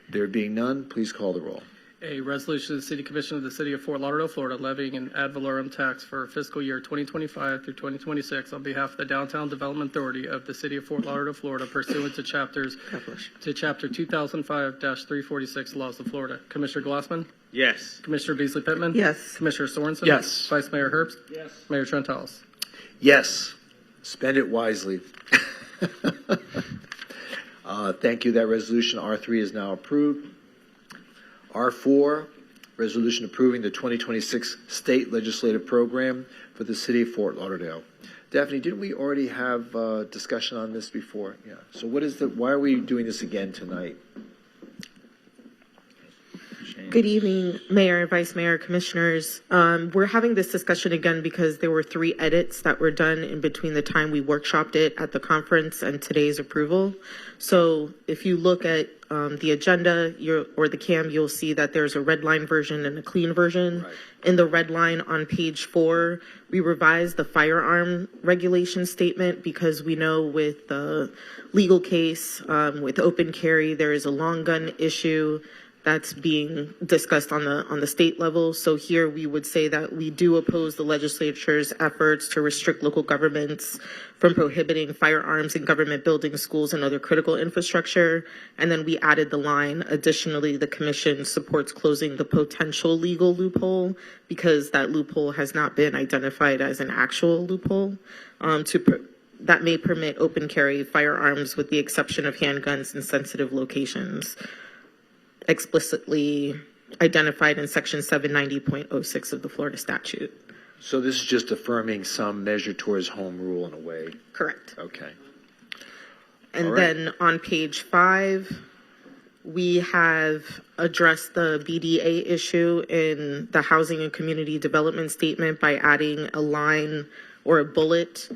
There being none, please call the roll. A resolution of the City Commission of the City of Fort Lauderdale, Florida, levying an ad valorem tax for fiscal year 2025 through 2026 on behalf of the Downtown Development Authority of the City of Fort Lauderdale, Florida, pursuant to Chapter 2005-346 laws of Florida. Commissioner Glassman? Yes. Commissioner Beasley Pittman? Yes. Commissioner Sorensen? Yes. Vice Mayor Herbst? Yes. Mayor Trentalis? Yes. Spend it wisely. Thank you. That resolution R3 is now approved. R4, resolution approving the 2026 state legislative program for the city of Fort Lauderdale. Daphne, didn't we already have discussion on this before? Yeah. So why are we doing this again tonight? Good evening, Mayor, Vice Mayor, Commissioners. We're having this discussion again because there were 3 edits that were done in between the time we workshopped it at the conference and today's approval. So if you look at the agenda or the CAM, you'll see that there's a red line version and a clean version. Right. In the red line on page 4, we revised the firearm regulation statement because we know with the legal case with open carry, there is a long gun issue that's being discussed on the state level. So here we would say that we do oppose the legislature's efforts to restrict local governments from prohibiting firearms in government buildings, schools, and other critical infrastructure. And then we added the line, additionally, the commission supports closing the potential legal loophole because that loophole has not been identified as an actual loophole that may permit open carry firearms with the exception of handguns in sensitive locations, explicitly identified in section 790.06 of the Florida statute. So this is just affirming some measure towards home rule in a way? Correct. Okay. And then on page 5, we have addressed the BDA issue in the Housing and Community Development Statement by adding a line or a bullet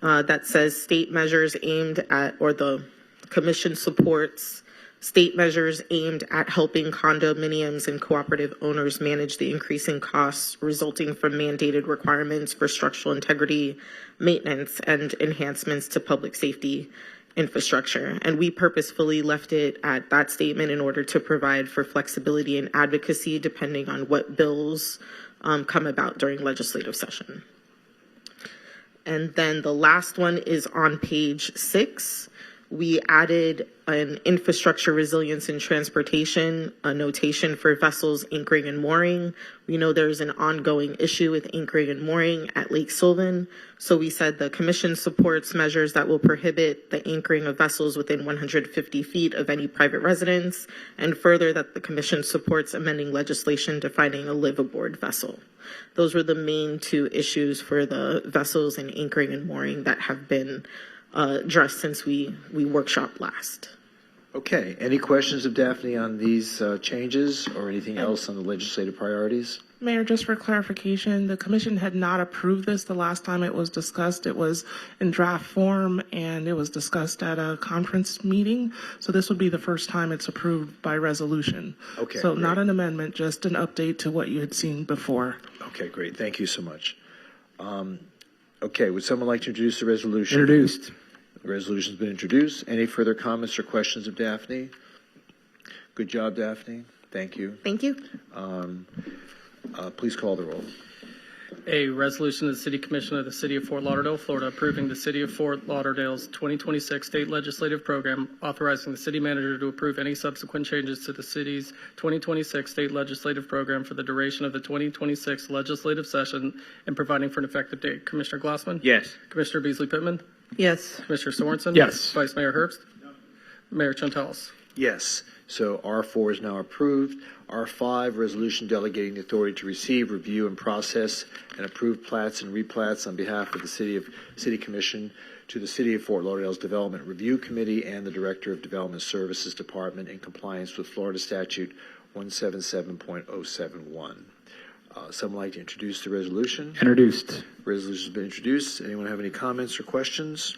that says state measures aimed at, or the commission supports state measures aimed at helping condominiums and cooperative owners manage the increasing costs resulting from mandated requirements for structural integrity, maintenance, and enhancements to public safety infrastructure. And we purposefully left it at that statement in order to provide for flexibility and advocacy depending on what bills come about during legislative session. And then the last one is on page 6. We added an infrastructure resilience and transportation, a notation for vessels anchoring and mooring. We know there's an ongoing issue with anchoring and mooring at Lake Sylvan. So we said the commission supports measures that will prohibit the anchoring of vessels within 150 feet of any private residence, and further that the commission supports amending legislation defining a live-aboard vessel. Those were the main 2 issues for the vessels and anchoring and mooring that have been addressed since we workshopped last. Okay. Any questions of Daphne on these changes or anything else on the legislative priorities? Mayor, just for clarification, the commission had not approved this the last time it was discussed. It was in draft form and it was discussed at a conference meeting. So this would be the first time it's approved by resolution. Okay. So great. not an amendment, just an update to what you had seen before. Okay, great. Thank you so much. Okay, would someone like to introduce the resolution? Introduced. The resolution's been introduced. Any further comments or questions of Daphne? Good job, Daphne. Thank you. Thank you. Please call the roll. A resolution of the City Commission of the City of Fort Lauderdale, Florida, approving the City of Fort Lauderdale's 2026 state legislative program, authorizing the city manager to approve any subsequent changes to the city's 2026 state legislative program for the duration of the 2026 legislative session and providing for an effective date. Commissioner Glassman? Yes. Commissioner Beasley Pittman? Yes. Commissioner Sorensen? Yes. Vice Mayor Herbst? Mayor Trentalis? Yes. So R4 is now approved. R5, resolution delegating the authority to receive, review, and process and approve plats and replats on behalf of the City Commission to the City of Fort Lauderdale's Development Review Committee and the Director of Development Services Department in compliance with Florida Statute 177.071. Someone like to introduce the resolution? Introduced. Resolution has been introduced. Anyone have any comments or questions?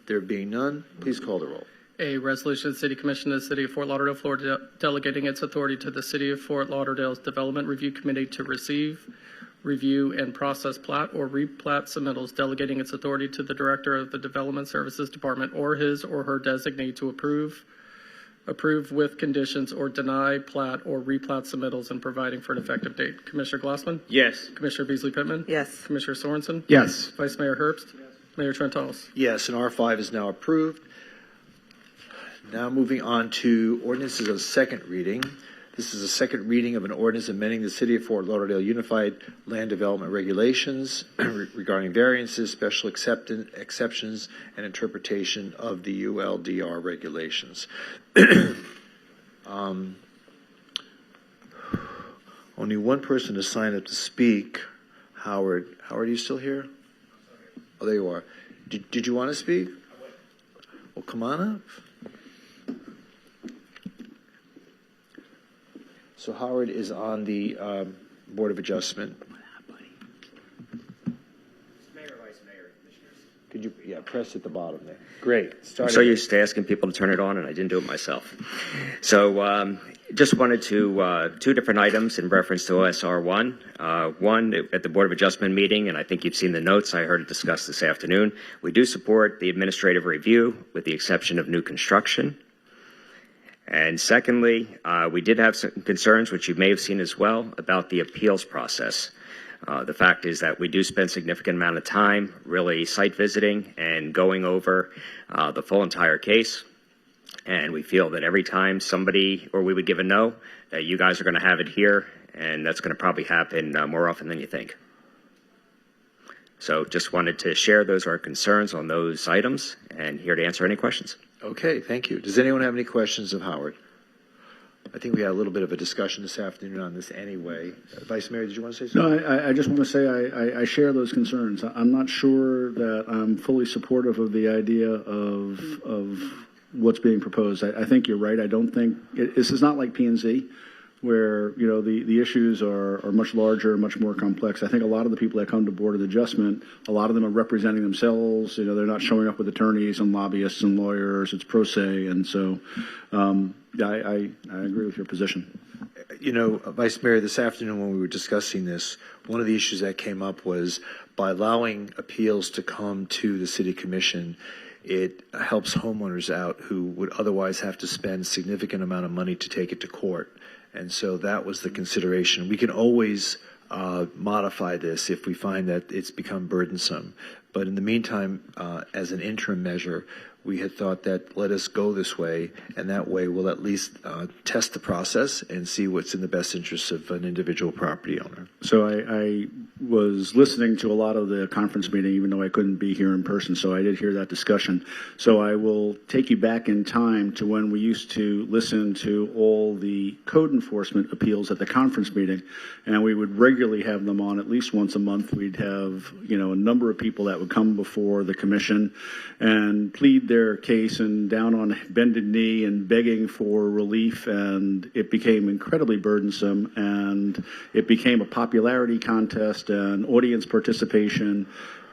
There being none, please call the roll. A resolution of the City Commission of the City of Fort Lauderdale, Florida, delegating its authority to the City of Fort Lauderdale's Development Review Committee to receive, review, and process plat or replat submittals, delegating its authority to the Director of the Development Services Department or his or her designee to approve, approve with conditions, or deny plat or replat submittals and providing for an effective date. Commissioner Glassman? Yes. Commissioner Beasley Pittman? Yes. Commissioner Sorensen? Yes. Vice Mayor Herbst? Mayor Trentalis? Yes, and R5 is now approved. Now moving on to ordinances of second reading. This is a second reading of an ordinance amending the City of Fort Lauderdale Unified Land Development Regulations regarding variances, special exceptions, and interpretation of the ULDR regulations. Only one person has signed up to speak. Howard. Howard, are you still here? Oh, there you are. Did you want to speak? Well, come on up. So Howard is on the Board of Adjustment. Mayor, Vice Mayor, Commissioners. Could you, press at the bottom there. Great. I'm so used to asking people to turn it on, and I didn't do it myself. So just wanted to, two different items in reference to OSR 1. One, at the Board of Adjustment meeting, and I think you've seen the notes, I heard it discussed this afternoon. We do support the administrative review with the exception of new construction. And secondly, we did have some concerns, which you may have seen as well, about the appeals process. The fact is that we do spend significant amount of time really site visiting and going over the full entire case. And we feel that every time somebody, or we would give a no, that you guys are going to have it here, and that's going to probably happen more often than you think. So just wanted to share those are our concerns on those items, and here to answer any questions. Okay, thank you. Does anyone have any questions of Howard? I think we had a little bit of a discussion this afternoon on this anyway. Vice Mayor, did you want to say something? No, I just want to say I share those concerns. I'm not sure that I'm fully supportive of the idea of what's being proposed. I think you're right. I don't think this is not like P&Z, where the issues are much larger, much more complex. I think a lot of the people that come to Board of Adjustment, a lot of them are representing themselves. They're not showing up with attorneys and lobbyists and lawyers. It's pro se, and so I agree with your position. Vice Mayor, this afternoon when we were discussing this, one of the issues that came up was by allowing appeals to come to the City Commission, it helps homeowners out who would otherwise have to spend a significant amount of money to take it to court. And so that was the consideration. We can always modify this if we find that it's become burdensome. But in the meantime, as an interim measure, we had thought that let us go this way, and that way we'll at least test the process and see what's in the best interest of an individual property owner. So I was listening to a lot of the conference meeting, even though I couldn't be here in person, so I did hear that discussion. So I will take you back in time to when we used to listen to all the code enforcement appeals at the conference meeting, and we would regularly have them on at least once a month. We'd have, a number of people that would come before the commission and plead their case and down on bended knee and begging for relief, and it became incredibly burdensome, and it became a popularity contest and audience participation,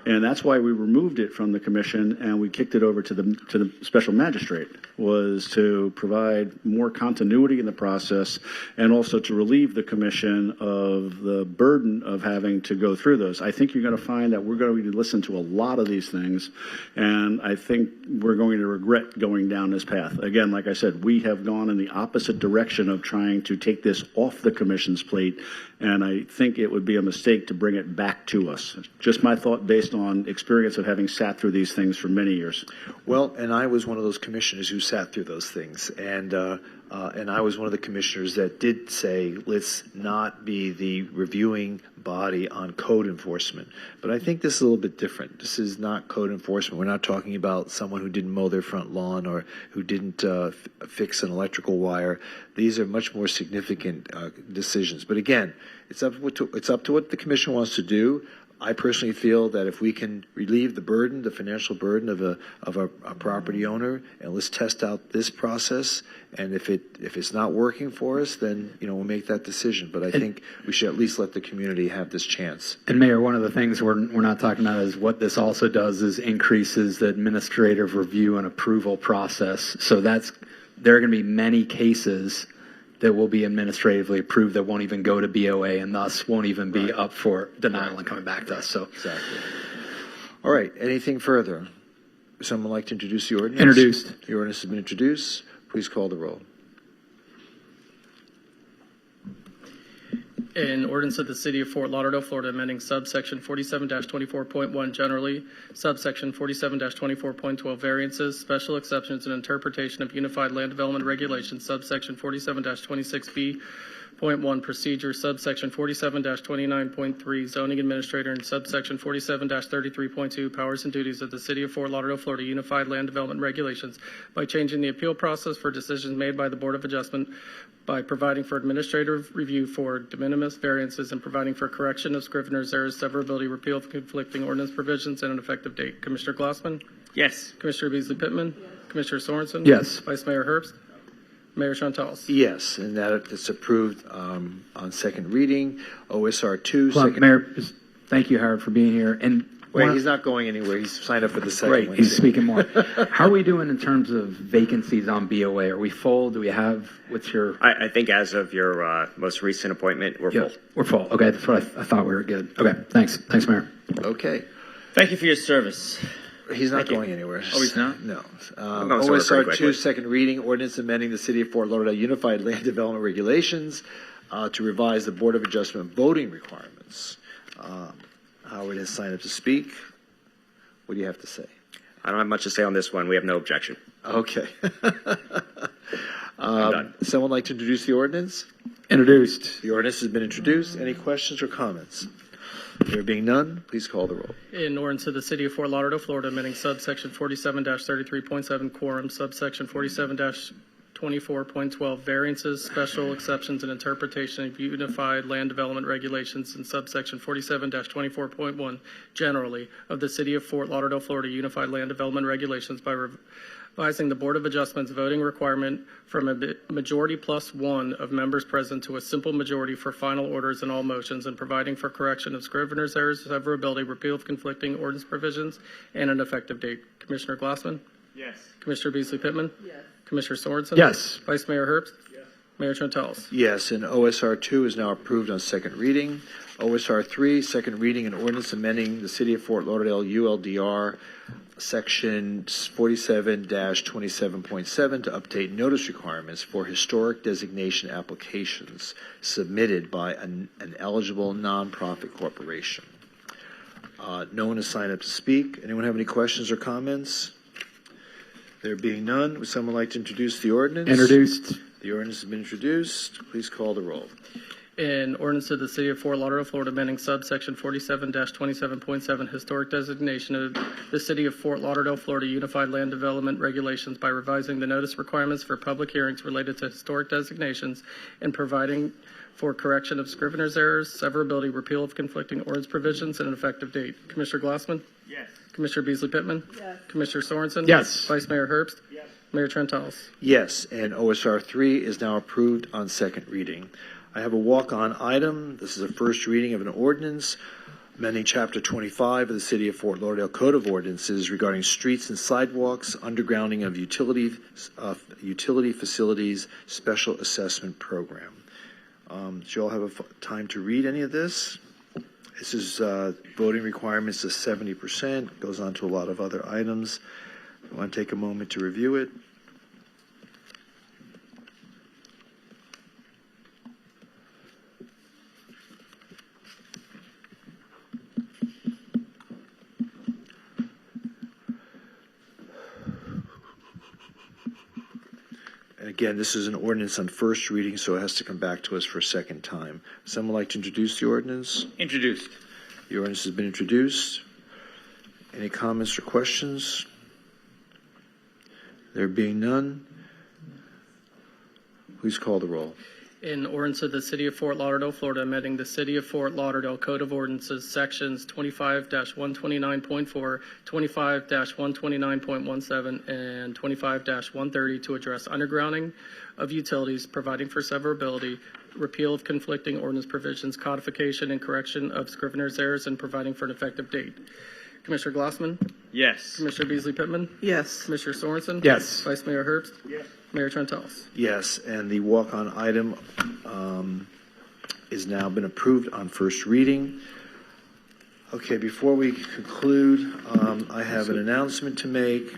and that's why we removed it from the commission and we kicked it over to the special magistrate, was to provide more continuity in the process and also to relieve the commission of the burden of having to go through those. I think you're going to find that we're going to listen to a lot of these things, and I think we're going to regret going down this path. Again, like I said, we have gone in the opposite direction of trying to take this off the commission's plate, and I think it would be a mistake to bring it back to us. Just my thought based on experience of having sat through these things for many years. Well, and I was one of those commissioners who sat through those things, and I was one of the commissioners that did say, let's not be the reviewing body on code enforcement. But I think this is a little bit different. This is not code enforcement. We're not talking about someone who didn't mow their front lawn or who didn't fix an electrical wire. These are much more significant decisions. But again, it's up to what the commission wants to do. I personally feel that if we can relieve the burden, the financial burden of a property owner, and let's test out this process, and if it's not working for us, then we'll make that decision. But I think we should at least let the community have this chance. And Mayor, one of the things we're not talking about is what this also does is increases the administrative review and approval process. So there are going to be many cases that will be administratively approved that won't even go to BOA and thus won't even be up for denial and coming back to us. So exactly. All right. Anything further? Would someone like to introduce the ordinance? Introduced. The ordinance has been introduced. Please call the roll. An ordinance of the City of Fort Lauderdale, Florida, amending subsection 47-24.1 generally, subsection 47-24.12 variances, special exceptions, and interpretation of Unified Land Development Regulations, subsection 47-26B.1 procedure, subsection 47-29.3 zoning administrator, and subsection 47-33.2 powers and duties of the City of Fort Lauderdale, Florida Unified Land Development Regulations by changing the appeal process for decisions made by the Board of Adjustment, by providing for administrative review for de minimis variances, and providing for correction of scrivener's errors, severability, repeal of conflicting ordinance provisions, and an effective date. Commissioner Glassman? Yes. Commissioner Beasley Pittman? Yes. Commissioner Sorensen? Yes. Vice Mayor Herbst? Mayor Chantal? Yes, and that is approved on second reading. OSR 2. Well, Second. Mayor, thank you, Howard, for being here. And Wait, he's not going anywhere. He's signed up for the second Right, one. he's speaking more. How are we doing in terms of vacancies on BOA? Are we full? Do we have, what's your... I think as of your most recent appointment, we're full. We're full. Okay, that's what I thought we were good. Okay, thanks. Thanks, Mayor. Okay. Thank you for your service. He's not going anywhere. Oh, he's not? No. I'm going somewhere pretty OSR 2, quickly. second reading, ordinance amending the City of Fort Lauderdale Unified Land Development Regulations to revise the Board of Adjustment voting requirements. Howard has signed up to speak. What do you have to say? I don't have much to say on this one. We have no objection. Okay. done. Someone like to introduce the ordinance? Introduced. The ordinance has been introduced. Any questions or comments? There being none, please call the roll. In ordinance of the City of Fort Lauderdale, Florida, amending subsection 47-33.7 quorum, subsection 47-24.12 variances, special exceptions, and interpretation of Unified Land Development Regulations, and subsection 47-24.1 generally of the City of Fort Lauderdale, Florida Unified Land Development Regulations by revising the Board of Adjustment's voting requirement from a majority plus one of members present to a simple majority for final orders and all motions, and providing for correction of scrivener's errors, severability, repeal of conflicting ordinance provisions, and an effective date. Commissioner Glassman? Yes. Commissioner Beasley Pittman? Yes. Commissioner Sorensen? Yes. Vice Mayor Herbst? Yes. Mayor Trentalis? Yes, and OSR 2 is now approved on second reading. OSR 3, second reading, and ordinance amending the City of Fort Lauderdale ULDR Section 47-27.7 to update notice requirements for historic designation applications submitted by an eligible nonprofit corporation. No one has signed up to speak. Anyone have any questions or comments? There being none, would someone like to introduce the ordinance? Introduced. The ordinance has been introduced. Please call the roll. In ordinance of the City of Fort Lauderdale, Florida, amending subsection 47-27.7 historic designation of the City of Fort Lauderdale, Florida Unified Land Development Regulations by revising the notice requirements for public hearings related to historic designations and providing for correction of scrivener's errors, severability, repeal of conflicting ordinance provisions, and an effective date. Commissioner Glassman? Yes. Commissioner Beasley Pittman? Yes. Commissioner Sorensen? Yes. Vice Mayor Herbst? Yes. Mayor Trentalis? Yes, and OSR 3 is now approved on second reading. I have a walk-on item. This is a first reading of an ordinance amending Chapter 25 of the City of Fort Lauderdale Code of Ordinances regarding streets and sidewalks, undergrounding of utility facilities, special assessment program. Do you all have time to read any of this? This is voting requirements of 70%. Goes on to a lot of other items. I want to take a moment to review it. And again, this is an ordinance on first reading, so it has to come back to us for a second time. Someone like to introduce the ordinance? Introduced. The ordinance has been introduced. Any comments or questions? There being none, please call the roll. In ordinance of the City of Fort Lauderdale, Florida, amending the City of Fort Lauderdale Code of Ordinances, Sections 25-129.4, 25-129.17, and 25-130 to address undergrounding of utilities, providing for severability, repeal of conflicting ordinance provisions, codification and correction of scrivener's errors, and providing for an effective date. Commissioner Glassman? Yes. Commissioner Beasley Pittman? Yes. Commissioner Sorensen? Yes. Vice Mayor Herbst? Yes. Mayor Trentalis? Yes, and the walk-on item is now been approved on first reading. Okay, before we conclude, I have an announcement to make.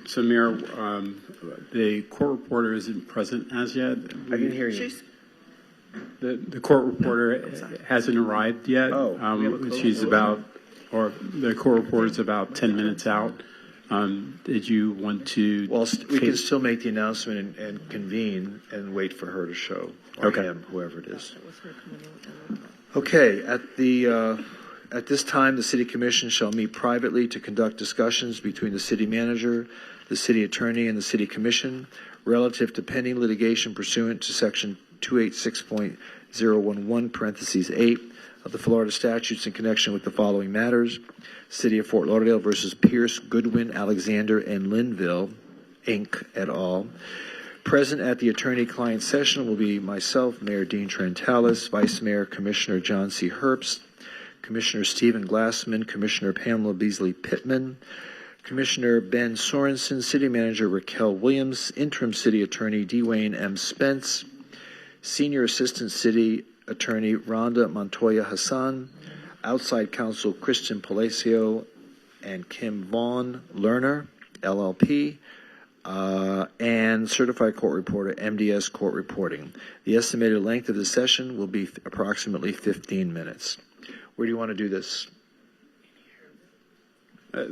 So Mayor, the court reporter isn't present as yet. I didn't hear you. The court reporter hasn't arrived yet. She's about, or the court reporter's about 10 minutes out. Did you want to? Well, we can still make the announcement and convene and wait for her to show, or him, whoever it is. Okay, at this time, the City Commission shall meet privately to conduct discussions between the City Manager, the City Attorney, and the City Commission relative to pending litigation pursuant to Section 286.011, parentheses 8 of the Florida statutes in connection with the following matters: City of Fort Lauderdale versus Pierce, Goodwin, Alexander, and Linville, Inc., et al. Present at the attorney-client session will be myself, Mayor Dean Trentalis, Vice Mayor Commissioner John C. Herbst, Commissioner Stephen Glassman, Commissioner Pamela Beasley Pittman, Commissioner Ben Sorensen, City Manager Raquel Williams, Interim City Attorney Dwayne M. Spence, Senior Assistant City Attorney Rhonda Montoya Hassan, Outside Counsel Kristen Palacio and Kim Vaughn Lerner, LLP, and Certified Court Reporter, MDS Court Reporting. The estimated length of the session will be approximately 15 minutes. Where do you want to do this?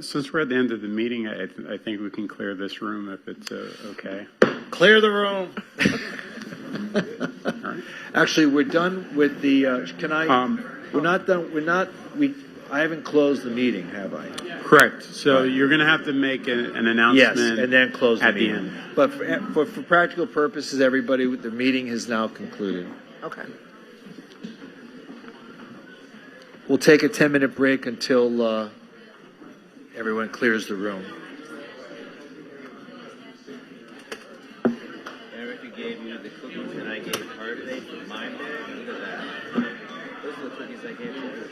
Since we're at the end of the meeting, I think we can clear this room if it's okay. Clear the room. Actually, we're done with the. We're not done. I haven't closed the meeting, have I? Correct. So you're going to have to make an announcement. Yes, and then close the at meeting. the end. But for practical purposes, everybody, the meeting has now concluded. Okay. We'll take a 10-minute break until everyone clears the room. Erica gave you the cookies and I gave her today for my birthday. Look at that. Those are the cookies I gave her.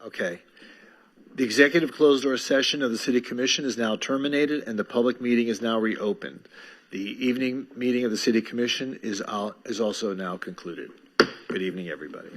Okay. The executive closed-door session of the City Commission is now terminated, and the public meeting is now reopened. The evening meeting of the City Commission is also now concluded. Good evening, everybody.